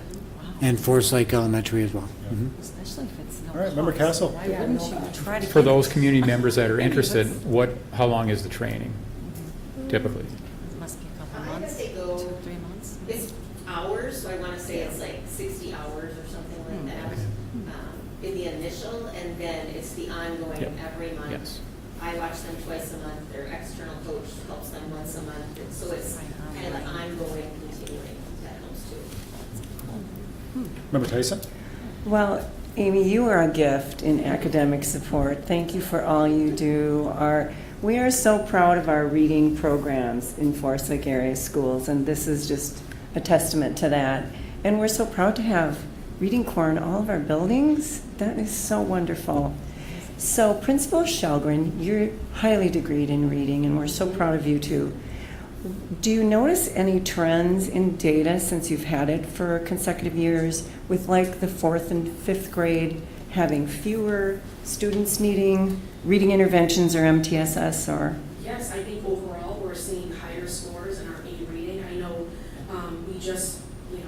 and Forest Lake Elementary as well. Especially if it's no All right, Member Castle. Why wouldn't you try to For get those it? community members that are interested, how long is the training typically? It must be a couple I'm gonna months, say go, 3 months. it's hours, so I wanna say it's like 60 hours or something like that. In the initial, and then it's the ongoing Yep. every month. Yes. I watch them twice a month, their external coach helps them once a month, so it's kind of the ongoing, continuing, that helps too. Member Tyson? Well, Amy, you are a gift in academic support. Thank you for all you do. We are so proud of our reading programs in Forest Lake area schools, and this is just a testament to that. And we're so proud to have reading corps in all of our buildings. That is so wonderful. So, Principal Shelgren, you're highly degreed in reading, and we're so proud of you too. Do you notice any trends in data since you've had it for consecutive years with like the 4th and 5th grade having fewer students needing reading interventions or MTSS or? Yes, I think overall we're seeing higher scores in our A reading. I know we just,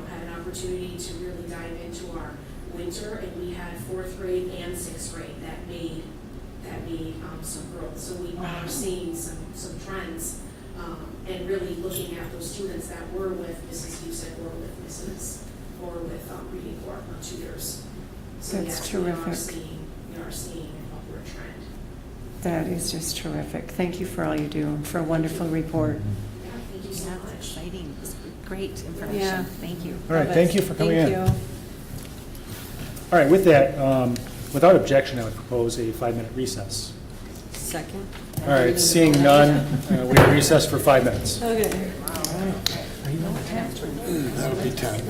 had an opportunity to really dive into our winter, and we had 4th grade and 6th grade that made some growth. So we are seeing some trends, and really looking at those students that were with Mrs. Husick or with Mrs. or with reading corps tutors. So That's yes, terrific. We are seeing an upward trend. That is just terrific. Thank you for all you do, for a wonderful report. Yeah, thank you so That's much. exciting. It's great information. Yeah. Thank you. All right, thank you for coming in. Thank you. All right, with that, without objection, I would propose a 5-minute recess. Second. All right, seeing none, we recess for 5 minutes. Okay. That'll be 10.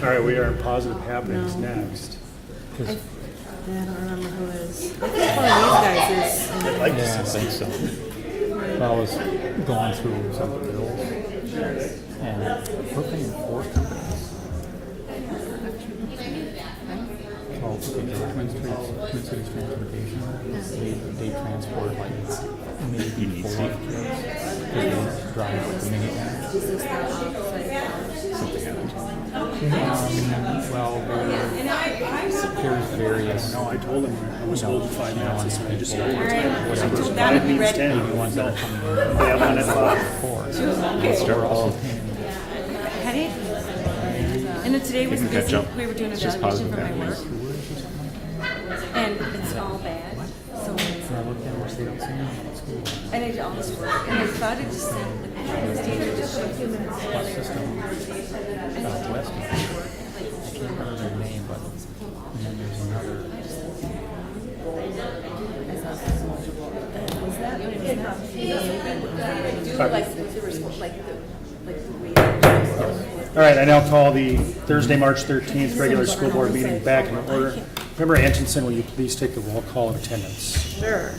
All right, we are in positive happenings No. next. I don't remember who is. I think one of these guys is. I'd like to Yeah, I see think so. I was going through some of the bills, and we're paying 4 companies. Oh, okay, Twin Cities Transportation, they transport like maybe 4 kids, because they drive with the minivan. Something happened to them. Well, there's various. No, I told him I was No, holding 5 minutes, so I just. All right. Whatever. So that would be 5 means ready. 10. The ones that are coming in. They have one at 5. 4. We're also paying. Headache? And then today was You can catch busy. up. We were doing It's just evaluation positive for my work, happenings. and it's all bad. So, And I looked at where they don't see them at school. and I did all this work, and I thought it just said the teacher just showed a few minutes Bus later. system, Southwest. I can't remember their name, but and then there's another. All right, I now call the Thursday, March 13th regular school board meeting back in order. Member Antonsen, will you please take the roll call of attendance? Sure.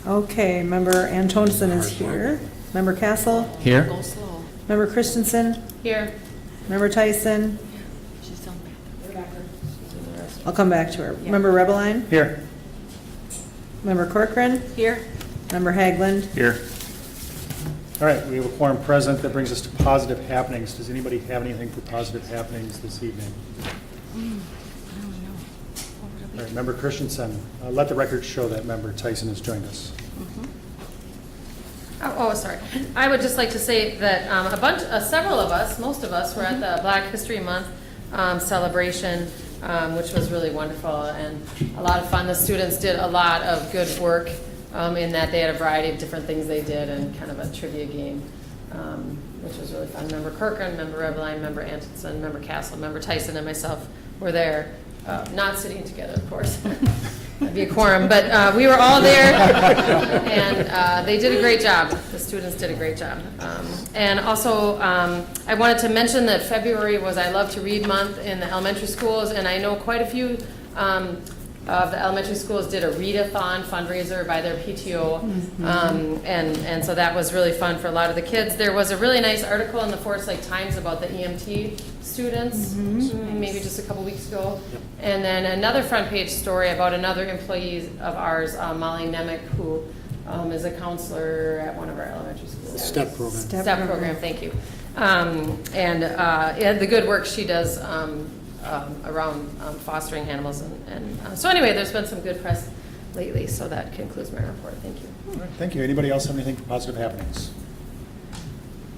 Okay, Member Antonsen is here. Member Castle? Here? Member Christensen? Here. Member Tyson? I'll come back to her. Member Rebbeline? Here. Member Corcoran? Here. Member Haglund? Here. All right, we have a quorum present. That brings us to positive happenings. Does anybody have anything for positive happenings this evening? All right, Member Christensen, let the record show that Member Tyson has joined us. Oh, sorry. I would just like to say that several of us, most of us, were at the Black History Month celebration, which was really wonderful and a lot of fun. The students did a lot of good work in that they had a variety of different things they did and kind of a trivia game, which was really fun. Member Corcoran, Member Rebbeline, Member Antonsen, Member Castle, Member Tyson, and myself were there, not sitting together, of course. That'd be a quorum, but we were all there, and they did a great job. The students did a great job. And also, I wanted to mention that February was I Love to Read Month in the elementary schools, and I know quite a few of the elementary schools did a readathon fundraiser by their PTO, and so that was really fun for a lot of the kids. There was a really nice article in the Forest Lake Times about the EMT students, maybe just a couple weeks ago, and then another front page story about another employee of ours, Molly Nemec, who is a counselor at one of our elementary schools. STEP program. STEP program, thank you. And the good work she does around fostering animals. And so anyway, there's been some good press lately, so that concludes my report. Thank you. All right, thank you. Anybody else have anything for positive happenings?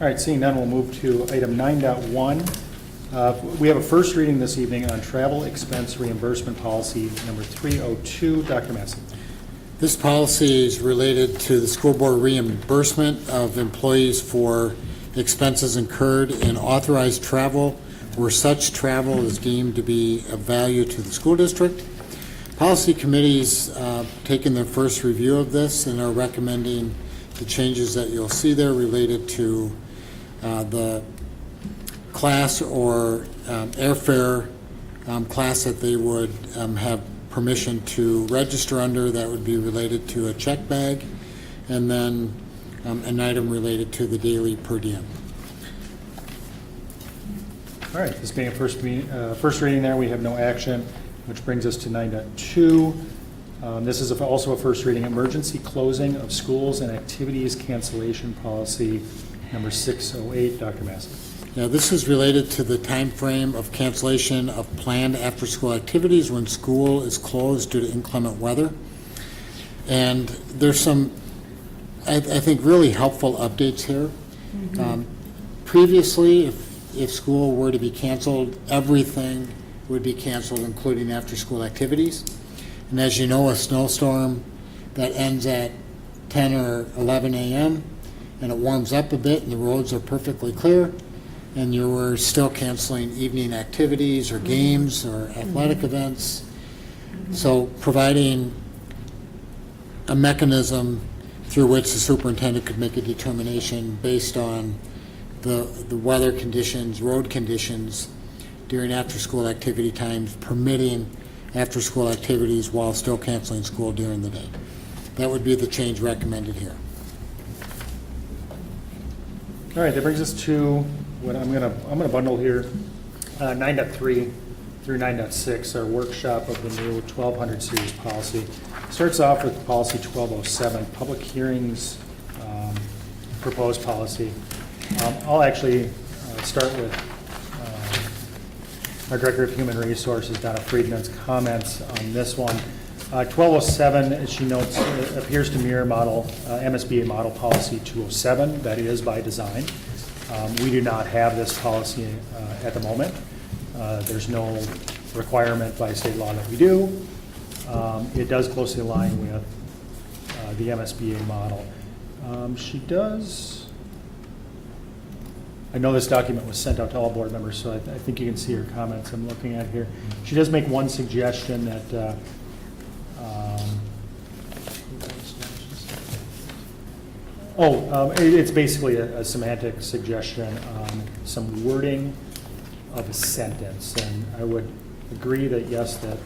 All right, seeing none, we'll move to item 9.1. We have a first reading this evening on travel expense reimbursement policy number 302. Dr. Massey. This policy is related to the school board reimbursement of employees for expenses incurred in authorized travel where such travel is deemed to be of value to the school district. Policy committee's taken their first review of this and are recommending the changes that you'll see there related to the class or airfare class that they would have permission to register under. That would be related to a check bag, and then an item related to the daily per diem. All right, this being a first reading there, we have no action, which brings us to 9.2. This is also a first reading, emergency closing of schools and activities cancellation policy number 608. Dr. Massey. Now, this is related to the time frame of cancellation of planned after-school activities when school is closed due to inclement weather. And there's some, I think, really helpful updates here. Previously, if school were to be canceled, everything would be canceled, including after-school activities. And as you know, a snowstorm that ends at 10 or 11 a.m. and it warms up a bit and the roads are perfectly clear, and you were still canceling evening activities or games or athletic events. So providing a mechanism through which the superintendent could make a determination based on the weather conditions, road conditions, during after-school activity times, permitting after-school activities while still canceling school during the day. That would be the change recommended here. All right, that brings us to what I'm gonna bundle here, 9.3 through 9.6, our workshop of the new 1200 series policy. Starts off with policy 1207, public hearings, proposed policy. I'll actually start with our Director of Human Resources, Donna Friedman's comments on this one. 1207, as she notes, appears to mirror MSBA model policy 207. That is by design. We do not have this policy at the moment. There's no requirement by state law that we do. It does closely align with the MSBA model. She does, I know this document was sent out to all board members, so I think you can see her comments I'm looking at here. She does make one suggestion that it's basically a semantic suggestion on some wording of a sentence, and I would agree that yes, that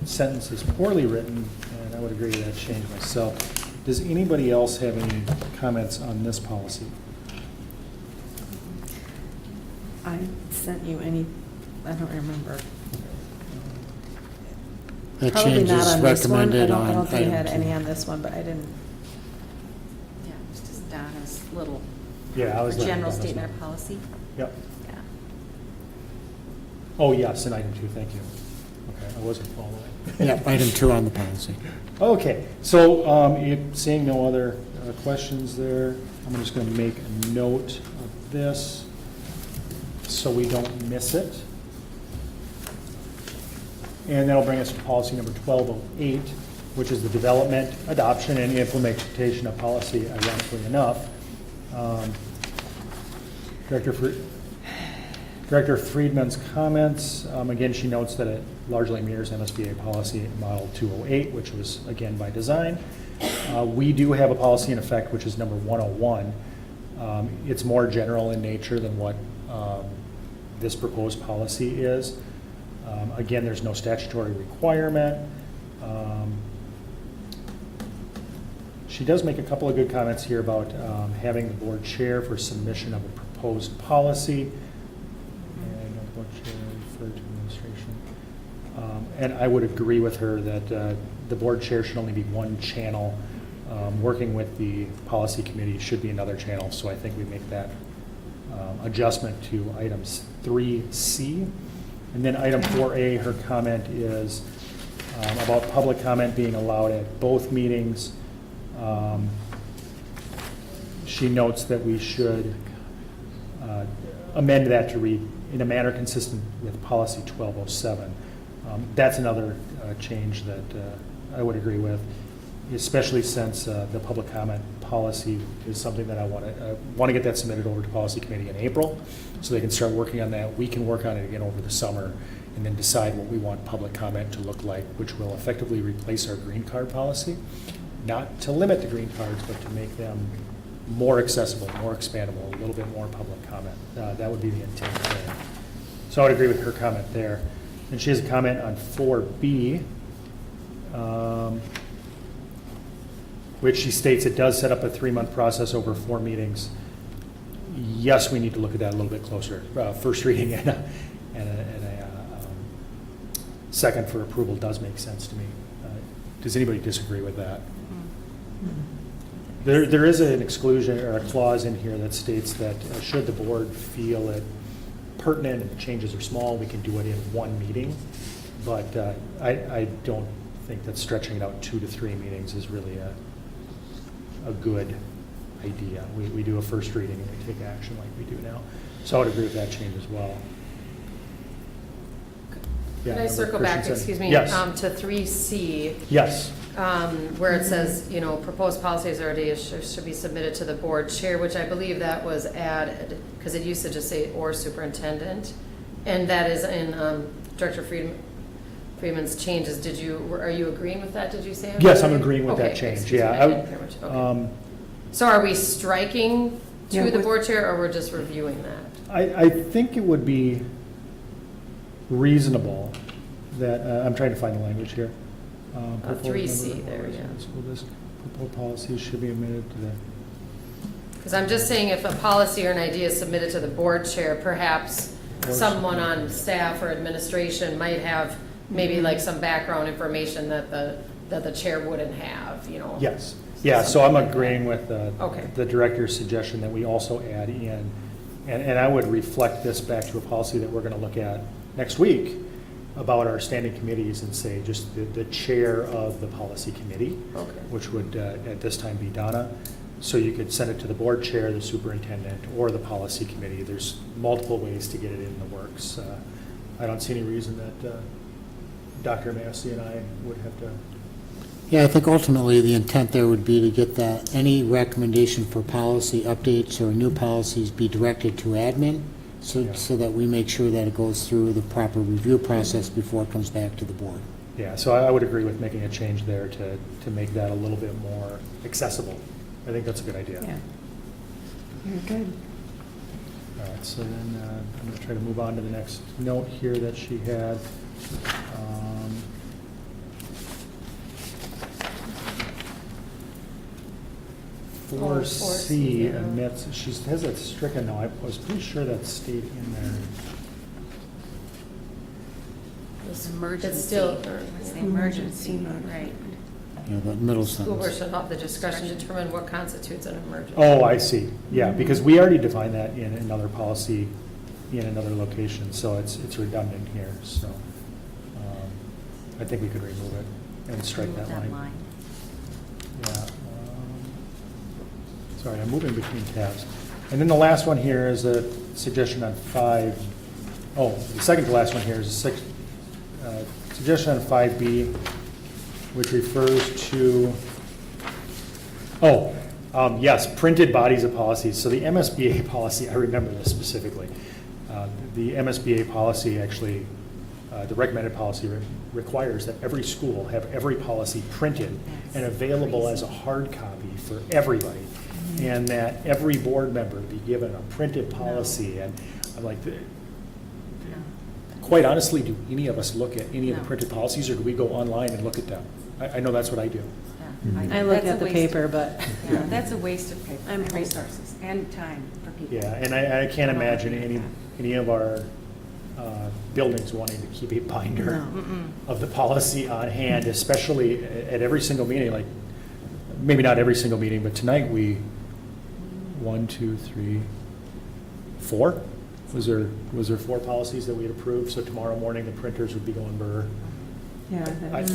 sentence is poorly written, and I would agree to that change myself. Does anybody else have any comments on this policy? I sent you I don't remember. That Probably change not is on this one. recommended I on don't think I had item 2. any on this one, but I didn't. Yeah, it's just Donna's little Yeah, I was looking at general this statement one. of policy. Yep. Yeah. Oh, yes, in item 2, thank you. Okay, I wasn't following. Yeah, item 2 on the policy. Okay, so seeing no other questions there, I'm just going to make a note of this so we don't miss it. And that'll bring us to policy number 1208, which is the development, adoption, and implementation of policy, ironically enough. Director Friedman's comments, again, she notes that it largely mirrors MSBA policy model 208, which was, again, by design. We do have a policy in effect, which is number 101. It's more general in nature than what this proposed policy is. Again, there's no statutory requirement. She does make a couple of good comments here about having the board chair for submission of a proposed policy. And the board chair referred to administration. And I would agree with her that the board chair should only be one channel. Working with the policy committee should be another channel. So I think we make that adjustment to items 3C. And then item 4A, her comment is about public comment being allowed at both meetings. She notes that we should amend that to read in a manner consistent with policy 1207. That's another change that I would agree with, especially since the public comment policy is something that I want to get that submitted over to policy committee in April, so they can start working on that. We can work on it again over the summer, and then decide what we want public comment to look like, which will effectively replace our green card policy. Not to limit the green cards, but to make them more accessible, more expandable, a little bit more public comment. That would be the intent there. So I would agree with her comment there. And she has a comment on 4B, which she states it does set up a 3-month process over 4 meetings. Yes, we need to look at that a little bit closer. First reading and a second for approval does make sense to me. Does anybody disagree with that? There is an exclusion or a clause in here that states that should the board feel it pertinent and the changes are small, we can do it in 1 meeting. But I don't think that stretching it out 2 to 3 meetings is really a good idea. We do a first reading and we take action like we do now. So I would agree with that change as well. Yeah, Can I circle back, Christensen. excuse me, Yes. to 3C? Yes. Where it says, proposed policies or ideas should be submitted to the board chair, which I believe that was added, because it used to just say or superintendent. And that is in Director Freeman's changes. Are you agreeing with that, did you say? Yes, I'm agreeing with that Okay, change, excuse me, yeah. I didn't hear much. Okay. So are we striking to the board chair, or we're just reviewing that? I think it would be reasonable that, I'm trying to find the language here. 3C there, yeah. School district proposed policies should be admitted to the. Because I'm just saying if a policy or an idea is submitted to the board chair, perhaps Or someone on staff or administration might have maybe like some background information that the chair wouldn't have, you know? Yes, yeah, so I'm agreeing with Okay. the director's suggestion that we also add in, and I would reflect this back to a policy that we're gonna look at next week about our standing committees and say just the chair of the policy committee, Okay. which would at this time be Donna. So you could send it to the board chair, the superintendent, or the policy committee. There's multiple ways to get it in the works. I don't see any reason that Dr. Massey and I would have to. Yeah, I think ultimately the intent there would be to get that, any recommendation for policy updates or new policies be directed to admin, so that we make sure that it goes through the proper review process before it comes back to the board. Yeah, so I would agree with making a change there to make that a little bit more accessible. I think that's a good idea. Yeah. Very good. All right, so then I'm going to try to move on to the next note here that she had. Oh, 4C yeah. admits, she has it stricken now. I was pretty sure that stayed in there. Emergency. It's still, It's the emergency, mode. right. You know, that middle school board sentence. shall have the discretion to determine what constitutes an emergency. Oh, I see. Yeah, because we already defined that in another policy, in another location, so it's redundant here, so I think we could remove it and strike that line. Yeah. Sorry, I'm moving between tabs. And then the last one here is a suggestion on 5. Oh, the second to last one here is a suggestion on 5B, which refers to, yes, printed bodies of policies. So the MSBA policy, I remember this specifically. The MSBA policy actually, the recommended policy requires that every school have every policy printed and available as a hard copy for everybody, and that every board member be given a printed policy. And I'm like, quite honestly, do any of us look at any of the printed policies, or do we go online and look at them? I know that's what I do. I look at the paper, but. Yeah, that's a waste of paper and resources and time for people. Yeah, and I can't imagine any of our buildings wanting to keep a binder of the policy on hand, especially at every single meeting, like, maybe not every single meeting, but tonight 1, 2, 3, 4? Was there 4 policies that we had approved? So tomorrow morning, the printers would be going burr. Yeah.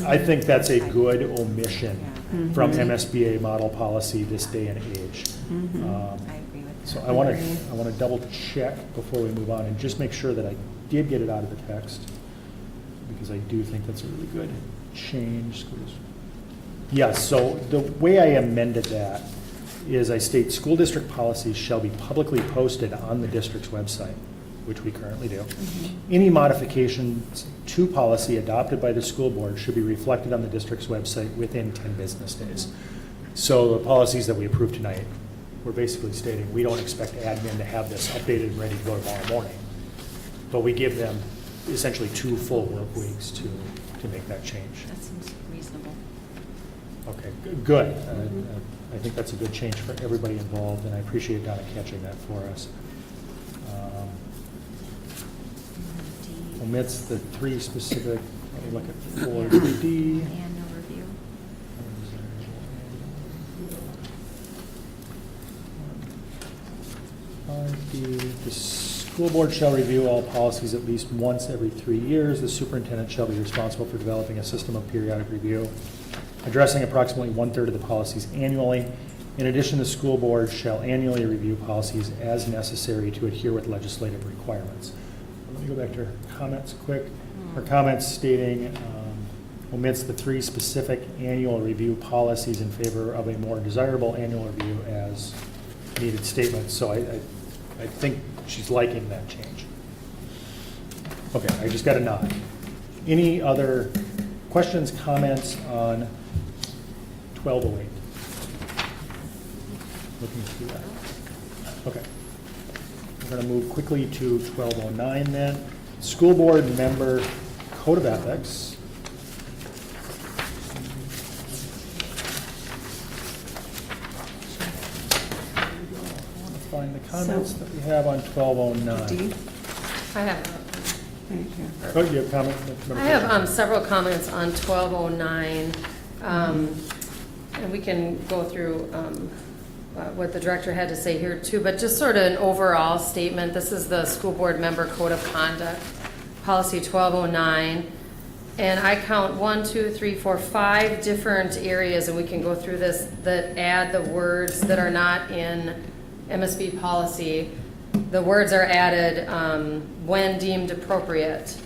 I think that's a good omission from MSBA model policy this day and age. I agree with that. So I want to double check before we move on and just make sure that I did get it out of the text, because I do think that's a really good change. Yes, so the way I amended that is I state school district policies shall be publicly posted on the district's website, which we currently do. Any modifications to policy adopted by the school board should be reflected on the district's website within 10 business days. So the policies that we approved tonight, we're basically stating we don't expect admin to have this updated and ready to go tomorrow morning, but we give them essentially 2 full work weeks to make that change. That seems reasonable. Okay, good. I think that's a good change for everybody involved, and I appreciate Donna catching that for us. Omits the 3 specific, let me look at 4D. Annual review. The school board shall review all policies at least once every 3 years. The superintendent shall be responsible for developing a system of periodic review, addressing approximately 1/3 of the policies annually. In addition, the school board shall annually review policies as necessary to adhere with legislative requirements. Let me go back to her comments quick. Her comments stating omits the 3 specific annual review policies in favor of a more desirable annual review as needed statements. So I think she's liking that change. Okay, I just got a nod. Any other questions, comments on 1208? Looking through that. Okay. We're going to move quickly to 1209 then. School board member code of ethics. I want to find the comments that we have on 1209. D? I have, Thank you. Oh, you have comment? I have several comments on 1209, and we can go through what the director had to say here too, but just sort of an overall statement. This is the school board member code of conduct, policy 1209. And I count 1, 2, 3, 4, 5 different areas, and we can go through this, that add the words that are not in MSB policy. The words are added when deemed appropriate,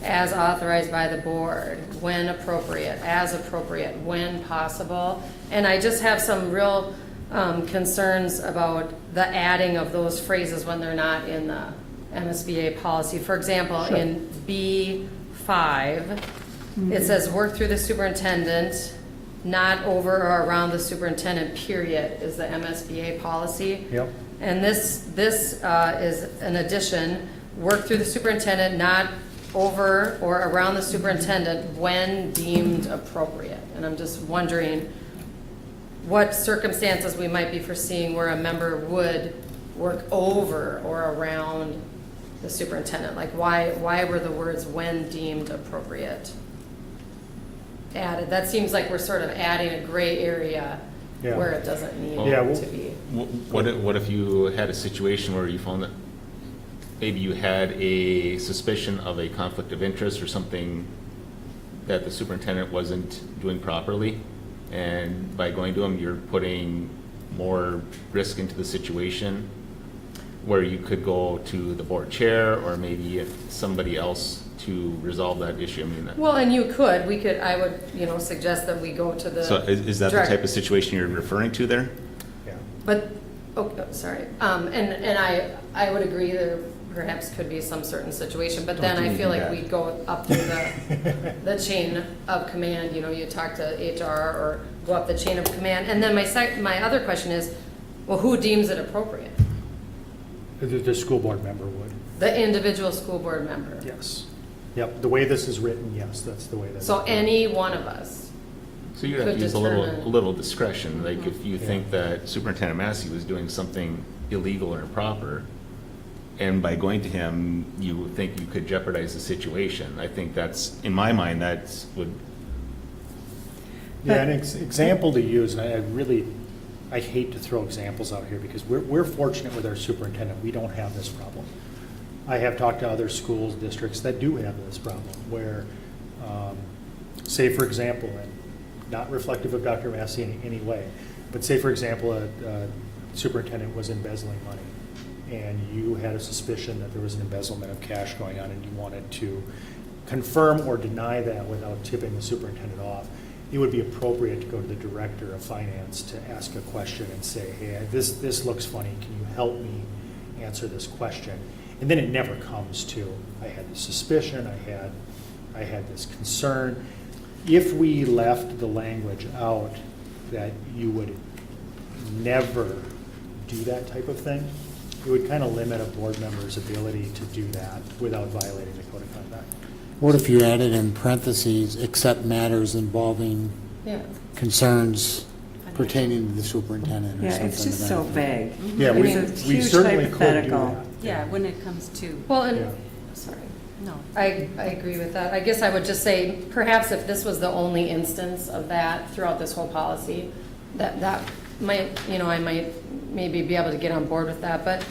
as authorized by the board, when appropriate, as appropriate, when possible. And I just have some real concerns about the adding of those phrases when they're not in the MSBA policy. For example, Sure. in B5, it says work through the superintendent, not over or around the superintendent, period, is the MSBA policy. Yep. And this is an addition, work through the superintendent, not over or around the superintendent when deemed appropriate. And I'm just wondering what circumstances we might be foreseeing where a member would work over or around the superintendent. Like why were the words when deemed appropriate added? That seems like we're sort of adding a gray area Yeah. where it doesn't need Yeah, well- to be. What if you had a situation where you found that maybe you had a suspicion of a conflict of interest or something that the superintendent wasn't doing properly, and by going to him, you're putting more risk into the situation, where you could go to the board chair or maybe somebody else to resolve that issue? I mean, Well, and I would, suggest that we go to the. so is that the direct- type of situation you're referring to there? Yeah. But, sorry, and I would agree there perhaps could be some certain situation, but then Don't do I feel anything like bad. we go up through the chain of command, you talk to HR or go up the chain of command. And then my other question is, well, who deems it appropriate? The school board member would. The individual school board member? Yes. Yep, the way this is written, yes, that's the way that. So any one of us? So you have Could to use a determine. little discretion, like if you Yeah. think that Superintendent Massey was doing something illegal or improper, and by going to him, you think you could jeopardize the situation. I think that's, in my mind, that's would. Yeah, an example to use, and I hate to throw examples out here because we're fortunate with our superintendent, we don't have this problem. I have talked to other schools, districts that do have this problem where, say for example, and not reflective of Dr. Massey in any way, but say for example, a superintendent was embezzling money and you had a suspicion that there was an embezzlement of cash going on and you wanted to confirm or deny that without tipping the superintendent off, it would be appropriate to go to the director of finance to ask a question and say, hey, this looks funny, can you help me answer this question? And then it never comes to, I had this suspicion, I had this concern. If we left the language out that you would never do that type of thing, it would kind of limit a board member's ability to do that without violating the code of conduct. What if you added in parentheses, except matters involving Yeah. concerns pertaining to the superintendent or Yeah, something? it's just to so that vague. Yeah, I we mean, it's huge certainly could do hypothetical. that. Yeah, when it comes to, Well, and, Yeah. sorry. no. I agree with that. I guess I would just say, perhaps if this was the only instance of that throughout this whole policy, that might, I might maybe be able to get on board with that. But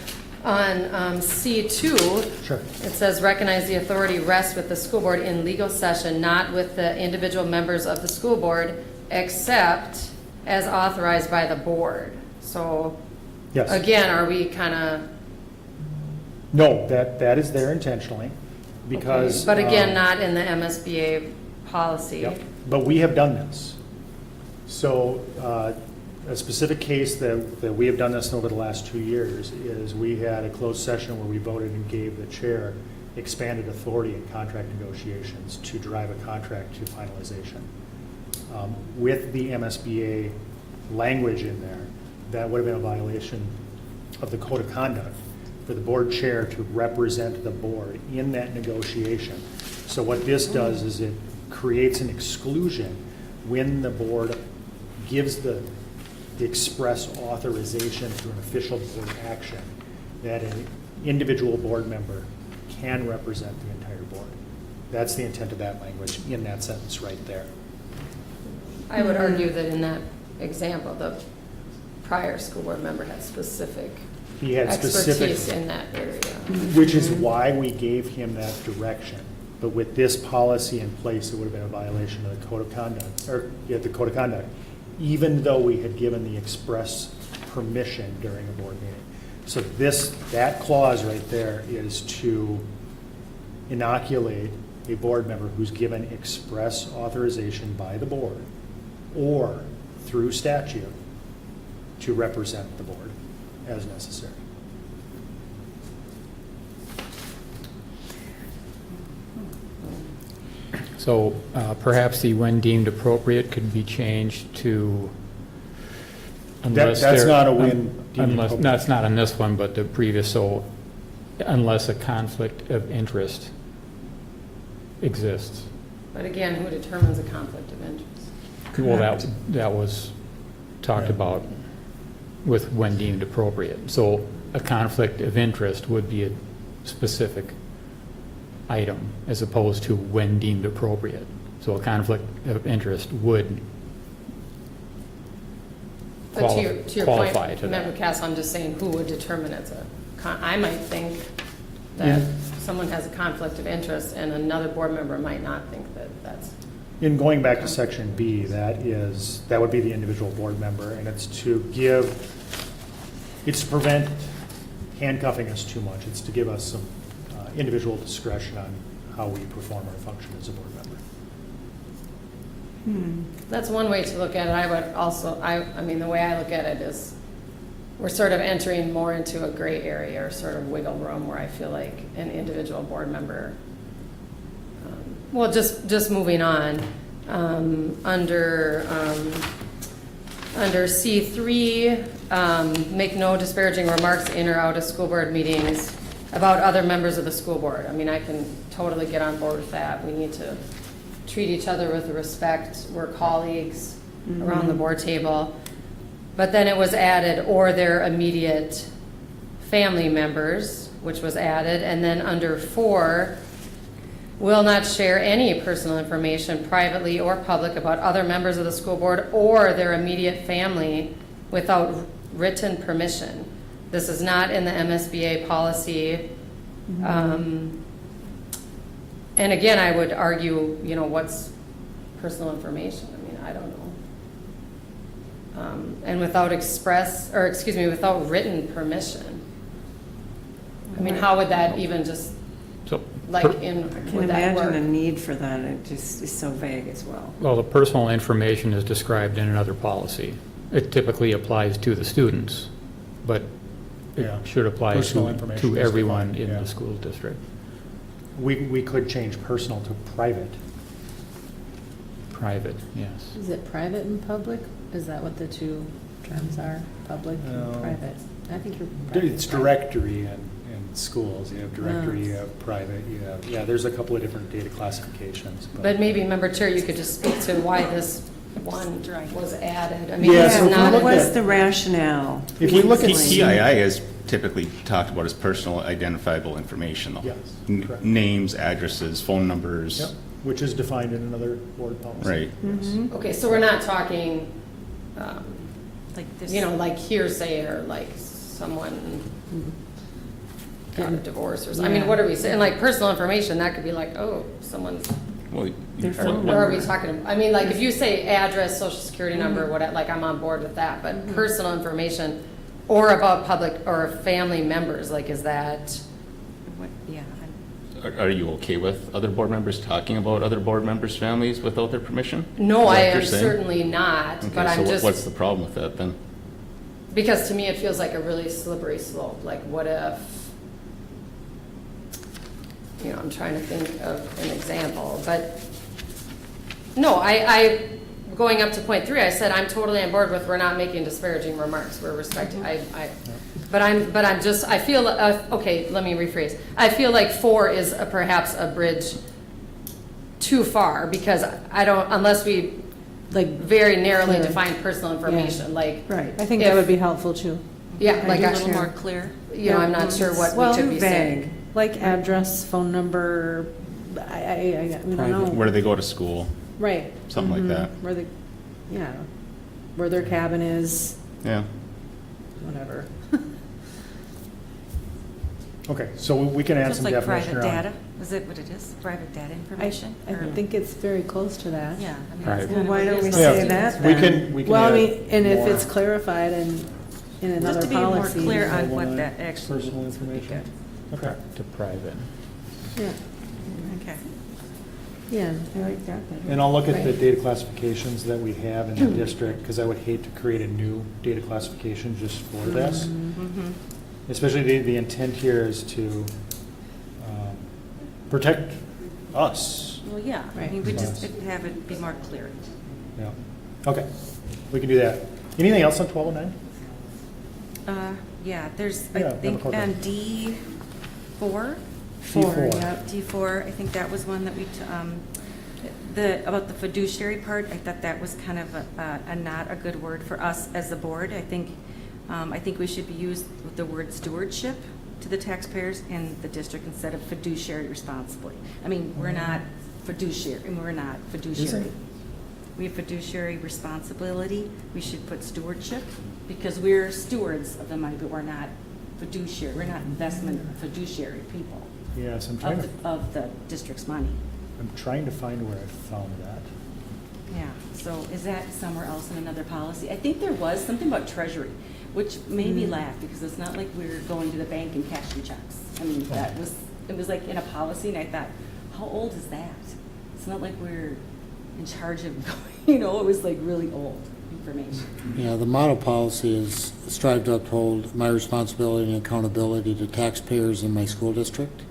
on C2, Sure. it says recognize the authority rests with the school board in legal session, not with the individual members of the school board, except as authorized by the board. So, Yes. again, are we kind of? No, that is there intentionally because. But again, not in the MSBA policy. Yep, but we have done this. So a specific case that we have done this over the last 2 years is we had a closed session where we voted and gave the chair expanded authority in contract negotiations to drive a contract to finalization. With the MSBA language in there, that would have been a violation of the code of conduct for the board chair to represent the board in that negotiation. So what this does is it creates an exclusion when the board gives the express authorization through an official board action that an individual board member can represent the entire board. That's the intent of that language in that sentence right there. I would argue that in that example, the prior school board member had specific He had specific, expertise in that area. which is why we gave him that direction. But with this policy in place, it would have been a violation of the code of conduct, or the code of conduct, even though we had given the express permission during a board meeting. So that clause right there is to inoculate a board member who's given express authorization by the board or through statute to represent the board as necessary. So perhaps the when deemed appropriate could be changed to unless That's there- not a when deemed unless, appropriate. no, it's not on this one, but the previous, so unless a conflict of interest exists. But again, who determines a conflict of interest? Well, that was talked about with when deemed appropriate. So a conflict of interest would be a specific item as opposed to when deemed appropriate. So a conflict of interest would But to your qualify point, to that. Member Cass, I'm just saying who would determine it's a, I might think that someone has a conflict of interest and another board member might not think that that's. In going back to section B, that would be the individual board member, and it's to prevent handcuffing us too much. It's to give us some individual discretion on how we perform our function as a board member. That's one way to look at it. I would also, I mean, the way I look at it is we're sort of entering more into a gray area or sort of wiggle room where I feel like an individual board member, well, just moving on, under C3, make no disparaging remarks in or out of school board meetings about other members of the school board. I mean, I can totally get on board with that. We need to treat each other with respect. We're colleagues around the board table. But then it was added, or their immediate family members, which was added. And then under 4, will not share any personal information privately or public about other members of the school board or their immediate family without written permission. This is not in the MSBA policy. And again, I would argue, what's personal information? I mean, I don't know. And without without written permission. I mean, how would that even just, I can would that imagine work? a need for that. It just is so vague as well. Well, the personal information is described in another policy. It typically applies to the students, but it Yeah. should apply Personal information to is everyone defined, in yeah. the school district. We could change personal to private. Private, yes. Is it private and public? Is that what the two terms are, public No. and private? I think you're right. It's directory in schools. You have directory, you have private, there's a couple of different data classifications. But maybe, Member Chair, you could just speak to why this one was added. I mean, Yeah, this so is if we not. look What was at- the rationale? If we look at PII is typically talked about as personal identifiable information, though. Yes, correct. Names, addresses, phone numbers. Yep, which is defined in another board policy. Right. Okay, so we're not talking, Like this. like hearsay or like someone got a divorce or something. I mean, what are we saying? Like personal information, that could be like, oh, someone's, Well, Their or phone what are we number. talking about? I mean, like if you say address, social security number, what, like I'm on board with that, but personal information or about public or family members, like is that? Yeah. are you okay with other board members talking about other board members' families without their permission? No, Is that I what am you're saying? certainly not, Okay, but I'm so just. what's the problem with that then? Because to me, it feels like a really slippery slope. Like, what if, I'm trying to think of an example, but no, I going up to point 3, I said, I'm totally on board with, we're not making disparaging remarks, we're respecting, but I'm just, I feel, okay, let me rephrase. I feel like 4 is perhaps a bridge too far, because I don't, unless we like very narrowly Clear. define personal information, like. Right, I think that would be helpul too. Yeah, like, A little more clear. you know, I'm not sure what we should be saying. Like address, phone number, I don't know. Where do they go to school? Right. Something like that. Where the, yeah, where their cabin is, Yeah. whatever. Okay, so we can add Just some like definition private around. data, is it what it is? Private data information? I Or- think it's very close to that. Yeah. I mean, Right. that's Well, kind of why what it don't we is. say that We then? can Well, I add mean, and if more it's clarified in another Just to be more policy. clear on Mobile what line, that actually personal means would be information. good. Okay. To private. Yeah, Okay. yeah, I like that. And I'll look at the Right. data classifications that we have in the district, because I would hate to create a new data classification just for this. Mm-hmm. Especially the intent here is to protect us. Well, yeah, I Right. mean, we just Yes. have it be more clear. Yeah. Okay, we can do that. Anything else on 1209? Yeah, there's, Yeah, I have a think program. on D4. D4. Yeah, D4, I think that was one that we, about the fiduciary part, I thought that was kind of a not a good word for us as a board. I think we should be used with the word stewardship to the taxpayers in the district instead of fiduciary responsibly. I mean, we're not fiduciary, and we're not fiduciary. Isn't- We have fiduciary responsibility. We should put stewardship, because we're stewards of the money, but we're not fiduciary. We're not investment fiduciary people Yes, of the district's money. I'm trying to find where I found that. Yeah, so is that somewhere else in another policy? I think there was something about treasury, which made me laugh, because it's not like we're going to the bank and cashing checks. I mean, it was like in a policy, and I thought, how old is that? It's not like we're in charge of, it was like really old information. Yeah, the model policy is strive to uphold my responsibility and accountability to taxpayers in my school district.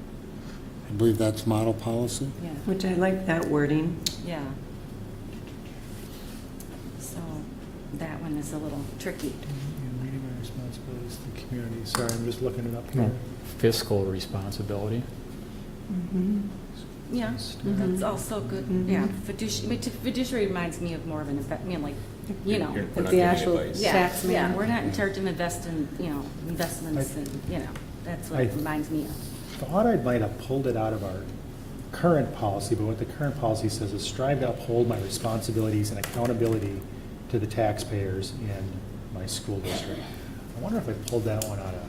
I believe that's model policy. Yeah, Which I like that wording. yeah. So that one is a little tricky. Meeting my responsibilities to the community. Sorry, I'm just looking it up here. Fiscal responsibility. Yeah, that's also good. Yeah, fiduciary reminds me of more of an, like, We're Like not the giving actual advice. tax Yeah, man. we're not in charge of investments and, that's what I- it reminds me of. Thought I might have pulled it out of our current policy, but what the current policy says is strive to uphold my responsibilities and accountability to the taxpayers in my school district. I wonder if I pulled that one out of,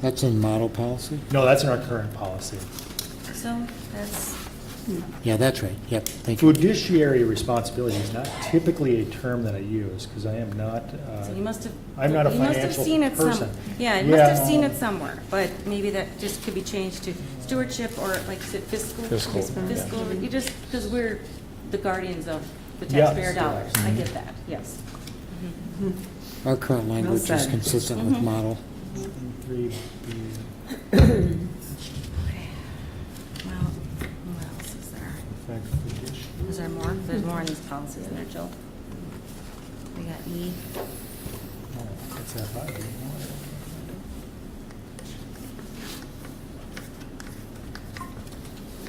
That's in model policy? no, that's in our current policy. So that's, Yeah, that's right. Yep, thank you. Fiduciary responsibility is not typically a term that I use, because I am not, so you must have. I'm not a you must have financial seen it person. Yeah, you must have Yeah. seen it somewhere, but maybe that just could be changed to stewardship or like you said, fiscal. Fiscal, Fiscal, you just, because we're the guardians of the Yes, taxpayer dollars. I yes. get that, yes. Our current language is said. consistent with model. 3B. Okay. Well, what else is there? Effect fiduciary. Is there more? There's more in these policies, isn't there, Jill? We got E. Oh, that's that high.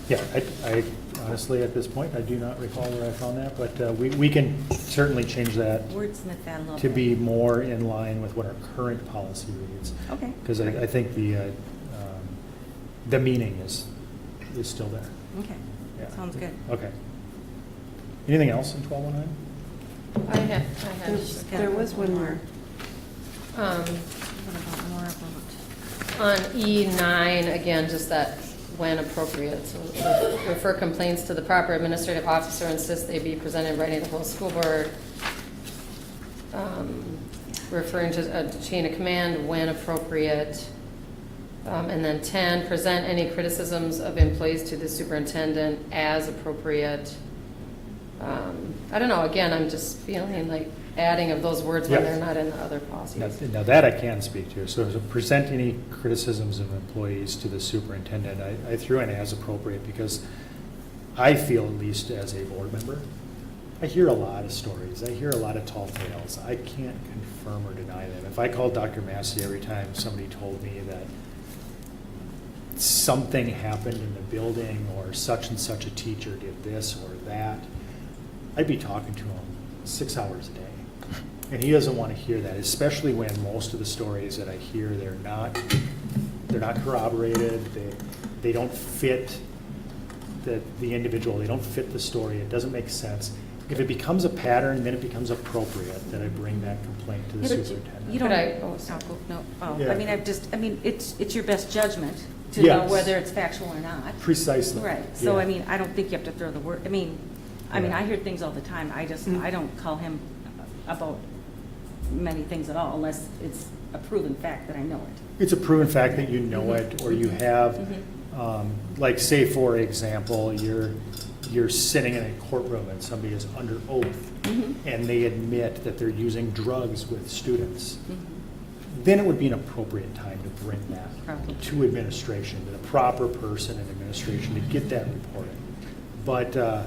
Yeah, I honestly, at this point, I do not recall where I found that, but we can certainly change that Wordsmith that a little to bit. be more in line with what our current policy reads. Okay. Because I think the meaning is still there. Okay, Yeah. sounds good. Okay. Anything else in 1209? I had just There was one more. What about more about? on E9, again, just that when appropriate. So refer complaints to the proper administrative officer, insist they be presented in writing to the whole school board. Referring to a chain of command when appropriate. And then 10, present any criticisms of employees to the superintendent as appropriate. I don't know, again, I'm just feeling like adding of those words when Yeah. they're not in the other policies. Now that I can speak to. So present any criticisms of employees to the superintendent. I threw in as appropriate because I feel, at least as a board member, I hear a lot of stories. I hear a lot of tall tales. I can't confirm or deny them. If I called Dr. Massey every time somebody told me that something happened in the building or such and such a teacher did this or that, I'd be talking to him 6 hours a day. And he doesn't want to hear that, especially when most of the stories that I hear, they're not corroborated. They don't fit the individual. They don't fit the story. It doesn't make sense. If it becomes a pattern, then it becomes appropriate that I bring that complaint to the superintendent. You don't, Yeah. I mean, it's your best judgment to Yes. know whether it's factual or not. Precisely. Right, so Yeah. I mean, I don't think you have to throw the word, I hear things all the time, I don't call him about many things at all unless it's a proven fact that I know it. It's a proven fact that you know it, or you have, like, say, for example, you're sitting in a courtroom and somebody is under oath, and they admit that they're using drugs with students. Then it would be an appropriate time to bring that to administration, to the proper person in administration to get that reported. But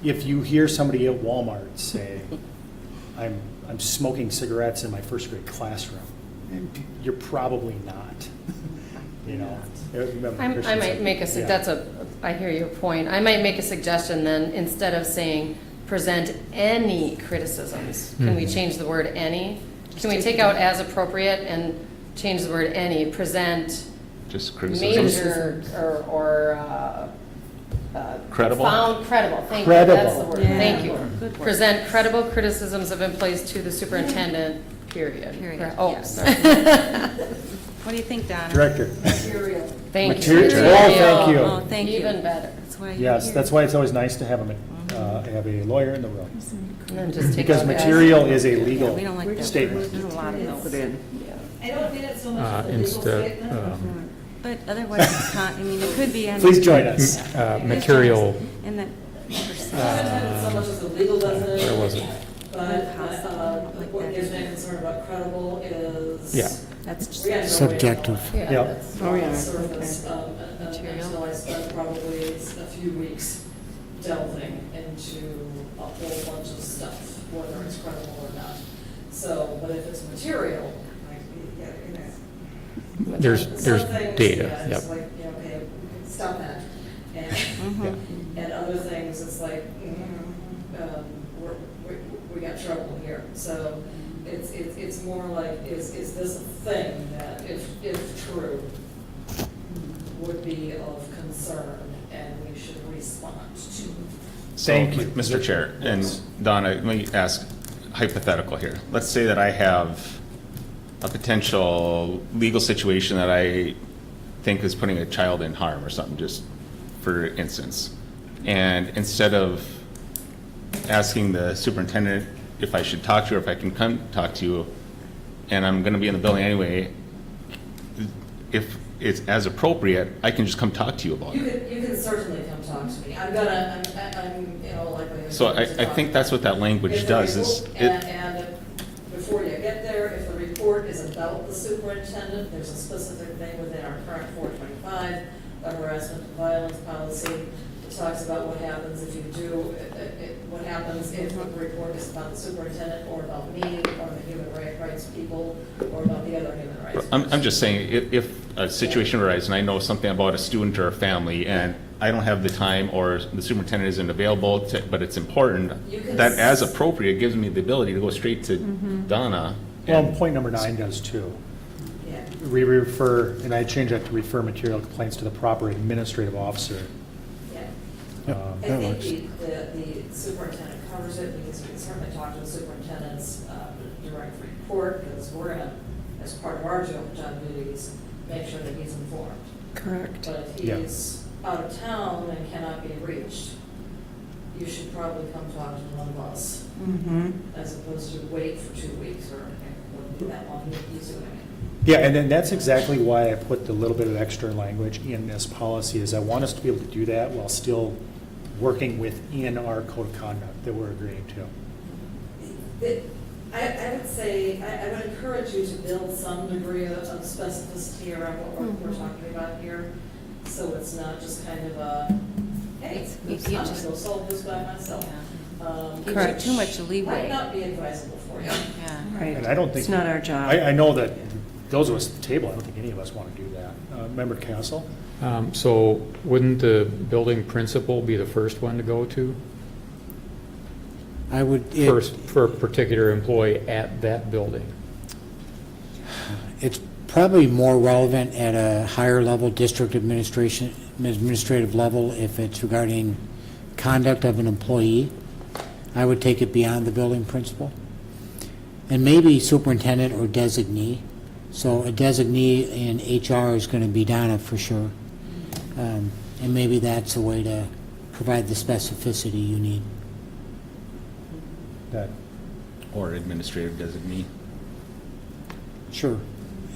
if you hear somebody at Walmart say, I'm smoking cigarettes in my first grade classroom, you're probably not. You know. I might make I hear your point. I might make a suggestion then, instead of saying present any criticisms, can we change the word any? Can we take out as appropriate and change the word any, present Just criticisms? major or Credible? found credible, thank you, Credible. that's the word, Yeah. thank you. Good word. Present credible criticisms of employees to the superintendent, period. Period, Oh, yes. sorry. What do you think, Donna? Director. Material. Thank Material. you. Oh, thank you. Oh, thank you. Even better. That's why you're Yes, here. that's why it's always nice to have a lawyer in the room. And then just take Because out as- material is a Yeah, legal we don't like that statement. word. There's a lot of those. I don't mean it so much as a legal Instead, statement. But otherwise, it could be. any- Please join us. material, And then. So much as a legal definition. where was it? But what gives me concern about credible is. Yeah. That's just. We had no way of Subjective. knowing. Yeah. That's Oh, yeah. on the surface, Material. until I spent probably a few weeks delving into a whole bunch of stuff, whether it's credible or not. So, but if it's material, like, yeah, you know. There's some things, data, yeah, it's yep. like, you know, okay, stop that. And other things, it's like, we got trouble here. So it's more like, is this a thing that, if true, would be of concern and we should respond to? Thank you. Mr. Chair, and Donna, let me ask hypothetical here. Let's say that I have a potential legal situation that I think is putting a child in harm or something, just for instance. And instead of asking the superintendent if I should talk to her, if I can come talk to you, and I'm going to be in the building anyway, if it's as appropriate, I can just come talk to you about it. You can certainly come talk to me. I'm, you know, like. So I think that's what that language does, is And before you get there, if the report is about the superintendent, there's a specific thing within our current 425, the harassment and violence policy. It talks about what happens if you do, what happens if the report is about the superintendent or about me or the human rights people or about the other human rights. I'm just saying, if a situation arises and I know something about a student or a family and I don't have the time or the superintendent isn't available, but it's important, that as appropriate gives me the ability to go straight to Donna. Well, point number 9 does too. Yeah. We refer, and I change that to refer material complaints to the proper administrative officer. Yeah. That I works. think the superintendent covers it, because we can certainly talk to the superintendent's direct report, because we're gonna, as part of our job duties, make sure that he's informed. Correct. But if Yeah. he's out of town and cannot be reached, you should probably come talk to one of us, as opposed to wait for 2 weeks, or it wouldn't be that long, you see what I mean? Yeah, and then that's exactly why I put the little bit of extra language in this policy, is I want us to be able to do that while still working within our code of conduct that we're agreeing to. I would say, I would encourage you to build some degree of specificity around what we're talking about here, so it's not just kind of a, hey, You I'm just- gonna go solve this by myself. Correct. Gives you too much Might leeway. not be advisable for you. Yeah. Right. And I don't think. It's not our job. I know that those of us at the table, I don't think any of us want to do that. Member Castle? So wouldn't the building principal be the first one to go to? I would, First, for a particular employee at that building? it's probably more relevant at a higher level, district administrative level, if it's regarding conduct of an employee. I would take it beyond the building principal. And maybe superintendent or designee. So a designee in HR is going to be Donna for sure. And maybe that's a way to provide the specificity you need. That Or administrative designee. Sure.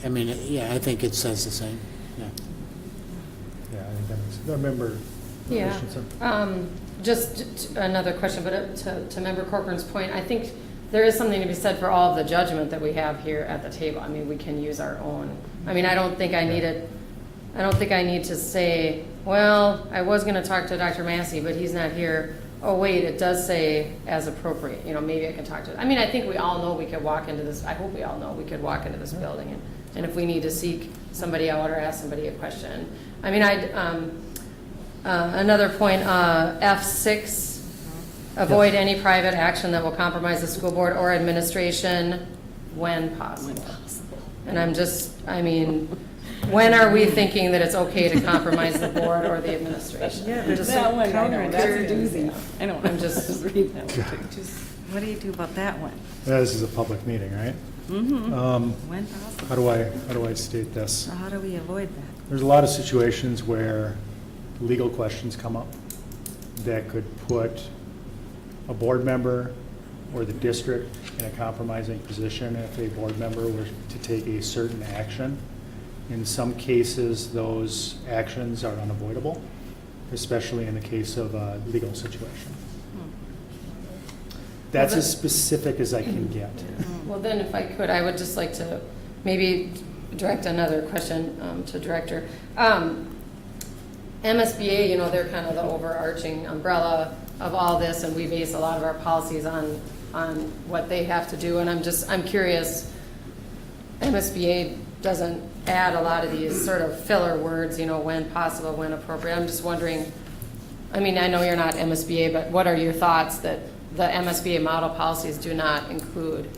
I mean, yeah, I think it says the same. Yeah. Yeah, I think that makes sense. Member Yeah. Christensen? Just another question, but to Member Corcoran's point, I think there is something to be said for all of the judgment that we have here at the table. I mean, we can use our own. I mean, I don't think I need to say, well, I was going to talk to Dr. Massey, but he's not here. Oh, wait, it does say as appropriate. You know, maybe I can talk to. I mean, I think we all know we could walk into this. I hope we all know we could walk into this building, and if we need to seek somebody out or ask somebody a question. I mean, another point, F6. Avoid any private action that will compromise the school board or administration when possible. And I mean, when are we thinking that it's okay to compromise the board or the administration? Yeah, I'm there's just that one, I know, counterintuitive. that's a doozy. I know, I'm just reading that one too. Just, what do you do about that one? Yeah, this is a public meeting, right? When possible. How do I state this? So how do we avoid that? There's a lot of situations where legal questions come up that could put a board member or the district in a compromising position if a board member were to take a certain action. In some cases, those actions are unavoidable, especially in the case of a legal situation. That's as specific as I can get. Well, then if I could, I would just like to maybe direct another question to Director. MSBA, you know, they're kind of the overarching umbrella of all this, and we base a lot of our policies on what they have to do. And I'm curious, MSBA doesn't add a lot of these sort of filler words, you know, when possible, when appropriate. I'm just wondering, I mean, I know you're not MSBA, but what are your thoughts that the MSBA model policies do not include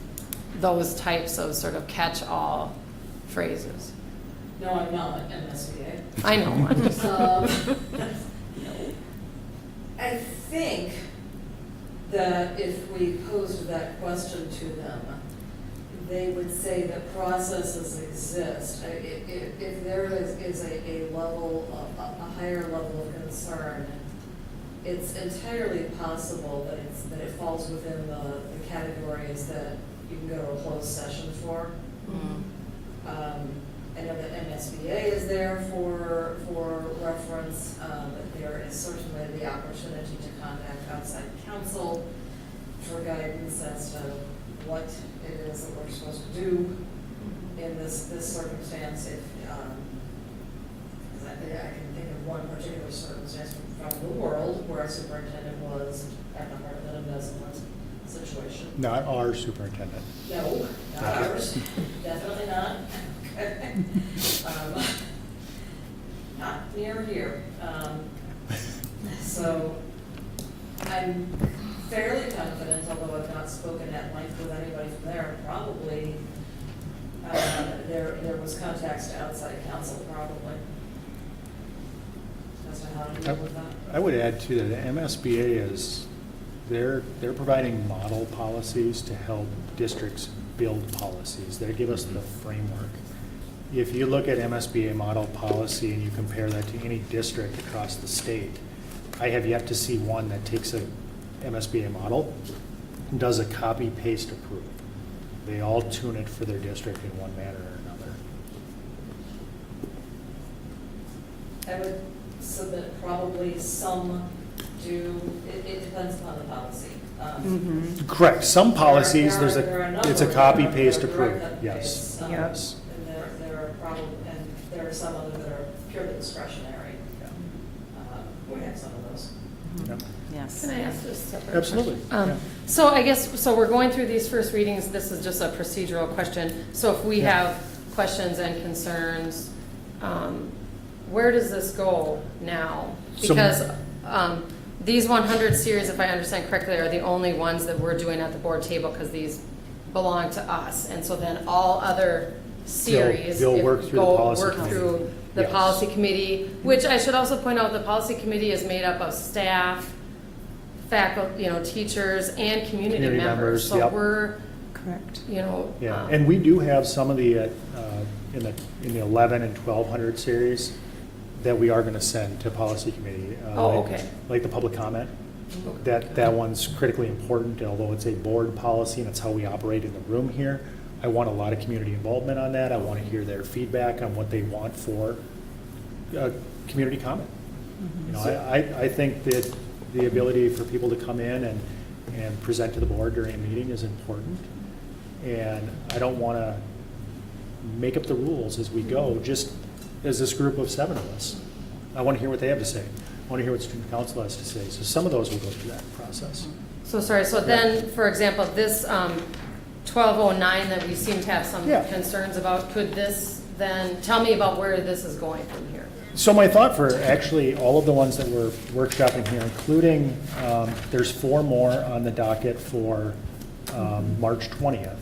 those types of sort of catch-all phrases? No, I'm not MSBA. I know. I'm just, I think that if we posed that question to them, they would say that processes exist. If there is a level of, a higher level of concern, it's entirely possible that it falls within the categories that you can go to a closed session for. I know that MSBA is there for reference, but there is certainly the opportunity to contact outside counsel for guidance as to what it is that we're supposed to do in this circumstance. If, 'cause I can think of one particular circumstance from the world where a superintendent was at the heart of an embezzlement situation. Not our superintendent. No, not ours, definitely not. Not near here. So I'm fairly confident, although I've not spoken at length with anybody from there, probably there was contacts to outside counsel, probably. As to how to deal with that. I would add too that the MSBA is, they're providing model policies to help districts build policies. They give us the framework. If you look at MSBA model policy and you compare that to any district across the state, I have yet to see one that takes a MSBA model and does a copy, paste, approve. They all tune it for their district in one manner or another. I would submit probably some do, it depends upon the policy. Correct. Some policies, there are it's a number copy, that are paste, direct approve. cut and Yes. paste, Yes. And there are probably, and there are some others that are purely discretionary. We have some of those. Yeah. Yes. Can I ask this separate Absolutely. question? Yeah. So I guess, so we're going through these first readings, this is just a procedural question. So if we Yeah. have questions and concerns, where does this go now? So- Because these 100 series, if I understand correctly, are the only ones that we're doing at the board table because these belong to us. And so then all other series. They'll if work through the go policy work committee. through the Yes. policy committee, which I should also point out, the policy committee is made up of staff, faculty, teachers, and community Community members. members, So yep. we're, Correct. Yeah, and we do have some of the, in the 11 and 1200 series that we are going to send to policy committee. Oh, like- okay. Like the public comment. That one's critically important, although it's a board policy and it's how we operate in the room here. I want a lot of community involvement on that. I want to hear their feedback on what they want for community comment. I think that the ability for people to come in and present to the board during a meeting is important. And I don't want to make up the rules as we go, just as this group of 7 of us. I want to hear what they have to say. I want to hear what student council has to say. So some of those will go through that process. so sorry, so then, for example, this 1209 that we seem to have some Yeah. concerns about, could this then, tell me about where this is going from here? So my thought for actually all of the ones that we're workshopping here, including, there's 4 more on the docket for March 20th.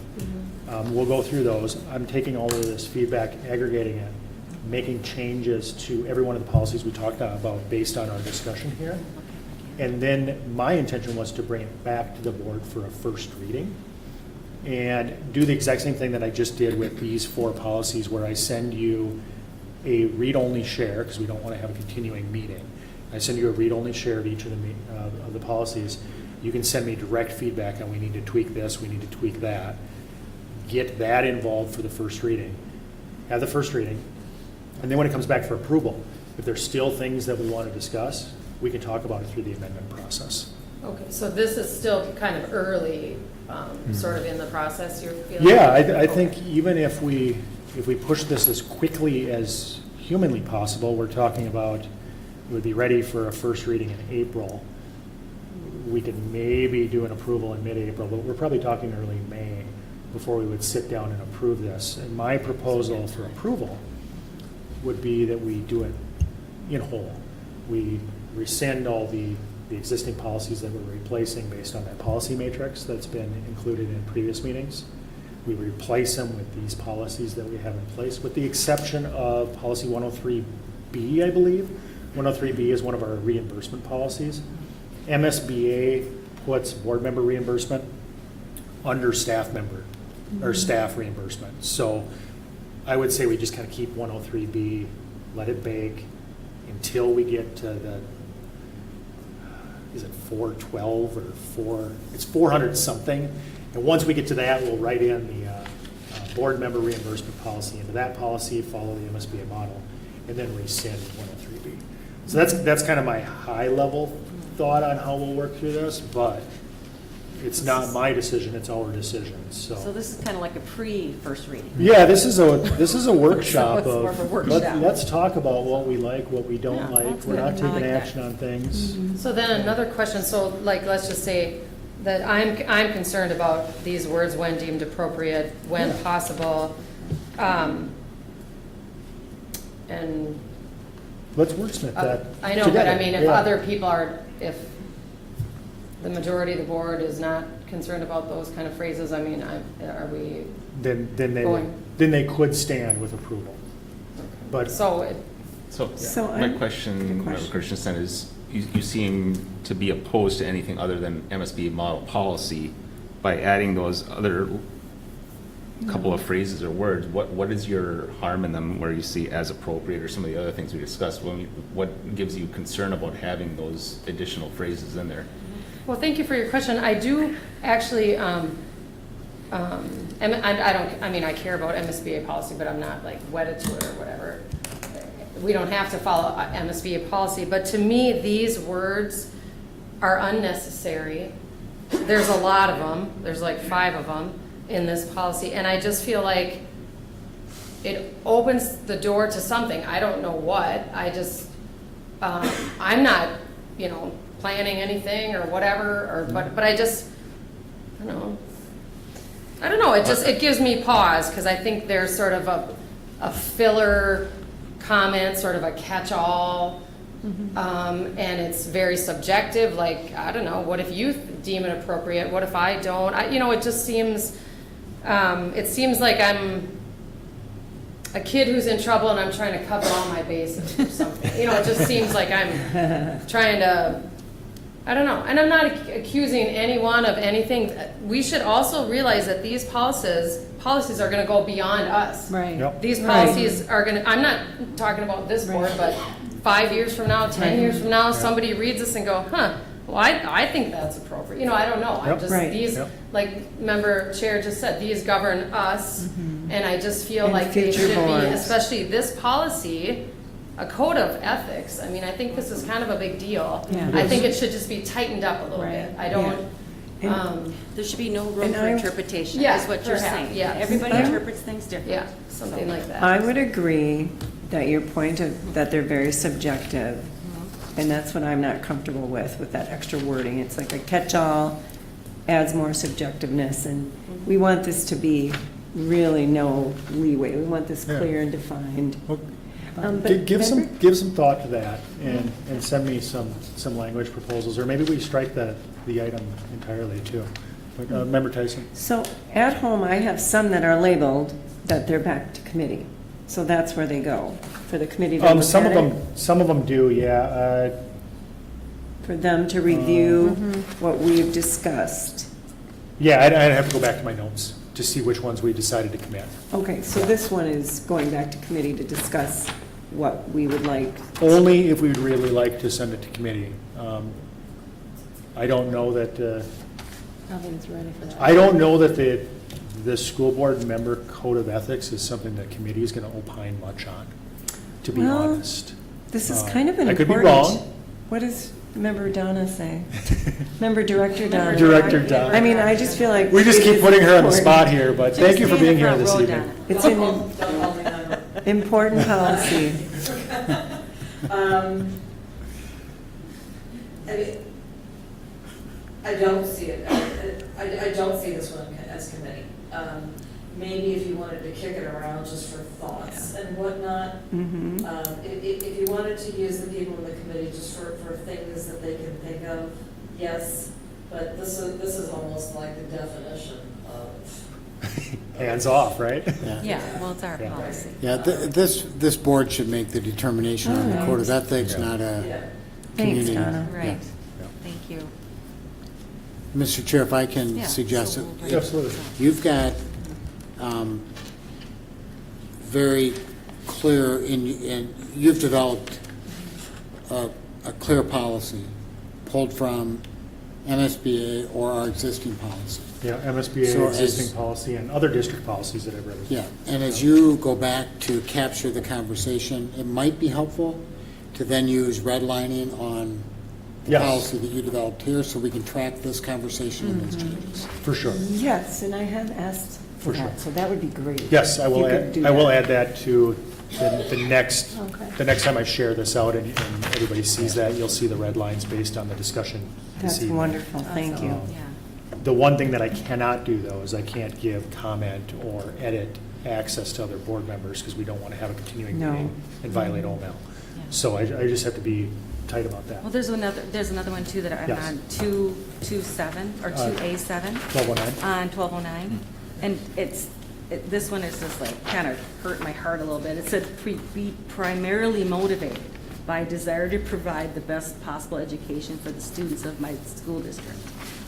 We'll go through those. I'm taking all of this feedback, aggregating it, making changes to every one of the policies we talked about based on our discussion here. And then my intention was to bring it back to the board for a first reading and do the exact same thing that I just did with these 4 policies, where I send you a read-only share, because we don't want to have a continuing meeting. I send you a read-only share of each of the policies. You can send me direct feedback on, we need to tweak this, we need to tweak that. Get that involved for the first reading. Have the first reading. And then when it comes back for approval, if there's still things that we want to discuss, we can talk about it through the amendment process. Okay, so this is still kind of early, sort of in the process, you're feeling? Yeah, I think even if we push this as quickly as humanly possible, we're talking about, it would be ready for a first reading in April. We could maybe do an approval in mid-April, but we're probably talking early May before we would sit down and approve this. And my proposal for approval would be that we do it in whole. We rescind all the existing policies that we're replacing based on that policy matrix that's been included in previous meetings. We replace them with these policies that we have in place, with the exception of policy 103B, I believe. 103B is one of our reimbursement policies. MSBA puts board member reimbursement under staff member, or staff reimbursement. So I would say we just kind of keep 103B, let it bake until we get to the, is it 412 or it's 400 something. And once we get to that, we'll write in the board member reimbursement policy into that policy, follow the MSBA model, and then rescind 103B. So that's kind of my high level thought on how we'll work through this, but it's not my decision, it's our decision, So this is kind of like a pre-first reading. Yeah, this is a workshop So it's more of a of, workshop. let's talk about what we like, what we Yeah, don't like. that's We're good. not I taking like that. action on things. So then another question, so like, let's just say that I'm concerned about these words, when deemed appropriate, when Yeah. possible. And Let's wordsmith that I know, but I together. mean, if Yeah. other people are, if the majority of the board is not concerned about those kind of phrases, I mean, are we, Then going- they could stand with approval. But so So my question, Christensen, is you seem to be opposed to anything other than MSBA model policy. By adding those other couple of phrases or words, what is your harm in them where you see as appropriate, or some of the other things we discussed? What gives you concern about having those additional phrases in there? Well, thank you for your question. I do actually, I care about MSBA policy, but I'm not like wedded to it or whatever. We don't have to follow MSBA policy, but to me, these words are unnecessary. There's a lot of them. There's like 5 of them in this policy, and I just feel like it opens the door to something. I don't know what. I just, I'm not, planning anything or whatever, or, but I just, I don't know, it gives me pause, because I think there's sort of a filler comment, sort of a catch-all, and it's very subjective, like, I don't know, what if you deem it appropriate, what if I don't? It just seems, it seems like I'm a kid who's in trouble and I'm trying to cover all my bases or something. It just seems like I'm trying to, I don't know. And I'm not accusing anyone of anything. We should also realize that these policies are going to go beyond us. Right. Yep. These policies are going to, I'm not talking about this board, but 5 years from now, 10 years from now, somebody reads this and go, well, I think that's appropriate. I don't know. Yep. I'm just, Right. these, Yep. like member chair just said, these govern us. And I just feel And like they future should be, boards. especially this policy, a code of ethics. I mean, I think this is kind of a big deal. Yeah. I think it should just be tightened up a little bit. I don't, There should be no room And for interpretation, Yeah, is what you're perhaps, saying. yes. Everybody Yeah. interprets things differently. yeah, something like that. I would agree that your point of, that they're very subjective, and that's what I'm not comfortable with that extra wording. It's like a catch-all, adds more subjectiveness, and we want this to be really no leeway. We want this Yeah. clear and defined. Well, But Give some remember- thought to that and send me some language proposals, or maybe we strike the item entirely too. But, Member Tyson? So at home, I have some that are labeled that they're back to committee. So that's where they go, for the committee to look Some at of it, them, some of them do, yeah. for them to review what we've discussed. Yeah, I'd have to go back to my notes to see which ones we decided to commit. Okay, so this one is going back to committee to discuss what we would like. Only if we would really like to send it to committee. I don't know that, Nothing's ready for that. I don't know that the school board member code of ethics is something that committee is going to opine much on, to be Well, honest. This is kind of an I could be important. wrong. What does Member Donna say? Member Director Donna? Director Donna. I mean, I just feel like. We just it keep is putting her on the important. spot here, but thank you for Stay in being the here front this row, evening. Donna. It's an important policy. I don't see it, I don't see this one as committee. Maybe if you wanted to kick it around just for thoughts and whatnot, if you wanted to use the people in the committee just for things that they can think of, yes, but this is almost like the definition of. Hands off, right? Yeah, well, it's our Yeah. policy. Yeah, this board should make the determination on the code of ethics, not a Thanks, community. Donna. Right, thank you. Mr. Chair, if I can Yeah, suggest so it. we'll bring- Absolutely. You've got very clear, and you've developed a clear policy pulled from MSBA or our existing policy. Yeah, MSBA So as- existing policy and other district policies that I've read. Yeah, and as you go back to capture the conversation, it might be helpful to then use redlining on the Yes. policy that you developed here, so we can track this conversation and those changes. For sure. Yes, and I have asked for For sure. that, so that would be great. Yes, I if will you could add, do I will that. add that to the next time I share this out and everybody sees that, you'll see the red lines based on the discussion this That's evening. wonderful, thank you. Yeah. The one thing that I cannot do, though, is I can't give comment or edit access to other board members because we don't want to have a continuing No. meeting and violate OML. Yeah. So I just have to be tight about that. Well, there's another one too that I'm Yes. on, 227, or 2A7. 1209. On 1209. And this one is just like, kind of hurt my heart a little bit. It said, "Be primarily motivated by desire to provide the best possible education for the students of my school district."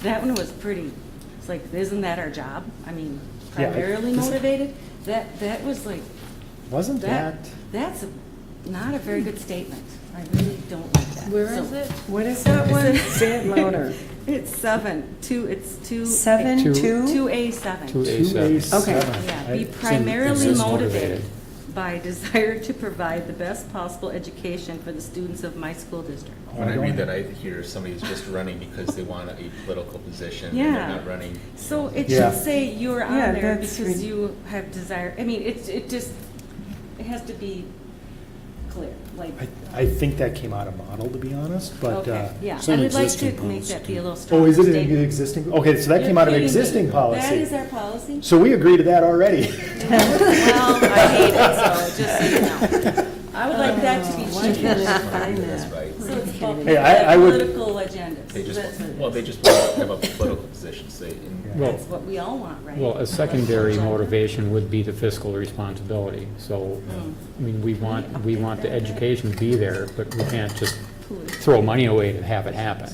That one was pretty, it's like, isn't that our job? I mean, Yeah, primarily motivated? That was like, Wasn't that? that's not a very good statement. I really don't like that. Where So- is it? What is that one? Say it louder. It's 2. 7, 2? 2A7. 2A7. Okay. Yeah, I- be it's primarily exist motivated by desire to provide the best possible education for the students of my school district. When I read that, I hear somebody's just running because they want a political position, and Yeah. they're not running. So it Yeah. should say you're Yeah, on there that's because you have desire, I mean, it just, it has to be clear, like. I think that came out of model, to be honest, but. Okay, yeah, it's an I would like existing to make policy, that be a little Oh, stronger is it in statement. the existing? Okay, so that came out of You're kidding me. existing policy. That is our policy? So we agree to that already. Well, I hate it, so just so you know. I would like that to be changed. So it's about Hey, I would- political agendas. They just, That's what it well, is. they just want to have a political position, say, Well, That's what we all want, right? well, a secondary motivation would be the fiscal responsibility. So, I mean, we want the education to be there, but we can't just throw money away to have it happen.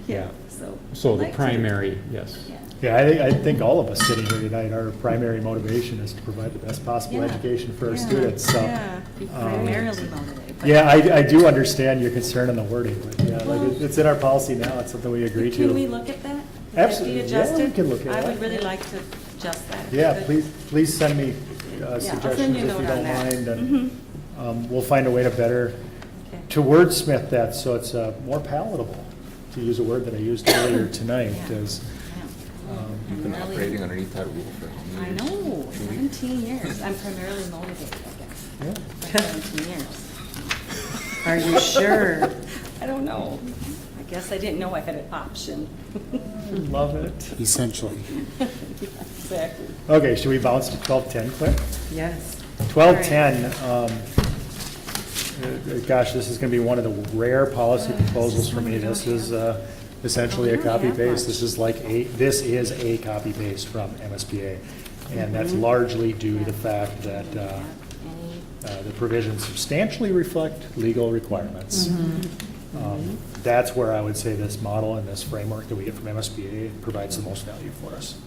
Yeah, so. So I'd the like to- primary, yes. Yeah. Yeah, I think all of us sitting here tonight, our primary motivation is to provide the best possible Yeah. education for our Yeah, students, so. Yeah, be primarily motivated. but- Yeah, I do understand your concern on the wording, but yeah, like it's in our policy now, it's something we agree to. Can we look at that? Can that be Absolutely, yeah, we adjusted? can look at I that. would really like to adjust that. Yeah, Good. please send me I'll send suggestions you a if you note on don't that. mind, and we'll find a way to better, Okay. to wordsmith that so it's more palatable, to use a word that I used earlier tonight, Yeah. is, you've been operating underneath that rule for how I many years? know, 17 years. I'm primarily motivated, I guess. yeah. For 17 years. Are you sure? I don't know. I guess I didn't know I had an option. Love it. essentially. Exactly. Okay, should we bounce to 1210, Claire? Yes. 1210, gosh, this is going to be one of the rare policy proposals for me. This is essentially a copy paste. This is a copy paste from MSBA. And that's largely due to the fact that the provisions substantially reflect legal requirements. That's where I would say this model and this framework that we get from MSBA provides the most value for us.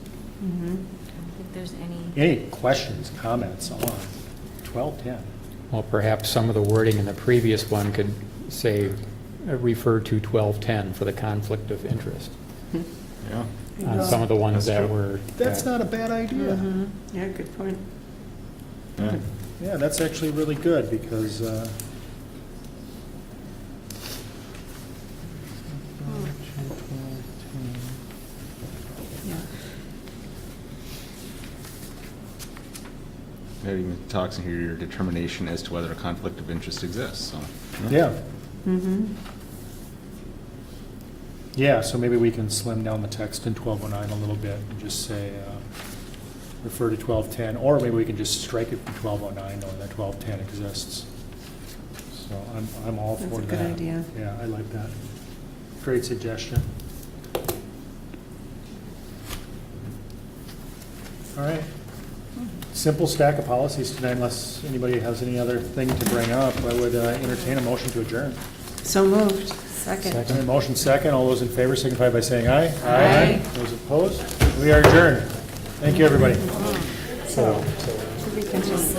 I don't think there's any. Any questions, comments on 1210? Well, perhaps some of the wording in the previous one could say, refer to 1210 for the conflict of interest. Yeah. On some of the ones that were. That's not a bad idea. Yeah, good point. Yeah. Yeah, that's actually really good because, It even talks in here, your determination as to whether a conflict of interest exists, so. yeah. Yeah, so maybe we can slim down the text in 1209 a little bit and just say, refer to 1210, or maybe we can just strike it from 1209 knowing that 1210 exists. So I'm all That's for a that. good idea. Yeah, I like that. Great suggestion. All right. Simple stack of policies tonight, unless anybody has any other thing to bring up. I would entertain a motion to adjourn. So moved. Second. Second, motion second. All those in favor signify by saying aye. Aye. Those opposed? We are adjourned. Thank you, everybody. So we can just